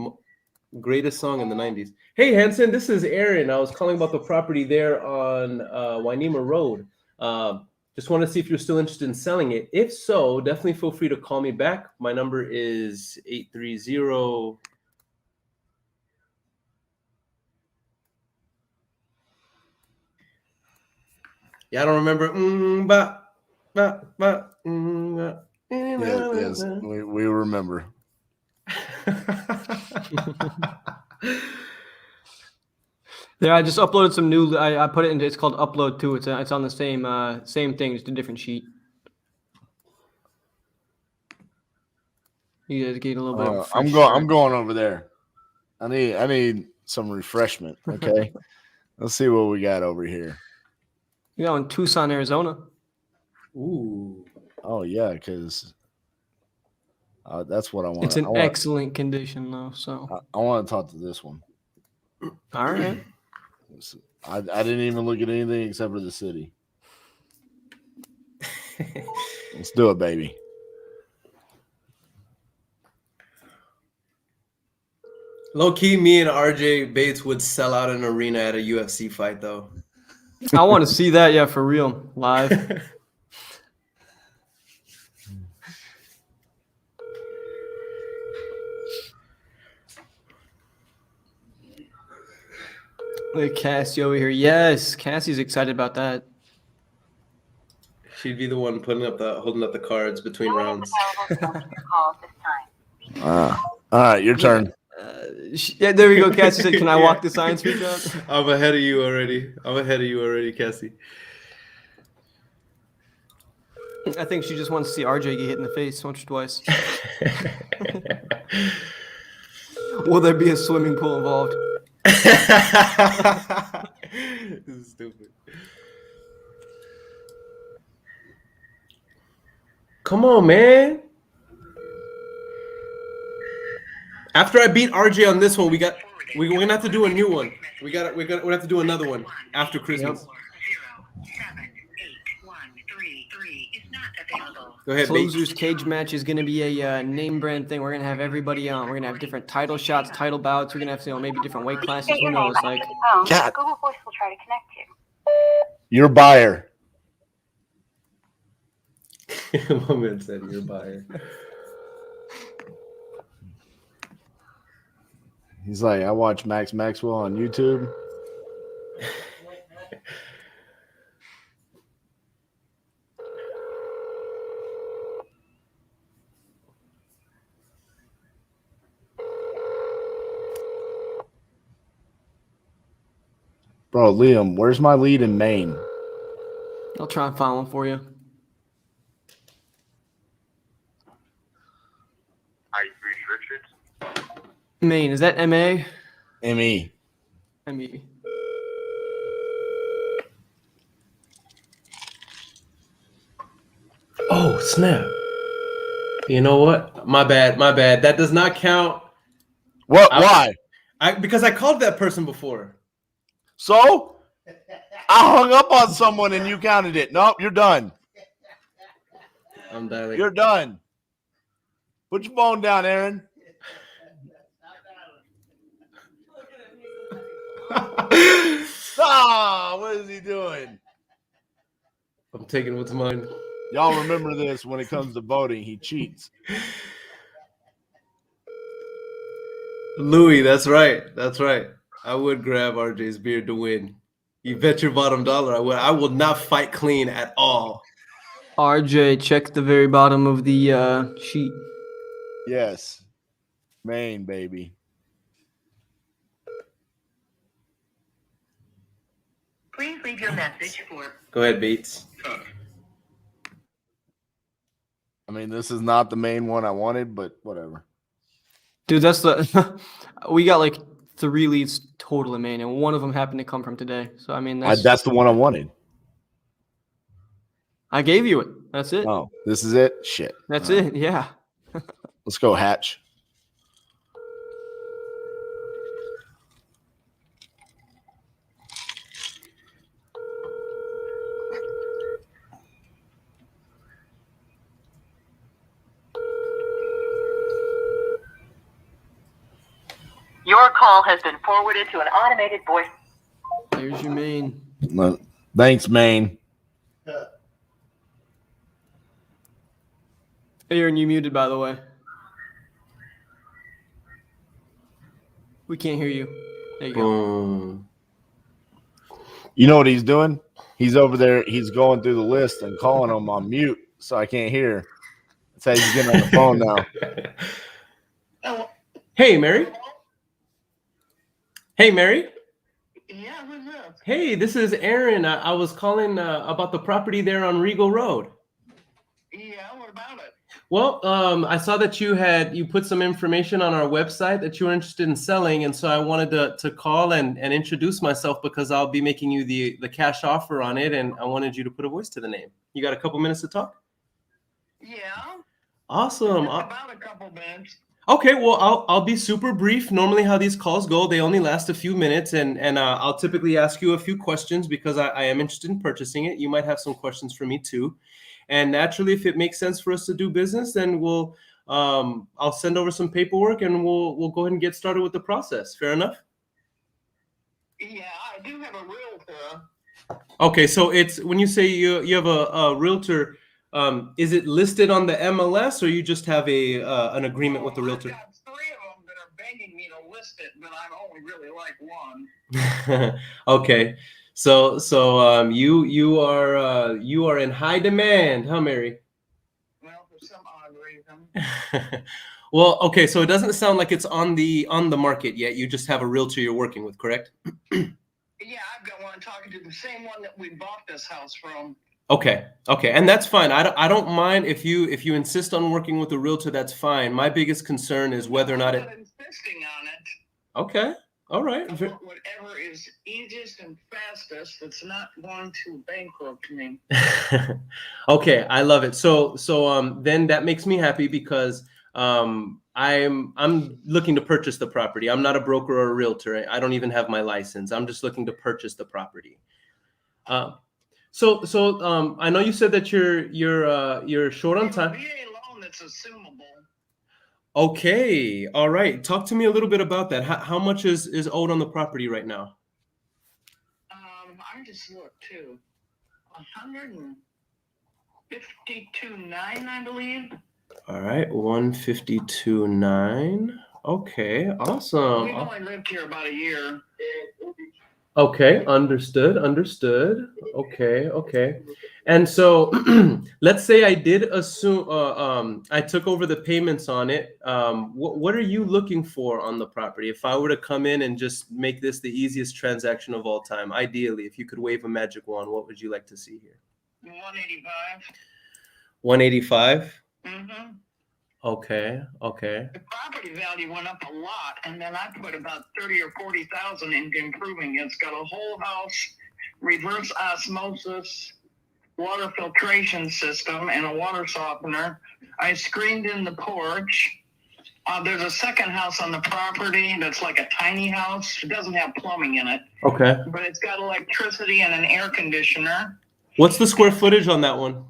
[SPEAKER 6] greatest song in the 90s. Hey, Hanson, this is Aaron. I was calling about the property there on Wainema Road. Just want to see if you're still interested in selling it. If so, definitely feel free to call me back. My number is 830. Yeah, I don't remember.
[SPEAKER 2] Yes, we remember.
[SPEAKER 4] There, I just uploaded some new. I put it into. It's called Upload 2. It's on the same thing, just a different sheet. You guys get a little bit. Of
[SPEAKER 2] I'm going over there. I need some refreshment. Okay, let's see what we got over here.
[SPEAKER 4] You know, in Tucson, Arizona.
[SPEAKER 6] Ooh.
[SPEAKER 2] Oh yeah, because that's what I want.
[SPEAKER 4] It's in excellent condition though. So
[SPEAKER 2] I want to talk to this one.
[SPEAKER 4] All right.
[SPEAKER 2] I didn't even look at anything except for the city. Let's do it, baby.
[SPEAKER 6] Low key, me and RJ Bates would sell out an arena at a UFC fight, though.
[SPEAKER 4] I want to see that, yeah, for real, live. Look at Cassie over here. Yes, Cassie's excited about that.
[SPEAKER 6] She'd be the one holding up the cards between rounds.
[SPEAKER 2] All right, your turn.
[SPEAKER 4] Yeah, there we go. Cassie said, "Can I walk the science speech out?"
[SPEAKER 6] I'm ahead of you already, Cassie.
[SPEAKER 4] I think she just wants to see RJ get hit in the face once or twice. Will there be a swimming pool involved?
[SPEAKER 6] This is stupid. Come on, man. After I beat RJ on this one, we're gonna have to do a new one. We have to do another one after Christmas.
[SPEAKER 7] 07813 is not available.
[SPEAKER 6] Go ahead,
[SPEAKER 4] Closers
[SPEAKER 6] Bates.
[SPEAKER 4] cage match is going to be a name brand thing. We're going to have everybody on. We're going to have different title shots, title bouts. We're going to have, maybe different weight classes.
[SPEAKER 7] State
[SPEAKER 4] Who
[SPEAKER 7] your name
[SPEAKER 4] knows? Like,
[SPEAKER 7] after the tone.
[SPEAKER 2] God.
[SPEAKER 7] Google Voice will try to connect you.
[SPEAKER 2] Your buyer.
[SPEAKER 6] Woman said your buyer.
[SPEAKER 2] He's like, I watch Max Maxwell on YouTube. Bro, Liam, where's my lead in Maine?
[SPEAKER 4] I'll try and find one for you.
[SPEAKER 8] Richards.
[SPEAKER 4] Maine, is that M-A?
[SPEAKER 2] M-E.
[SPEAKER 4] M-E.
[SPEAKER 6] Oh, snap. You know what? My bad. That does not count.
[SPEAKER 2] What? Why?
[SPEAKER 6] Because I called that person before.
[SPEAKER 2] So? I hung up on someone and you counted it. Nope, you're done.
[SPEAKER 6] I'm dialing.
[SPEAKER 2] You're done. Put your phone down, Aaron. What is he doing?
[SPEAKER 6] I'm taking what's mine.
[SPEAKER 2] Y'all remember this when it comes to voting. He cheats.
[SPEAKER 6] Louis, that's right. I would grab RJ's beard to win. You bet your bottom dollar I would. I will not fight clean at all.
[SPEAKER 4] RJ, check the very bottom of the sheet.
[SPEAKER 2] Yes. Maine, baby.
[SPEAKER 7] Please leave your message for.
[SPEAKER 6] Go ahead, Bates.
[SPEAKER 2] I mean, this is not the main one I wanted, but whatever.
[SPEAKER 4] Dude, that's the we got like 3 leads total in Maine, and one of them happened to come from today. So I mean,
[SPEAKER 2] That's the one I wanted.
[SPEAKER 4] I gave you it. That's it.
[SPEAKER 2] Oh, this is it? Shit.
[SPEAKER 4] That's it. Yeah.
[SPEAKER 2] Let's go, Hatch.
[SPEAKER 7] Your call has been forwarded to an automated voice.
[SPEAKER 4] Here's your Maine.
[SPEAKER 2] Thanks, Maine.
[SPEAKER 4] Aaron, you muted, by the way. We can't hear you. There you go.
[SPEAKER 2] You know what he's doing? He's over there. He's going through the list and calling them on mute, so I can't hear. That's how he's getting on the phone now.
[SPEAKER 6] Hey, Mary. Hey, Mary.
[SPEAKER 10] Yeah, what's up?
[SPEAKER 6] Hey, this is Aaron. I was calling about the property there on Regal Road.
[SPEAKER 10] Yeah, what about it?
[SPEAKER 6] Well, I saw that you put some information on our website that you were interested in selling, and so I wanted to call and introduce myself because I'll be making you the cash offer on it, and I wanted you to put a voice to the name. You got a couple minutes to talk?
[SPEAKER 10] Yeah.
[SPEAKER 6] Awesome.
[SPEAKER 10] About a couple minutes.
[SPEAKER 6] Okay, well, I'll be super brief. Normally how these calls go, they only last a few minutes, and I'll typically ask you a few questions because I am interested in purchasing it. You might have some questions for me too. And naturally, if it makes sense for us to do business, then I'll send over some paperwork and we'll go ahead and get started with the process. Fair enough?
[SPEAKER 10] Yeah, I do have a realtor.
[SPEAKER 6] Okay, so it's when you say you have a realtor, is it listed on the MLS or you just have an agreement with the realtor?
[SPEAKER 10] I've got 3 of them that are begging me to list it, but I only really like one.
[SPEAKER 6] Okay. So you are in high demand, huh, Mary?
[SPEAKER 10] Well, for some odd reason.
[SPEAKER 6] Well, okay, so it doesn't sound like it's on the market yet. You just have a realtor you're working with, correct?
[SPEAKER 10] Yeah, I've got one talking to the same one that we bought this house from.
[SPEAKER 6] Okay, and that's fine. I don't mind if you insist on working with a realtor. That's fine. My biggest concern is whether or not
[SPEAKER 10] I'm not insisting on it.
[SPEAKER 6] Okay, all right.
[SPEAKER 10] Whatever is easiest and fastest that's not going to bankrupt me.
[SPEAKER 6] Okay, I love it. So then that makes me happy because I'm looking to purchase the property. I'm not a broker or a realtor. I don't even have my license. I'm just looking to purchase the property. So I know you said that you're short on time.
[SPEAKER 10] VA loan that's assumable.
[SPEAKER 6] Okay, all right. Talk to me a little bit about that. How much is owed on the property right now?
[SPEAKER 10] I just looked too. 152.9, I believe.
[SPEAKER 6] All right, 152.9. Okay, awesome.
[SPEAKER 10] We've only lived here about a year.
[SPEAKER 6] Okay, understood. Okay. And so let's say I did assume I took over the payments on it. What are you looking for on the property? If I were to come in and just make this the easiest transaction of all time, ideally, if you could wave a magic wand, what would you like to see here?
[SPEAKER 10] 185.
[SPEAKER 6] 185?
[SPEAKER 10] Mm-hmm.
[SPEAKER 6] Okay.
[SPEAKER 10] The property value went up a lot, and then I put about 30 or 40,000 into improving it. It's got a whole house, reverse osmosis, water filtration system, and a water softener. I screened in the porch. There's a second house on the property that's like a tiny house. It doesn't have plumbing in it.
[SPEAKER 6] Okay.
[SPEAKER 10] But it's got electricity and an air conditioner.
[SPEAKER 6] What's the square footage on that one?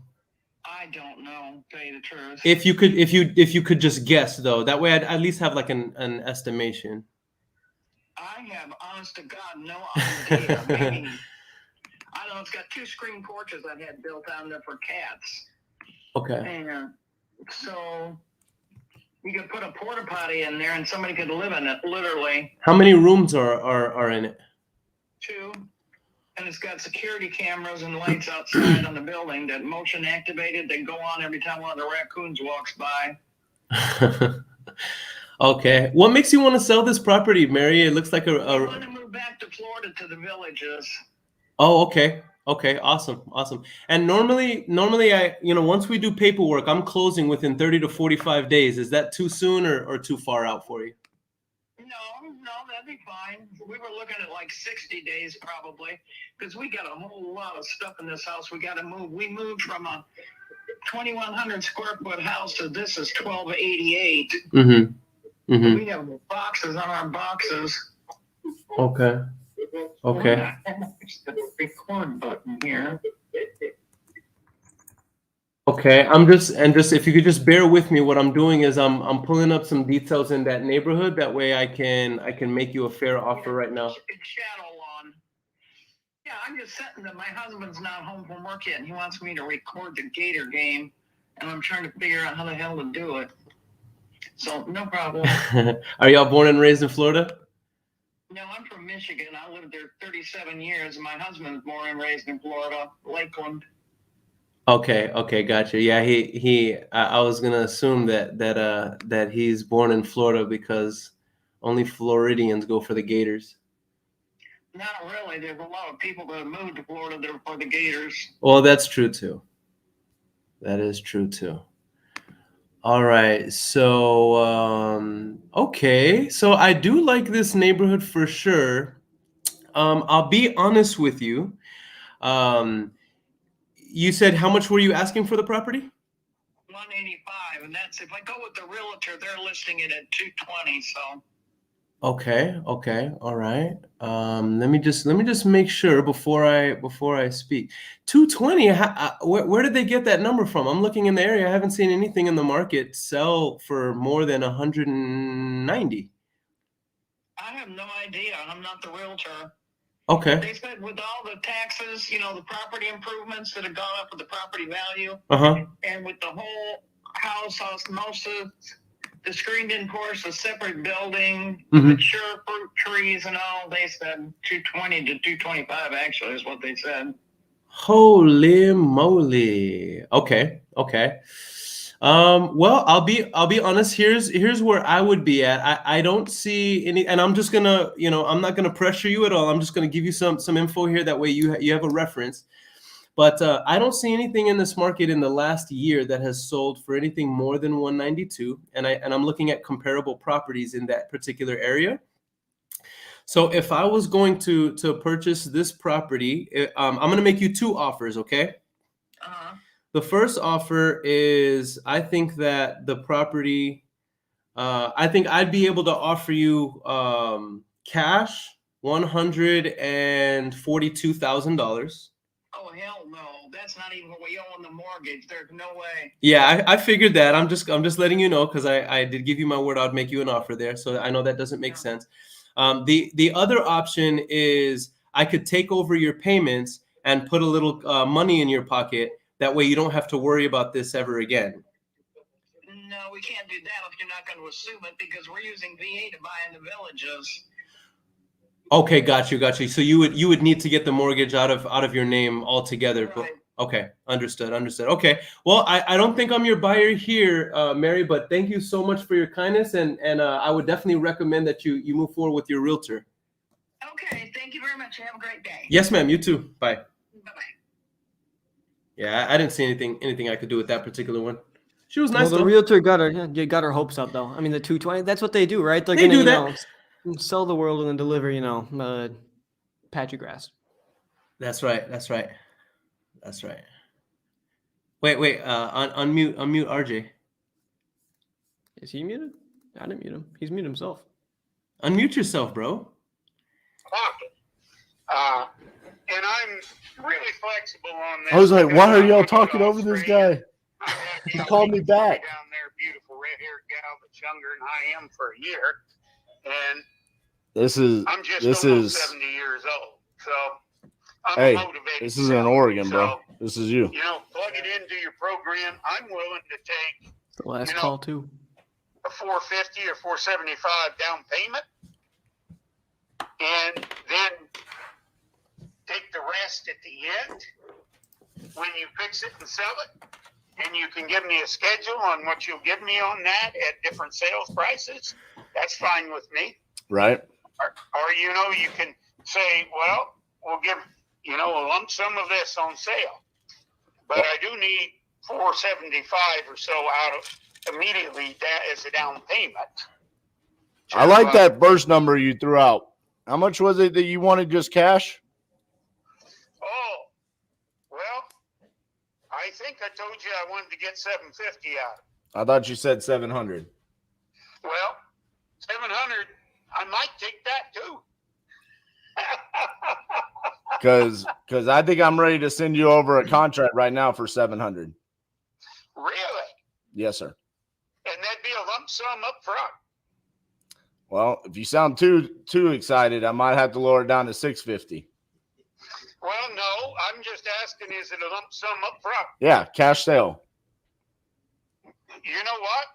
[SPEAKER 10] I don't know, to tell you the truth.
[SPEAKER 6] If you could just guess though, that way I'd at least have like an estimation.
[SPEAKER 10] I have, honest to God, no idea. Maybe, I don't know. It's got 2 screen porches I had built down there for cats.
[SPEAKER 6] Okay.
[SPEAKER 10] And so you could put a porta potty in there, and somebody could live in it, literally.
[SPEAKER 6] How many rooms are in it?
[SPEAKER 10] 2. And it's got security cameras and lights outside on the building that motion activated. They go on every time one of the raccoons walks by.
[SPEAKER 6] Okay. What makes you want to sell this property, Mary? It looks like
[SPEAKER 10] I want to move back to Florida to the villages.
[SPEAKER 6] Oh, okay. Okay. Awesome. And normally I, once we do paperwork, I'm closing within 30 to 45 days. Is that too soon or too far out for you?
[SPEAKER 10] No, that'd be fine. We were looking at like 60 days probably, because we got a whole lot of stuff in this house we got to move. We moved from a 2,100 square foot house to this is 1,288.
[SPEAKER 6] Mm-hmm.
[SPEAKER 10] We have boxes on our boxes.
[SPEAKER 6] Okay.
[SPEAKER 10] The record button here.
[SPEAKER 6] Okay, just if you could just bear with me, what I'm doing is I'm pulling up some details in that neighborhood. That way I can make you a fair offer right now.
[SPEAKER 10] It's Shadow Lawn. Yeah, I'm just sitting there. My husband's not home from work yet, and he wants me to record the Gator game, and I'm trying to figure out how the hell to do it. So no problem.
[SPEAKER 6] Are y'all born and raised in Florida?
[SPEAKER 10] No, I'm from Michigan. I lived there 37 years, and my husband's born and raised in Florida, Lakeland.
[SPEAKER 6] Okay, gotcha. Yeah, I was gonna assume that he's born in Florida because only Floridians go for the Gators.
[SPEAKER 10] Not really. There's a lot of people that have moved to Florida that are for the Gators.
[SPEAKER 6] Well, that's true too. That is true too. All right, so okay, so I do like this neighborhood for sure. I'll be honest with you. You said how much were you asking for the property?
[SPEAKER 10] 185, and that's if I go with the realtor, they're listing it at 220. So.
[SPEAKER 6] Okay, all right. Let me just make sure before I speak. 220. Where did they get that number from? I'm looking in the area. I haven't seen anything in the market sell for more than 190.
[SPEAKER 10] I have no idea. I'm not the realtor.
[SPEAKER 6] Okay.
[SPEAKER 10] They said with all the taxes, the property improvements that have gone up with the property value, and with the whole house osmosis, the screened-in porch, a separate building, mature fruit trees and all, they said 220 to 225 actually is what they said.
[SPEAKER 6] Holy moly. Okay. Well, I'll be honest. Here's where I would be at. I don't see any, and I'm just gonna, I'm not gonna pressure you at all. I'm just gonna give you some info here. That way you have a reference. But I don't see anything in this market in the last year that has sold for anything more than 192. And I'm looking at comparable properties in that particular area. So if I was going to purchase this property, I'm going to make you 2 offers, okay? The first offer is I think that the property, I think I'd be able to offer you cash $142,000.
[SPEAKER 10] Oh, hell no. That's not even what we owe on the mortgage. There's no way.
[SPEAKER 6] Yeah, I figured that. I'm just letting you know because I did give you my word I'd make you an offer there. So I know that doesn't make sense. The other option is I could take over your payments and put a little money in your pocket. That way you don't have to worry about this ever again.
[SPEAKER 10] No, we can't do that if you're not going to assume it because we're using VA to buy in the villages.
[SPEAKER 6] Okay, got you. So you would need to get the mortgage out of your name altogether.
[SPEAKER 10] Right.
[SPEAKER 6] Okay, understood. Okay, well, I don't think I'm your buyer here, Mary, but thank you so much for your kindness, and I would definitely recommend that you move forward with your realtor.
[SPEAKER 10] Okay, thank you very much. Have a great day.
[SPEAKER 6] Yes, ma'am. You too. Bye.
[SPEAKER 10] Bye-bye.
[SPEAKER 6] Yeah, I didn't see anything I could do with that particular one. She was nice.
[SPEAKER 4] Well, the
[SPEAKER 6] though.
[SPEAKER 4] realtor got her hopes up though. I mean, the 220. That's what they do, right? They're
[SPEAKER 6] They
[SPEAKER 4] gonna
[SPEAKER 6] do that.
[SPEAKER 4] Sell the world and then deliver, patch of grass.
[SPEAKER 6] That's right. Wait. Unmute RJ.
[SPEAKER 4] Is he muted? I didn't mute him. He's muted himself.
[SPEAKER 6] Unmute yourself, bro.
[SPEAKER 10] And I'm really flexible on this.
[SPEAKER 2] I was like, why are y'all
[SPEAKER 10] because
[SPEAKER 2] talking over this guy? He called me back.
[SPEAKER 10] Down there, beautiful red-haired gal that's younger than I am for a year, and I'm just almost 70 years old. So I'm motivated.
[SPEAKER 2] This is in Oregon, bro. This is you.
[SPEAKER 10] Plug it into your program. I'm willing to take
[SPEAKER 4] The last call too.
[SPEAKER 10] a $450 or $475 down payment, and then take the rest at the end when you fix it and sell it. And you can give me a schedule on what you'll give me on that at different sales prices. That's fine with me.
[SPEAKER 2] Right.
[SPEAKER 10] Or you can say, well, we'll give, a lump sum of this on sale. But I do need $475 or so out of immediately as a down payment.
[SPEAKER 2] I like that first number you threw out. How much was it that you wanted just cash?
[SPEAKER 10] Oh, well, I think I told you I wanted to get $750 out.
[SPEAKER 2] I thought you said 700.
[SPEAKER 10] Well, 700, I might take that too.
[SPEAKER 2] Because I think I'm ready to send you over a contract right now for 700.
[SPEAKER 10] Really?
[SPEAKER 2] Yes, sir.
[SPEAKER 10] And that'd be a lump sum up front.
[SPEAKER 2] Well, if you sound too excited, I might have to lower it down to 650.
[SPEAKER 10] Well, no, I'm just asking, is it a lump sum up front?
[SPEAKER 2] Yeah, cash sale.
[SPEAKER 10] You know what?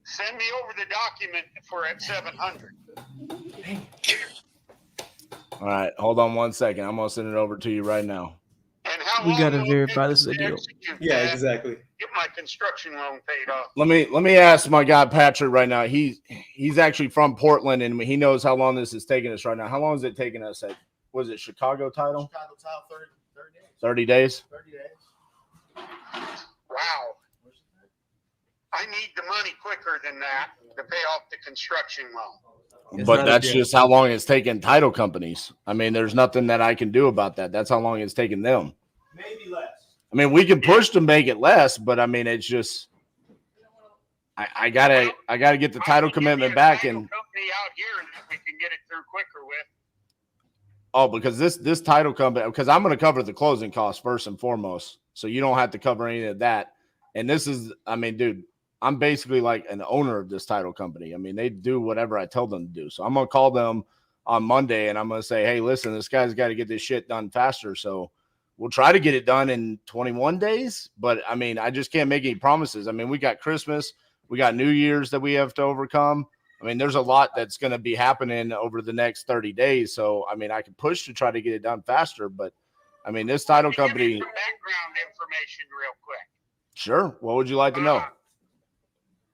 [SPEAKER 10] Send me over the document for at 700.
[SPEAKER 2] All right, hold on one second. I'm gonna send it over to you right now.
[SPEAKER 10] And how
[SPEAKER 4] We
[SPEAKER 10] long
[SPEAKER 4] gotta
[SPEAKER 10] will it
[SPEAKER 4] verify
[SPEAKER 10] take
[SPEAKER 4] this is a
[SPEAKER 10] to
[SPEAKER 4] deal.
[SPEAKER 10] execute
[SPEAKER 6] Yeah,
[SPEAKER 10] that?
[SPEAKER 6] exactly.
[SPEAKER 10] Get my construction loan paid off.
[SPEAKER 2] Let me ask my guy Patrick right now. He's actually from Portland and he knows how long this is taking us right now. How long is it taking us at, was it Chicago title?
[SPEAKER 12] Chicago title 30 days.
[SPEAKER 2] 30 days?
[SPEAKER 12] 30 days.
[SPEAKER 10] Wow. I need the money quicker than that to pay off the construction loan.
[SPEAKER 2] But that's just how long it's taken title companies. I mean, there's nothing that I can do about that. That's how long it's taken them.
[SPEAKER 12] Maybe less.
[SPEAKER 2] I mean, we can push to make it less, but I mean, it's just I gotta get the title commitment back. And
[SPEAKER 10] Company out here that we can get it through quicker with.
[SPEAKER 2] oh, because this title company, because I'm going to cover the closing costs first and foremost, so you don't have to cover any of that. And this is, I mean, dude, I'm basically like an owner of this title company. I mean, they do whatever I tell them to do. So I'm going to call them on Monday and I'm going to say, hey, listen, this guy's got to get this shit done faster. So we'll try to get it done in 21 days. But I mean, I just can't make any promises. I mean, we got Christmas, we got New Year's that we have to overcome. I mean, there's a lot that's going to be happening over the next 30 days. So, I mean, I can push to try to get it done faster. But I mean, this title company.
[SPEAKER 10] Give me some background information real quick.
[SPEAKER 2] Sure. What would you like to know?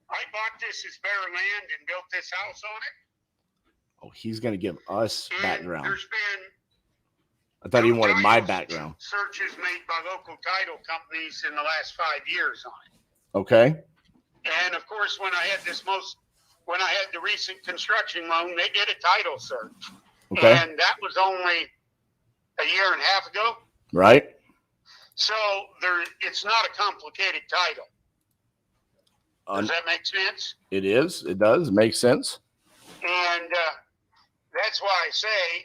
[SPEAKER 10] I bought this as bare land and built this house on it.
[SPEAKER 2] Oh, he's going to give us
[SPEAKER 10] And
[SPEAKER 2] background.
[SPEAKER 10] there's been
[SPEAKER 2] I thought he wanted my background.
[SPEAKER 10] searches made by local title companies in the last 5 years on it.
[SPEAKER 2] Okay.
[SPEAKER 10] And of course, when I had the recent construction loan, they did a title search.
[SPEAKER 2] Okay.
[SPEAKER 10] And that was only a year and a half ago.
[SPEAKER 2] Right.
[SPEAKER 10] So it's not a complicated title. Does that make sense?
[SPEAKER 2] It is. It does. It makes sense.
[SPEAKER 10] And that's why I say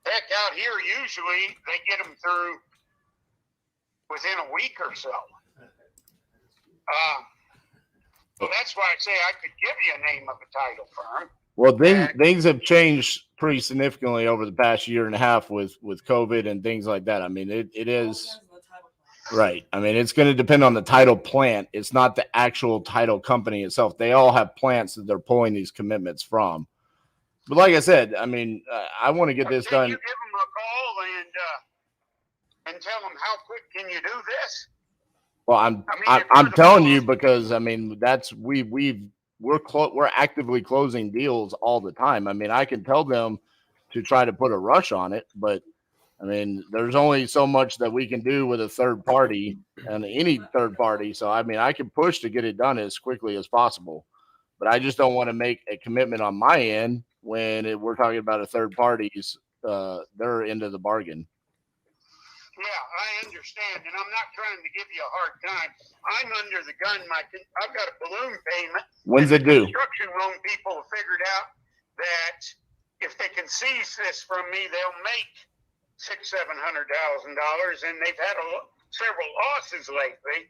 [SPEAKER 10] Heck, out here, usually they get them through within a week or so. So that's why I say I could give you a name of a title firm.
[SPEAKER 2] Well, things have changed pretty significantly over the past year and a half with COVID and things like that. I mean, it is right. I mean, it's going to depend on the title plant. It's not the actual title company itself. They all have plants that they're pulling these commitments from. But like I said, I mean, I want to get this done.
[SPEAKER 10] You give them a call and tell them how quick can you do this?
[SPEAKER 2] Well, I'm telling you because I mean we're actively closing deals all the time. I mean, I can tell them to try to put a rush on it, but I mean, there's only so much that we can do with a third party and any third party. So I mean, I can push to get it done as quickly as possible, but I just don't want to make a commitment on my end when we're talking about a third party's their end of the bargain.
[SPEAKER 10] Yeah, I understand, and I'm not trying to give you a hard time. I'm under the gun. I've got a balloon payment.
[SPEAKER 2] When's it due?
[SPEAKER 10] Construction loan people have figured out that if they can seize this from me, they'll make $600,000-$700,000, and they've had several losses lately,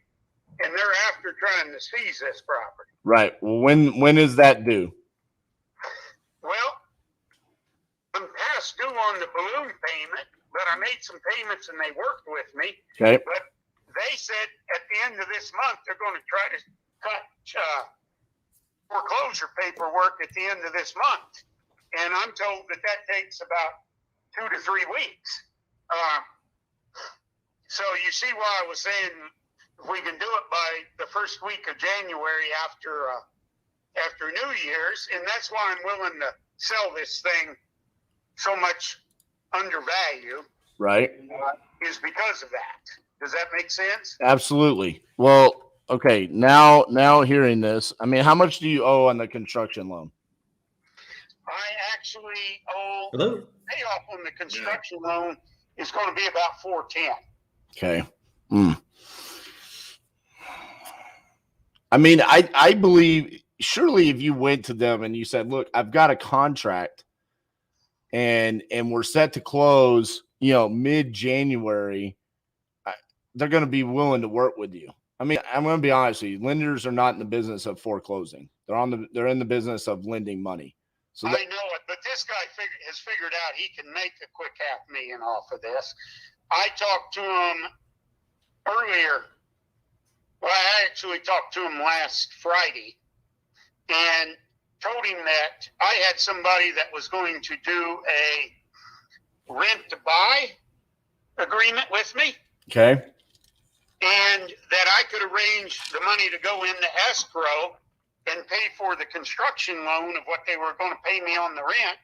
[SPEAKER 10] and they're after trying to seize this property.
[SPEAKER 2] Right. Well, when is that due?
[SPEAKER 10] Well, I'm past due on the balloon payment, but I made some payments and they worked with me.
[SPEAKER 2] Okay.
[SPEAKER 10] But they said at the end of this month they're going to try to cut foreclosure paperwork at the end of this month, and I'm told that takes about 2 to 3 weeks. So you see why I was saying if we can do it by the first week of January after New Year's, and that's why I'm willing to sell this thing so much under value,
[SPEAKER 2] right,
[SPEAKER 10] is because of that. Does that make sense?
[SPEAKER 2] Absolutely. Well, okay, now hearing this, I mean, how much do you owe on the construction loan?
[SPEAKER 10] I actually owe payoff on the construction loan is going to be about $410.
[SPEAKER 2] Okay. I mean, I believe surely if you went to them and you said, look, I've got a contract and we're set to close, mid-January, they're going to be willing to work with you. I mean, I'm going to be honest with you. Lenders are not in the business of foreclosing. They're in the business of lending money. So
[SPEAKER 10] I know it, but this guy has figured out he can make a quick $500,000 off of this. I talked to him earlier. Well, I actually talked to him last Friday and told him that I had somebody that was going to do a rent to buy agreement with me.
[SPEAKER 2] Okay.
[SPEAKER 10] And that I could arrange the money to go into escrow and pay for the construction loan of what they were going to pay me on the rent.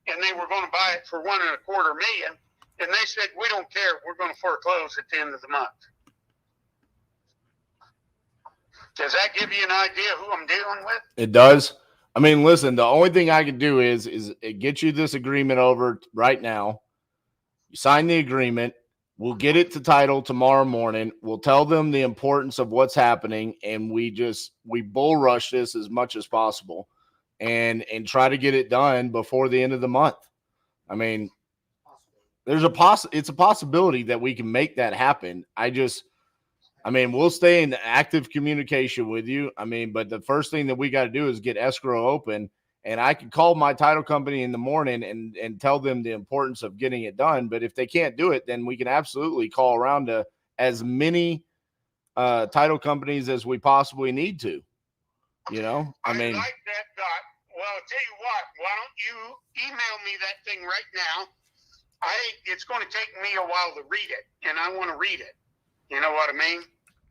[SPEAKER 10] And they were going to buy it for $1.25 million. And they said, we don't care. We're going to foreclose at the end of the month. Does that give you an idea who I'm dealing with?
[SPEAKER 2] It does. I mean, listen, the only thing I can do is get you this agreement over right now. You sign the agreement. We'll get it to title tomorrow morning. We'll tell them the importance of what's happening, and we bull rush this as much as possible and try to get it done before the end of the month. I mean, it's a possibility that we can make that happen. We'll stay in active communication with you. I mean, but the first thing that we got to do is get escrow open, and I can call my title company in the morning and tell them the importance of getting it done. But if they can't do it, then we can absolutely call around to as many title companies as we possibly need to. I mean,
[SPEAKER 10] like that thought. Well, I'll tell you what, why don't you email me that thing right now? It's going to take me a while to read it, and I want to read it. You know what I mean?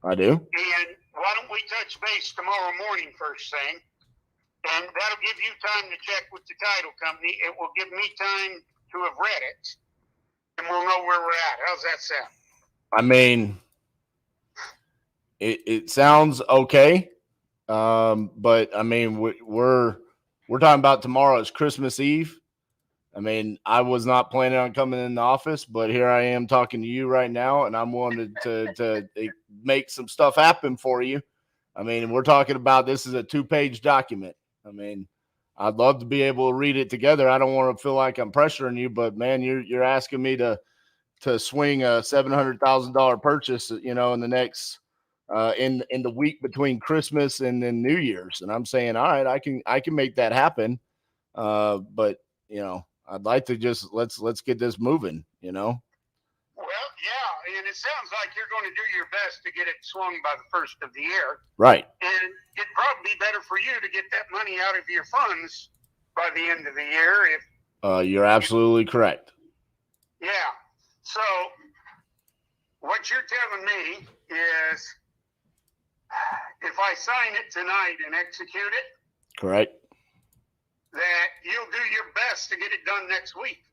[SPEAKER 2] I do.
[SPEAKER 10] And why don't we touch base tomorrow morning first thing? And that'll give you time to check with the title company. It will give me time to have read it, and we'll know where we're at. How's that sound?
[SPEAKER 2] I mean, it sounds okay, but I mean, we're talking about tomorrow is Christmas Eve. I mean, I was not planning on coming in the office, but here I am talking to you right now, and I'm willing to make some stuff happen for you. I mean, we're talking about this is a 2-page document. I mean, I'd love to be able to read it together. I don't want to feel like I'm pressuring you, but man, you're asking me to swing a $700,000 purchase, in the next in the week between Christmas and then New Year's. And I'm saying, all right, I can make that happen. But I'd like to just let's get this moving,
[SPEAKER 13] Well, yeah, and it sounds like you're going to do your best to get it swung by the first of the year.
[SPEAKER 2] Right.
[SPEAKER 13] And it'd probably be better for you to get that money out of your funds by the end of the year. If
[SPEAKER 2] you're absolutely correct.
[SPEAKER 13] yeah. So what you're telling me is if I sign it tonight and execute it,
[SPEAKER 2] Correct.
[SPEAKER 13] that you'll do your best to get it done next week.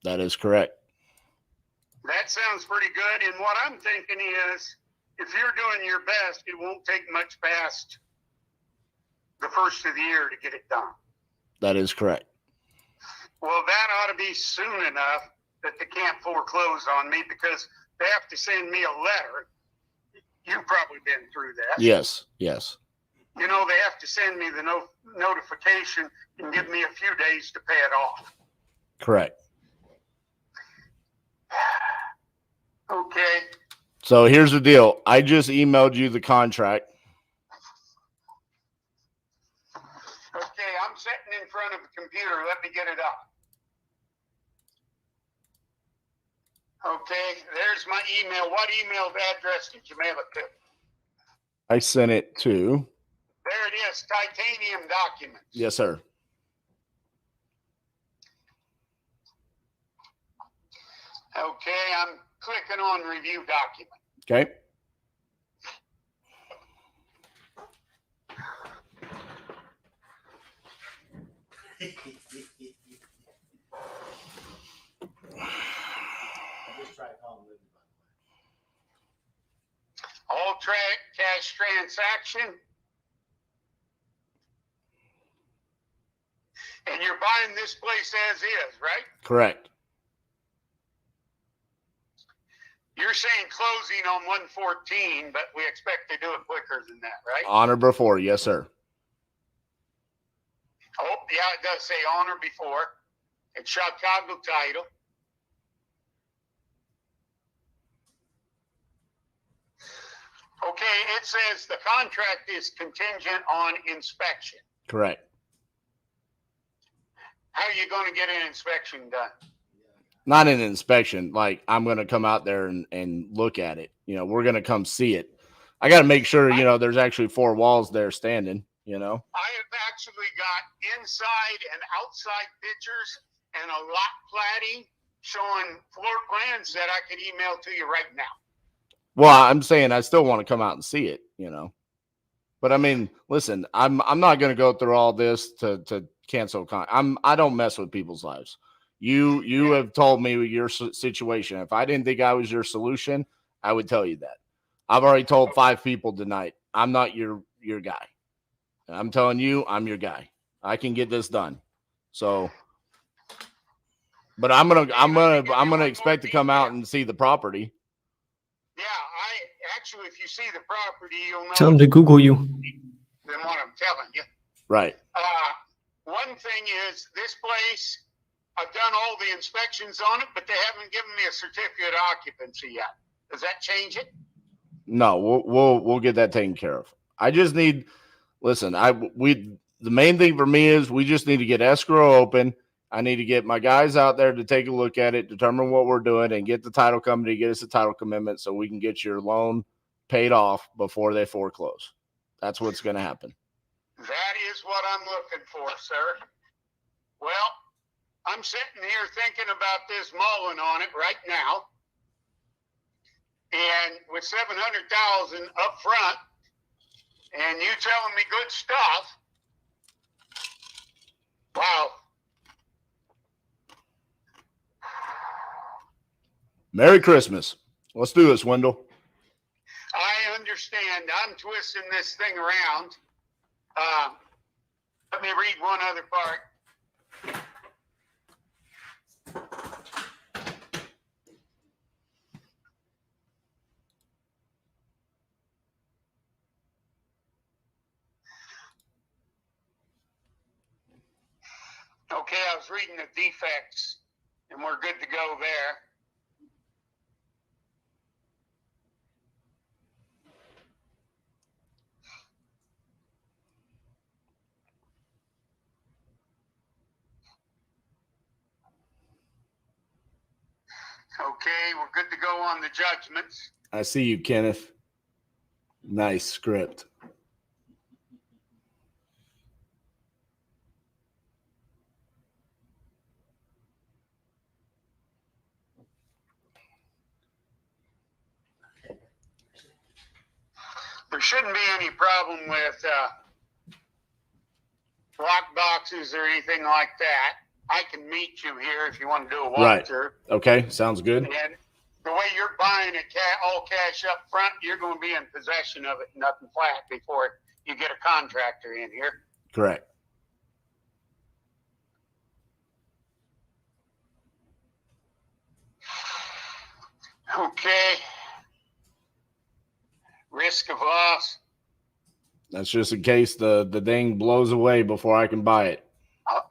[SPEAKER 2] That is correct.
[SPEAKER 13] That sounds pretty good. And what I'm thinking is if you're doing your best, it won't take much past the first of the year to get it done.
[SPEAKER 2] That is correct.
[SPEAKER 13] Well, that ought to be soon enough that they can't foreclose on me because they have to send me a letter. You've probably been through that.
[SPEAKER 2] Yes.
[SPEAKER 13] They have to send me the notification and give me a few days to pay it off.
[SPEAKER 2] Correct.
[SPEAKER 13] Okay.
[SPEAKER 2] So here's the deal. I just emailed you the contract.
[SPEAKER 13] Okay, I'm sitting in front of the computer. Let me get it up. Okay, there's my email. What email address did you mail it to?
[SPEAKER 2] I sent it to.
[SPEAKER 13] There it is, Titanium Documents.
[SPEAKER 2] Yes, sir.
[SPEAKER 13] Okay, I'm clicking on Review Document.
[SPEAKER 2] Okay.
[SPEAKER 13] All cash transaction. And you're buying this place as is, right?
[SPEAKER 2] Correct.
[SPEAKER 13] You're saying closing on 114, but we expect to do it quicker than that, right?
[SPEAKER 2] Honor before. Yes, sir.
[SPEAKER 13] Oh, yeah, it does say honor before. It's Chicago title. Okay, it says the contract is contingent on inspection.
[SPEAKER 2] Correct.
[SPEAKER 13] How are you going to get an inspection done?
[SPEAKER 2] Not an inspection. Like I'm going to come out there and look at it. We're going to come see it. I got to make sure, there's actually 4 walls there standing,
[SPEAKER 13] I have actually got inside and outside pictures and a lot plating showing floor plans that I could email to you right now.
[SPEAKER 2] Well, I'm saying I still want to come out and see it, But I mean, listen, I'm not going to go through all this to cancel. I don't mess with people's lives. You have told me your situation. If I didn't think I was your solution, I would tell you that. I've already told 5 people tonight. I'm not your guy. I'm telling you, I'm your guy. I can get this done. So, but I'm gonna expect to come out and see the property.
[SPEAKER 13] Yeah, actually, if you see the property, you'll know.
[SPEAKER 4] Tell them to Google you.
[SPEAKER 13] Than what I'm telling you.
[SPEAKER 2] Right.
[SPEAKER 13] One thing is this place. I've done all the inspections on it, but they haven't given me a certificate of occupancy yet. Does that change it?
[SPEAKER 2] No, we'll get that taken care of. I just need. Listen, the main thing for me is we just need to get escrow open. I need to get my guys out there to take a look at it, determine what we're doing, and get the title company to get us a title commitment so we can get your loan paid off before they foreclose. That's what's going to happen.
[SPEAKER 13] That is what I'm looking for, sir. Well, I'm sitting here thinking about this, mulling on it right now. And with $700,000 up front, and you telling me good stuff, wow.
[SPEAKER 2] Merry Christmas. Let's do this, Wendell.
[SPEAKER 13] I understand. I'm twisting this thing around. Let me read one other part. I was reading the defects, and we're good to go there. Okay, we're good to go on the judgments.
[SPEAKER 2] I see you, Kenneth. Nice script.
[SPEAKER 13] There shouldn't be any problem with lock boxes or anything like that. I can meet you here if you want to do a
[SPEAKER 2] Right.
[SPEAKER 13] walkthrough.
[SPEAKER 2] Okay, sounds good.
[SPEAKER 13] And the way you're buying it all cash up front, you're going to be in possession of it, nothing flat, before you get a contractor in here.
[SPEAKER 2] Correct.
[SPEAKER 13] Okay. Risk of loss.
[SPEAKER 2] That's just in case the thing blows away before I can buy it.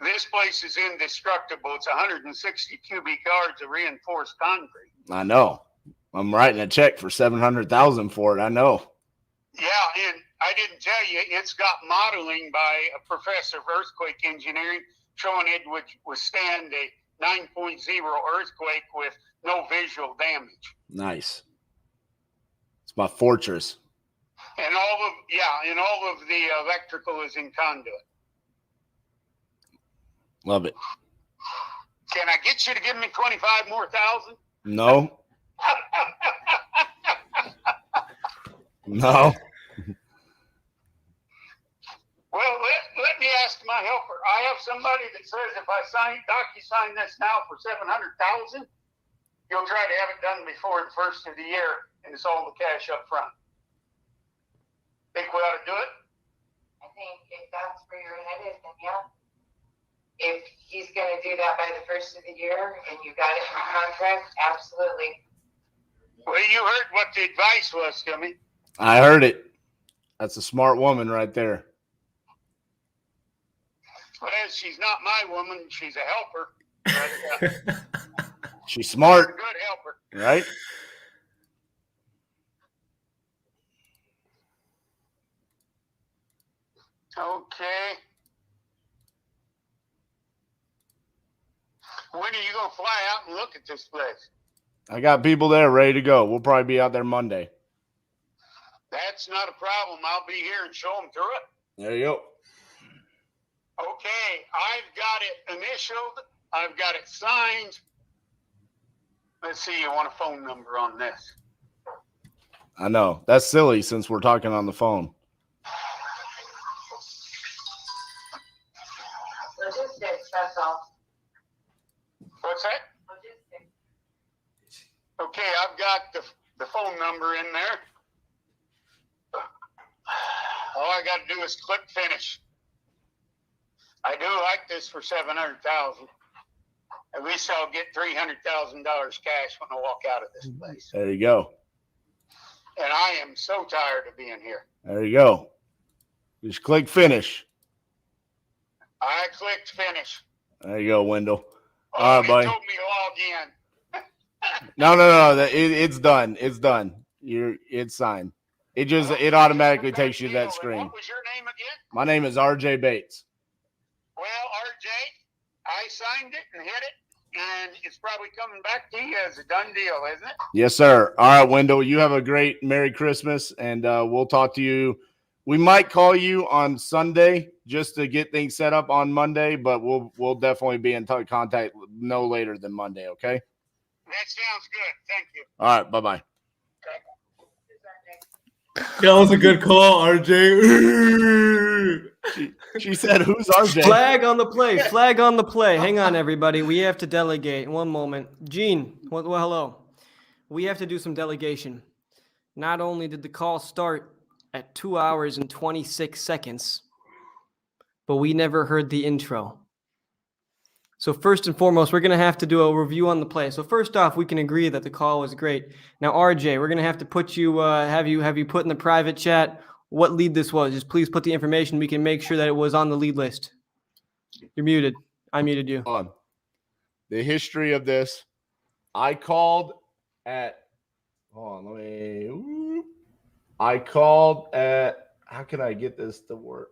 [SPEAKER 13] This place is indestructible. It's 160 cubic yards of reinforced concrete.
[SPEAKER 2] I know. I'm writing a check for $700,000 for it. I know.
[SPEAKER 13] Yeah, and I didn't tell you, it's got modeling by a professor of earthquake engineering showing it would withstand a 9.0 earthquake with no visual damage.
[SPEAKER 2] Nice. It's my fortress.
[SPEAKER 13] And all of the electrical is in conduit.
[SPEAKER 2] Love it.
[SPEAKER 13] Can I get you to give me 25 more thousand?
[SPEAKER 2] No. No.
[SPEAKER 13] Well, let me ask my helper. I have somebody that says if I DocuSign this now for 700,000, you'll try to have it done before the first of the year, and it's all the cash up front. Think we ought to do it?
[SPEAKER 9] I think if that's where your head is, then yeah. If he's going to do that by the first of the year and you got it in the contract, absolutely.
[SPEAKER 13] Well, you heard what the advice was to me.
[SPEAKER 2] I heard it. That's a smart woman right there.
[SPEAKER 13] Well, she's not my woman. She's a helper. But,
[SPEAKER 2] She's smart.
[SPEAKER 13] a good helper.
[SPEAKER 2] Right?
[SPEAKER 13] Okay. When are you going to fly out and look at this place?
[SPEAKER 2] I got people there ready to go. We'll probably be out there Monday.
[SPEAKER 13] That's not a problem. I'll be here and show them through it.
[SPEAKER 2] There you go.
[SPEAKER 13] Okay, I've got it initialed. I've got it signed. Let's see, you want a phone number on this?
[SPEAKER 2] I know. That's silly since we're talking on the phone.
[SPEAKER 9] Logistics, that's all.
[SPEAKER 13] What's that?
[SPEAKER 9] Logistics.
[SPEAKER 13] Okay, I've got the phone number in there. All I got to do is click finish. I do like this for 700,000. At least I'll get $300,000 cash when I walk out of this place.
[SPEAKER 2] There you go.
[SPEAKER 13] And I am so tired of being here.
[SPEAKER 2] There you go. Just click finish.
[SPEAKER 13] I clicked finish.
[SPEAKER 2] There you go, Wendell.
[SPEAKER 13] Oh,
[SPEAKER 2] All right, buddy.
[SPEAKER 13] It told me to log in.
[SPEAKER 2] No. It's done. It's done. It's signed. It automatically takes you to that screen.
[SPEAKER 13] What was your name again?
[SPEAKER 2] My name is RJ Bates.
[SPEAKER 13] Well, RJ, I signed it and hit it, and it's probably coming back to you as a done deal, isn't it?
[SPEAKER 2] Yes, sir. All right, Wendell, you have a great Merry Christmas, and we'll talk to you. We might call you on Sunday just to get things set up on Monday, but we'll definitely be in contact no later than Monday, okay?
[SPEAKER 13] That sounds good. Thank you.
[SPEAKER 2] All right, bye-bye.
[SPEAKER 6] That was a good call, RJ.
[SPEAKER 2] She said, who's RJ?
[SPEAKER 4] Flag on the play. Flag on the play. Hang on, everybody. We have to delegate. One moment. Gene, well, hello. We have to do some delegation. Not only did the call start at 2 hours and 26 seconds, but we never heard the intro. So first and foremost, we're going to have to do a review on the play. So first off, we can agree that the call was great. Now, RJ, we're going to have to put you, have you put in the private chat what lead this was. Just please put the information. We can make sure that it was on the lead list. You're muted. I muted you.
[SPEAKER 2] On the history of this, I called at. Hold on, I called at. How can I get this to work?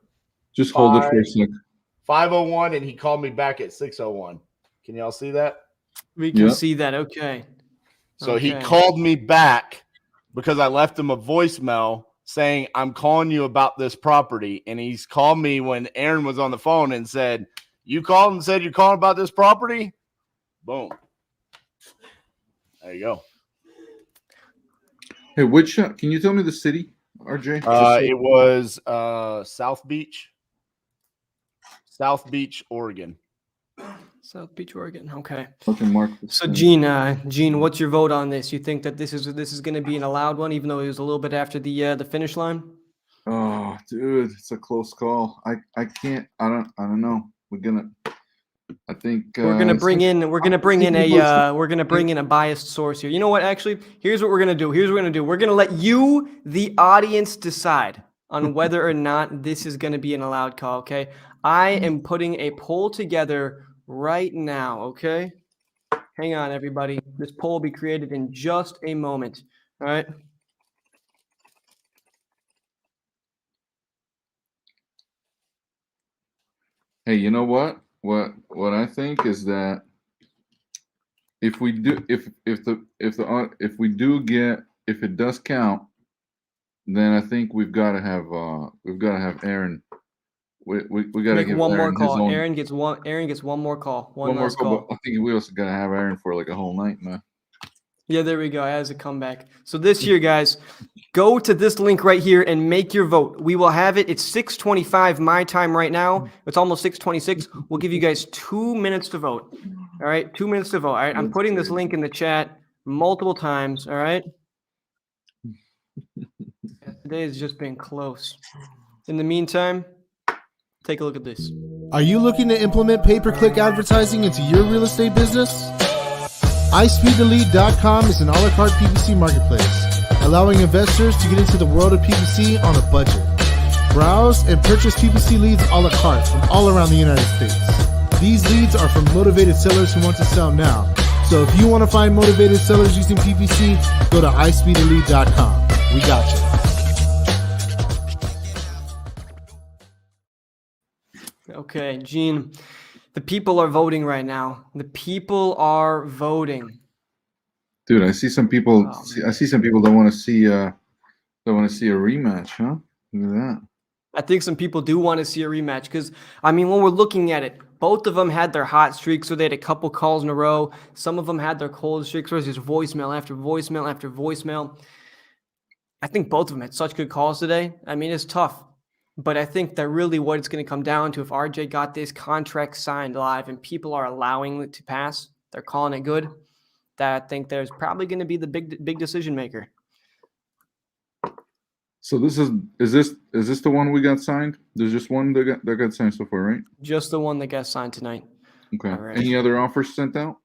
[SPEAKER 5] Just hold it for a second.
[SPEAKER 2] 5:01, and he called me back at 6:01. Can y'all see that?
[SPEAKER 4] We can see that. Okay.
[SPEAKER 2] So he called me back because I left him a voicemail saying, I'm calling you about this property. And he's called me when Earon was on the phone and said, you called and said you're calling about this property? Boom. There you go.
[SPEAKER 5] Hey, which can you tell me the city, RJ?
[SPEAKER 2] It was South Beach, Oregon.
[SPEAKER 4] South Beach, Oregon. Okay.
[SPEAKER 5] Fucking Mark.
[SPEAKER 4] So Gene, what's your vote on this? You think that this is going to be an allowed one, even though it was a little bit after the finish line?
[SPEAKER 5] Oh, dude, it's a close call. I can't. I don't know. I think
[SPEAKER 4] we're gonna bring in a biased source here. You know what? Actually, here's what we're gonna do. We're gonna let you, the audience, decide on whether or not this is gonna be an allowed call. Okay. I am putting a poll together right now. Okay. Hang on, everybody. This poll will be created in just a moment. All right.
[SPEAKER 5] Hey, you know what? What I think is that if it does count, then I think we've got to have Earon. We got to give
[SPEAKER 4] one more
[SPEAKER 5] Earon
[SPEAKER 4] call.
[SPEAKER 5] his own.
[SPEAKER 4] Aaron gets one more call. One
[SPEAKER 5] more
[SPEAKER 4] last call.
[SPEAKER 5] I think we also got to have Earon for like a whole night, man.
[SPEAKER 4] Yeah, there we go. As a comeback. So this year, guys, go to this link right here and make your vote. We will have it. It's 6:25 my time right now. It's almost 6:26. We'll give you guys 2 minutes to vote. All right, 2 minutes to vote. All right, I'm putting this link in the chat multiple times. All right. Today has just been close. In the meantime, take a look at this.
[SPEAKER 11] Are you looking to implement pay-per-click advertising into your real estate business? iSpeedToLead.com is an a la carte PPC marketplace, allowing investors to get into the world of PPC on a budget. Browse and purchase PPC leads a la carte from all around the United States. These leads are from motivated sellers who want to sell now. So if you want to find motivated sellers using PPC, go to iSpeedToLead.com. We got you.
[SPEAKER 4] Okay, Gene. The people are voting right now. The people are voting.
[SPEAKER 5] Dude, I see some people. I see some people that want to see. That want to see a rematch, huh? Look at that.
[SPEAKER 4] I think some people do want to see a rematch because, I mean, when we're looking at it, both of them had their hot streaks, so they had a couple calls in a row. Some of them had their cold streaks, where it's just voicemail after voicemail after voicemail. I think both of them had such good calls today. I mean, it's tough. But I think that really what it's going to come down to, if RJ got this contract signed live and people are allowing it to pass, they're calling it good, that I think there's probably going to be the big decision maker.
[SPEAKER 5] So is this the one we got signed? There's just one that got signed so far, right?
[SPEAKER 4] Just the one that got signed tonight.
[SPEAKER 5] Okay.
[SPEAKER 4] Right.
[SPEAKER 5] Any other offers sent out?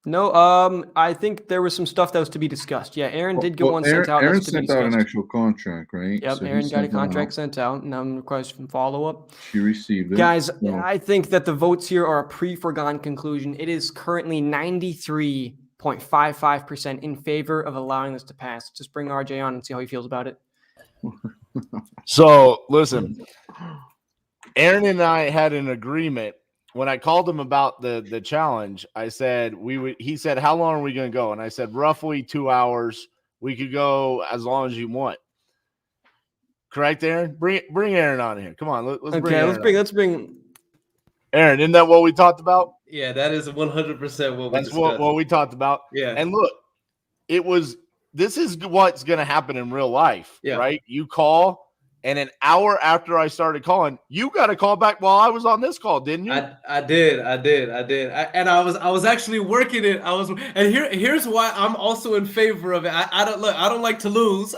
[SPEAKER 4] No, I think there was some stuff that was to be discussed. Yeah, Earon did get one sent out.
[SPEAKER 5] Earon sent out an actual contract, right?
[SPEAKER 4] Yep,
[SPEAKER 5] so
[SPEAKER 4] Earon got a contract sent out, and I'm requesting follow-up.
[SPEAKER 5] She received it.
[SPEAKER 4] Guys, I think that the votes here are a pre-foregone conclusion. It is currently 93.55% in favor of allowing this to pass. Just bring RJ on and see how he feels about it.
[SPEAKER 2] So, listen, Earon and I had an agreement. When I called him about the challenge, I said he said, how long are we going to go? And I said, roughly 2 hours. We could go as long as you want. Correct, Earon? Bring Earon on here. Come on. Let's
[SPEAKER 4] bring
[SPEAKER 2] Earon, isn't that what we talked about?
[SPEAKER 6] Yeah, that is 100% what we
[SPEAKER 2] That's what we talked about.
[SPEAKER 6] Yeah.
[SPEAKER 2] And look, this is what's going to happen in real life, right? You call. And an hour after I started calling, you got a call back while I was on this call, didn't you?
[SPEAKER 6] I did. And I was actually working it. And here's why I'm also in favor of it. I don't like to lose.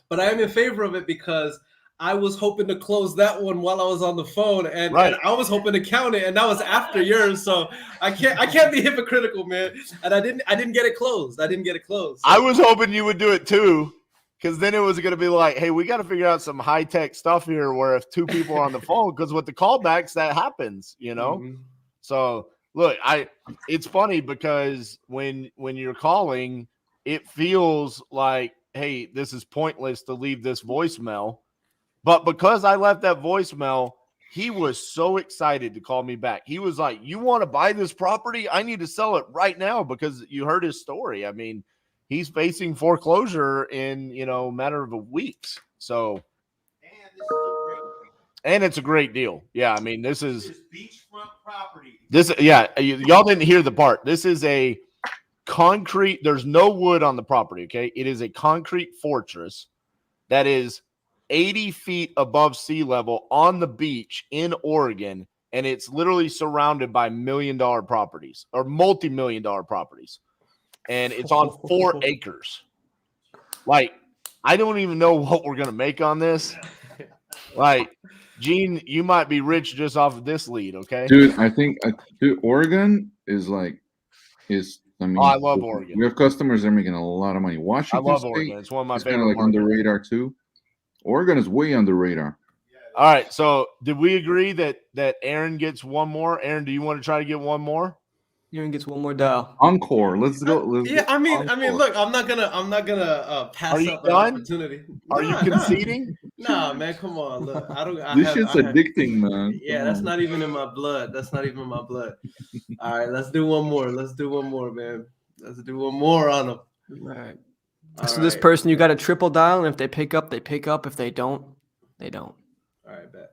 [SPEAKER 6] But I am in favor of it because I was hoping to close that one while I was on the phone, and I was hoping to count it, and that was after yours. So I can't be hypocritical, man. And I didn't get it closed.
[SPEAKER 2] So. I was hoping you would do it too. Because then it was going to be like, hey, we got to figure out some high tech stuff here where if two people are on the phone, because with the callbacks, that happens, you know?
[SPEAKER 6] Mhm.
[SPEAKER 2] So look, it's funny because when you're calling, it feels like, hey, this is pointless to leave this voicemail. But because I left that voicemail, he was so excited to call me back. He was like, you want to buy this property? I need to sell it right now because you heard his story. I mean, he's facing foreclosure in, a matter of weeks. So, and it's a great deal. Yeah. I mean, this is
[SPEAKER 12] beachfront property.
[SPEAKER 2] Y'all didn't hear the part. This is a concrete, there's no wood on the property. Okay. It is a concrete fortress that is 80 feet above sea level on the beach in Oregon. And it's literally surrounded by $1 million properties or multi-million-dollar properties. And it's on 4 acres. Like, I don't even know what we're going to make on this. Like, Gene, you might be rich just off of this lead, okay?
[SPEAKER 5] Dude, I think Oregon is I mean,
[SPEAKER 2] I love Oregon.
[SPEAKER 5] We have customers that are making a lot of money. Washington
[SPEAKER 2] I love
[SPEAKER 5] State
[SPEAKER 2] Oregon. It's one of my
[SPEAKER 5] is kind
[SPEAKER 2] favorite
[SPEAKER 5] of like under
[SPEAKER 2] markets.
[SPEAKER 5] radar too. Oregon is way under radar.
[SPEAKER 2] All right, so did we agree that Aaron gets one more? Aaron, do you want to try to get one more?
[SPEAKER 4] Aaron gets one more dial.
[SPEAKER 5] Encore. Let's go.
[SPEAKER 6] I mean, look, I'm not gonna pass up an opportunity.
[SPEAKER 2] Are you conceding?
[SPEAKER 6] Nah, man, come on. Look,
[SPEAKER 5] This shit's addicting, man.
[SPEAKER 6] Yeah, that's not even in my blood. All right, let's do one more. Man. Let's do one more on them.
[SPEAKER 4] All right. So this person, you got a triple dial, and if they pick up, they pick up. If they don't, they don't.
[SPEAKER 6] All right, bet.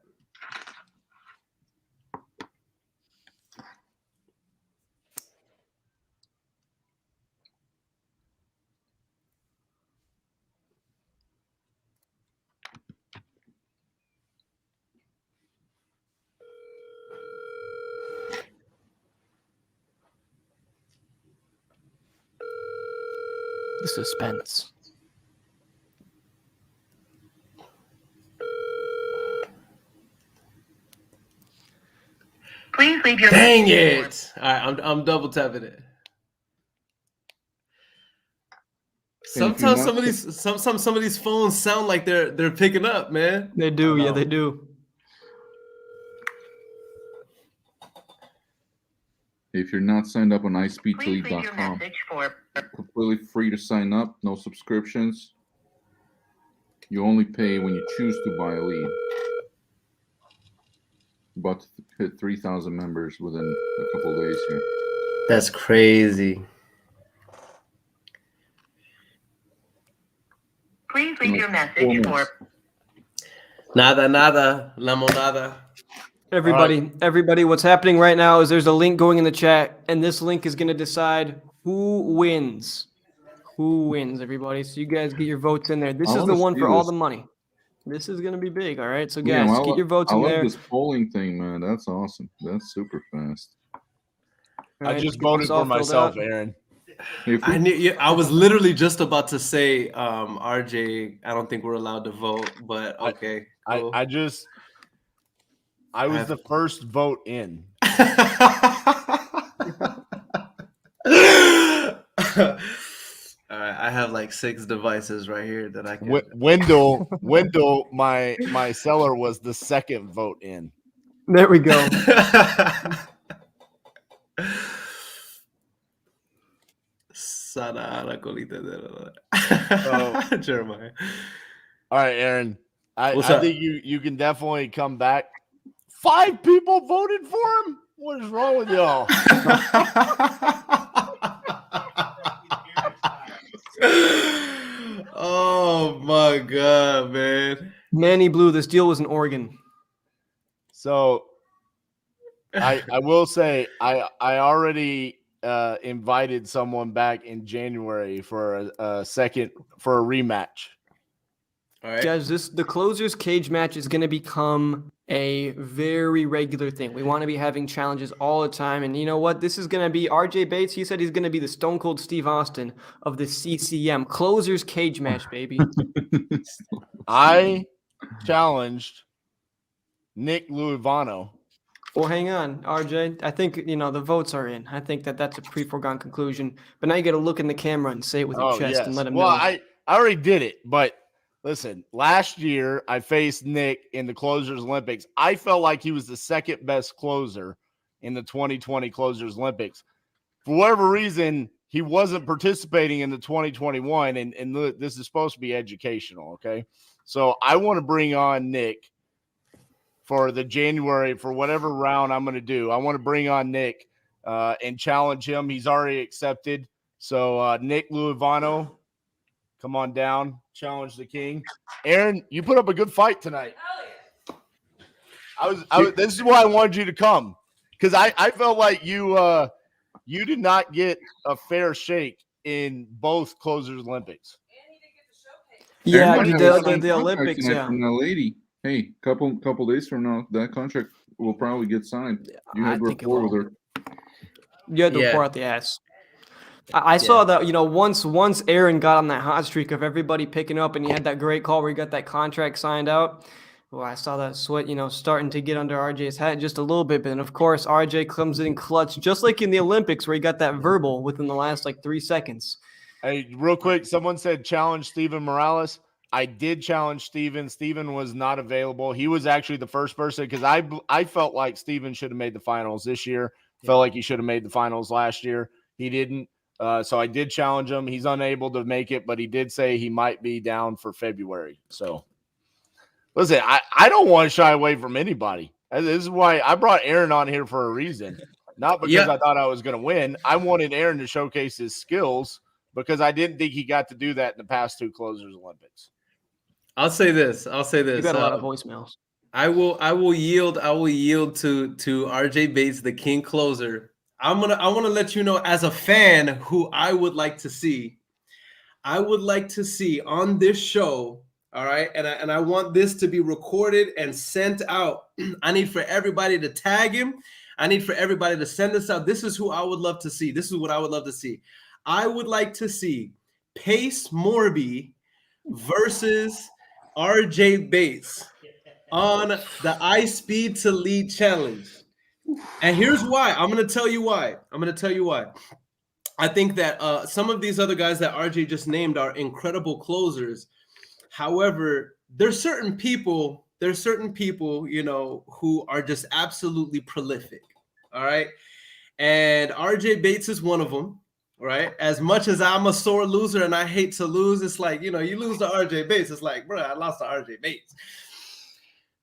[SPEAKER 4] The suspense.
[SPEAKER 7] Please leave your
[SPEAKER 6] Dang
[SPEAKER 7] message
[SPEAKER 6] it! All right, I'm double tapping it. Sometimes some of these phones sound like they're picking up, man.
[SPEAKER 4] They do, yeah, they do.
[SPEAKER 5] If you're not signed up on
[SPEAKER 7] Please leave your
[SPEAKER 5] iSpeedToLead.com,
[SPEAKER 7] message for
[SPEAKER 5] completely free to sign up, no subscriptions. You only pay when you choose to buy a lead. About to hit 3,000 members within a couple of days here.
[SPEAKER 6] That's crazy.
[SPEAKER 7] Please leave your message for
[SPEAKER 6] Nada, la monada.
[SPEAKER 4] Everybody, what's happening right now is there's a link going in the chat, and this link is going to decide who wins. Who wins, everybody? So you guys get your votes in there. This is the one for all the money. This is going to be big, all right? So guys, get your votes in there.
[SPEAKER 5] I love this polling thing, man. That's awesome. That's super fast.
[SPEAKER 2] I just voted for myself, Aaron.
[SPEAKER 6] I was literally just about to say, RJ, I don't think we're allowed to vote, but okay. Cool.
[SPEAKER 2] I was the first vote in.
[SPEAKER 6] All right, I have like 6 devices right here that I can.
[SPEAKER 2] Wendell, my seller was the second vote in.
[SPEAKER 4] There we go.
[SPEAKER 6] Jeremiah.
[SPEAKER 2] All right, Aaron. I think you can definitely come back. 5 people voted for him? What is wrong with y'all?
[SPEAKER 6] Oh my god, man.
[SPEAKER 4] Manny Blue, this deal was in Oregon.
[SPEAKER 2] So I will say I already invited someone back in January for a rematch.
[SPEAKER 6] All right.
[SPEAKER 4] Guys, the closer's cage match is going to become a very regular thing. We want to be having challenges all the time. And you know what? This is going to be RJ Bates. He said he's going to be the Stone Cold Steve Austin of the CCM. Closer's cage match, baby.
[SPEAKER 2] I challenged Nick Luivano.
[SPEAKER 4] Well, hang on, RJ. I think, the votes are in. I think that's a pre-foregone conclusion. But now you got to look in the camera and say it with your chest and let him know.
[SPEAKER 2] I already did it, but Listen, last year I faced Nick in the Closers Olympics. I felt like he was the second best closer in the 2020 Closers Olympics. For whatever reason, he wasn't participating in the 2021, and this is supposed to be educational, okay? So I want to bring on Nick for the January, for whatever round I'm going to do. I want to bring on Nick and challenge him. He's already accepted. So Nick Luivano, come on down, challenge the king. Aaron, you put up a good fight tonight. This is why I wanted you to come, because I felt like you did not get a fair shake in both Closers Olympics.
[SPEAKER 4] Yeah, the Olympics. Yeah,
[SPEAKER 5] from that lady. Hey, couple days from now, that contract will probably get signed. You had rapport with her.
[SPEAKER 4] You had to pour out the ass. I saw that, once Aaron got on that hot streak of everybody picking up, and he had that great call where he got that contract signed out. Well, I saw that sweat, starting to get under RJ's hat just a little bit. But then, of course, RJ comes in clutch, just like in the Olympics where he got that verbal within the last 3 seconds.
[SPEAKER 2] Hey, real quick, someone said challenge Steven Morales. I did challenge Steven. Steven was not available. He was actually the first person, because I felt like Steven should have made the finals this year. Felt like he should have made the finals last year. He didn't. So I did challenge him. He's unable to make it, but he did say he might be down for February. So listen, I don't want to shy away from anybody. This is why I brought Aaron on here for a reason. Not because I thought I was going to win. I wanted Aaron to showcase his skills because I didn't think he got to do that in the past 2 Closers Olympics.
[SPEAKER 6] I'll say this.
[SPEAKER 4] You got a lot of voicemails.
[SPEAKER 6] I will yield to RJ Bates, the king closer. I want to let you know, as a fan, who I would like to see. I would like to see on this show, all right, and I want this to be recorded and sent out. I need for everybody to tag him. I need for everybody to send this out. This is who I would love to see. This is what I would love to see. I would like to see Pace Morby versus RJ Bates on the iSpeedToLead challenge. And here's why. I'm going to tell you why. I think that some of these other guys that RJ just named are incredible closers. However, there's certain people, who are just absolutely prolific. All right. And RJ Bates is one of them. Right. As much as I'm a sore loser and I hate to lose, it's like, you lose to RJ Bates. It's like, bro, I lost to RJ Bates.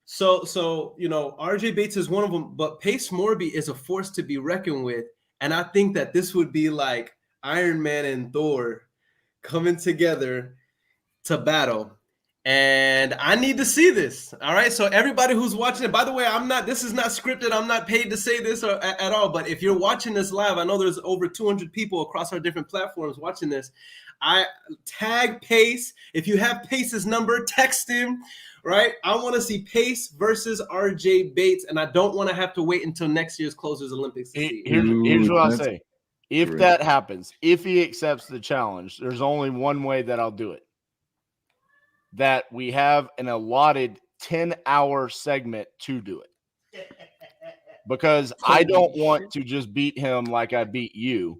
[SPEAKER 6] So RJ Bates is one of them, but Pace Morby is a force to be reckoned with. And I think that this would be like Iron Man and Thor coming together to battle. And I need to see this. All right. So everybody who's watching it, by the way, this is not scripted. I'm not paid to say this at all. But if you're watching this live, I know there's over 200 people across our different platforms watching this. I tag Pace. If you have Pace's number, text him. Right. I want to see Pace versus RJ Bates. And I don't want to have to wait until next year's Closers Olympics to see.
[SPEAKER 2] Here's what I'll say. If that happens, if he accepts the challenge, there's only one way that I'll do it. That we have an allotted 10-hour segment to do it. Because I don't want to just beat him like I beat you.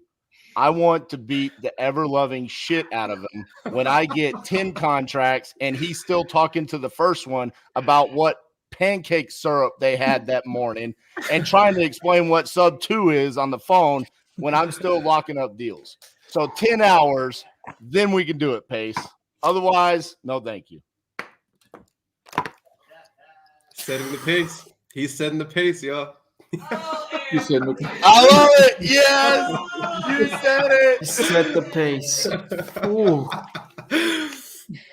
[SPEAKER 2] I want to beat the ever-loving shit out of him when I get 10 contracts and he's still talking to the first one about what pancake syrup they had that morning and trying to explain what sub 2 is on the phone when I'm still locking up deals. So 10 hours, then we can do it, Pace. Otherwise, no thank you.
[SPEAKER 6] Setting the pace. He's setting the pace, y'all.
[SPEAKER 2] I love it. Yes, you said it.
[SPEAKER 4] Set the pace. Ooh.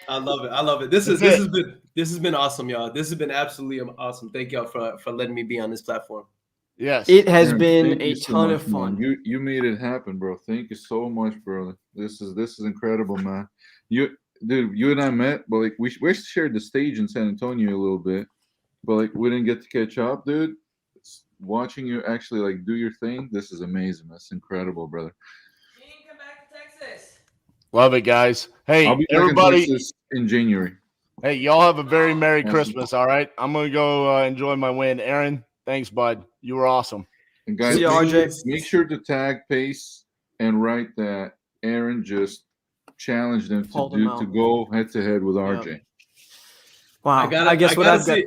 [SPEAKER 6] I love it. This has been awesome, y'all. This has been absolutely awesome. Thank y'all for letting me be on this platform.
[SPEAKER 2] Yes,
[SPEAKER 4] it has been a ton of fun.
[SPEAKER 5] You made it happen, bro. Thank you so much, brother. This is incredible, man. You and I met, but like we shared the stage in San Antonio a little bit, but like we didn't get to catch up, dude. Watching you actually like do your thing, this is amazing. That's incredible, brother.
[SPEAKER 14] You can come back to Texas.
[SPEAKER 2] Love it, guys. Hey,
[SPEAKER 5] I'll be
[SPEAKER 2] everybody
[SPEAKER 5] back in Texas in January.
[SPEAKER 2] Hey, y'all have a very Merry Christmas. All right, I'm gonna go enjoy my win. Aaron, thanks, bud. You were awesome.
[SPEAKER 5] And guys, make sure to tag Pace and write that Aaron just challenged him to go head to head with RJ.
[SPEAKER 4] Wow.
[SPEAKER 6] I
[SPEAKER 4] guess what I've got.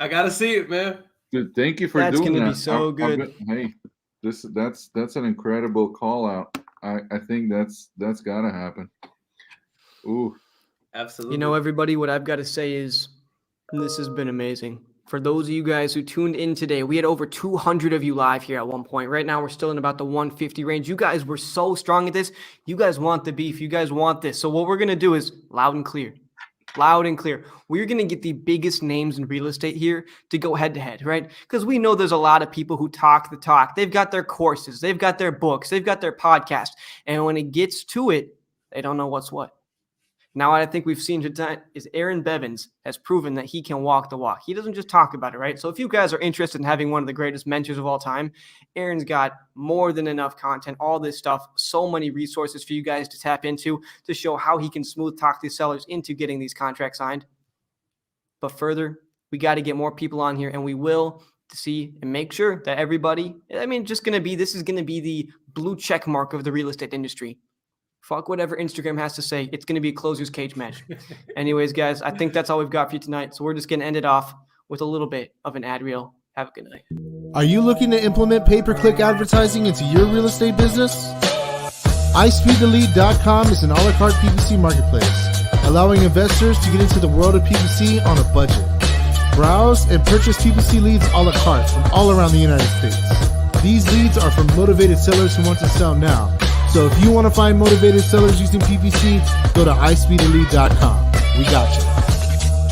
[SPEAKER 6] I gotta see it, man.
[SPEAKER 5] Dude, thank you for
[SPEAKER 4] That's
[SPEAKER 5] doing that.
[SPEAKER 4] gonna be so good.
[SPEAKER 5] Hey, that's an incredible call out. I think that's gotta happen. Ooh.
[SPEAKER 6] Absolutely.
[SPEAKER 4] You know, everybody, what I've got to say is this has been amazing. For those of you guys who tuned in today, we had over 200 of you live here at one point. Right now, we're still in about the 150 range. You guys were so strong at this. You guys want the beef. You guys want this. So what we're going to do is loud and clear. Loud and clear. We're going to get the biggest names in real estate here to go head to head, right? Because we know there's a lot of people who talk the talk. They've got their courses. They've got their books. They've got their podcast. And when it gets to it, they don't know what's what. Now, what I think we've seen tonight is Earon Bevans has proven that he can walk the walk. He doesn't just talk about it, right? So if you guys are interested in having one of the greatest mentors of all time, Aaron's got more than enough content, all this stuff, so many resources for you guys to tap into to show how he can smooth talk these sellers into getting these contracts signed. But further, we got to get more people on here, and we will to see and make sure that everybody, this is going to be the blue check mark of the real estate industry. Fuck whatever Instagram has to say. It's going to be a closer's cage match. Anyways, guys, I think that's all we've got for you tonight. So we're just going to end it off with a little bit of an ad reel. Have a good night.
[SPEAKER 11] Are you looking to implement pay-per-click advertising into your real estate business? iSpeedToLead.com is an a la carte PPC marketplace, allowing investors to get into the world of PPC on a budget. Browse and purchase PPC leads a la carte from all around the United States. These leads are from motivated sellers who want to sell now. So if you want to find motivated sellers using PPC, go to iSpeedToLead.com. We got you.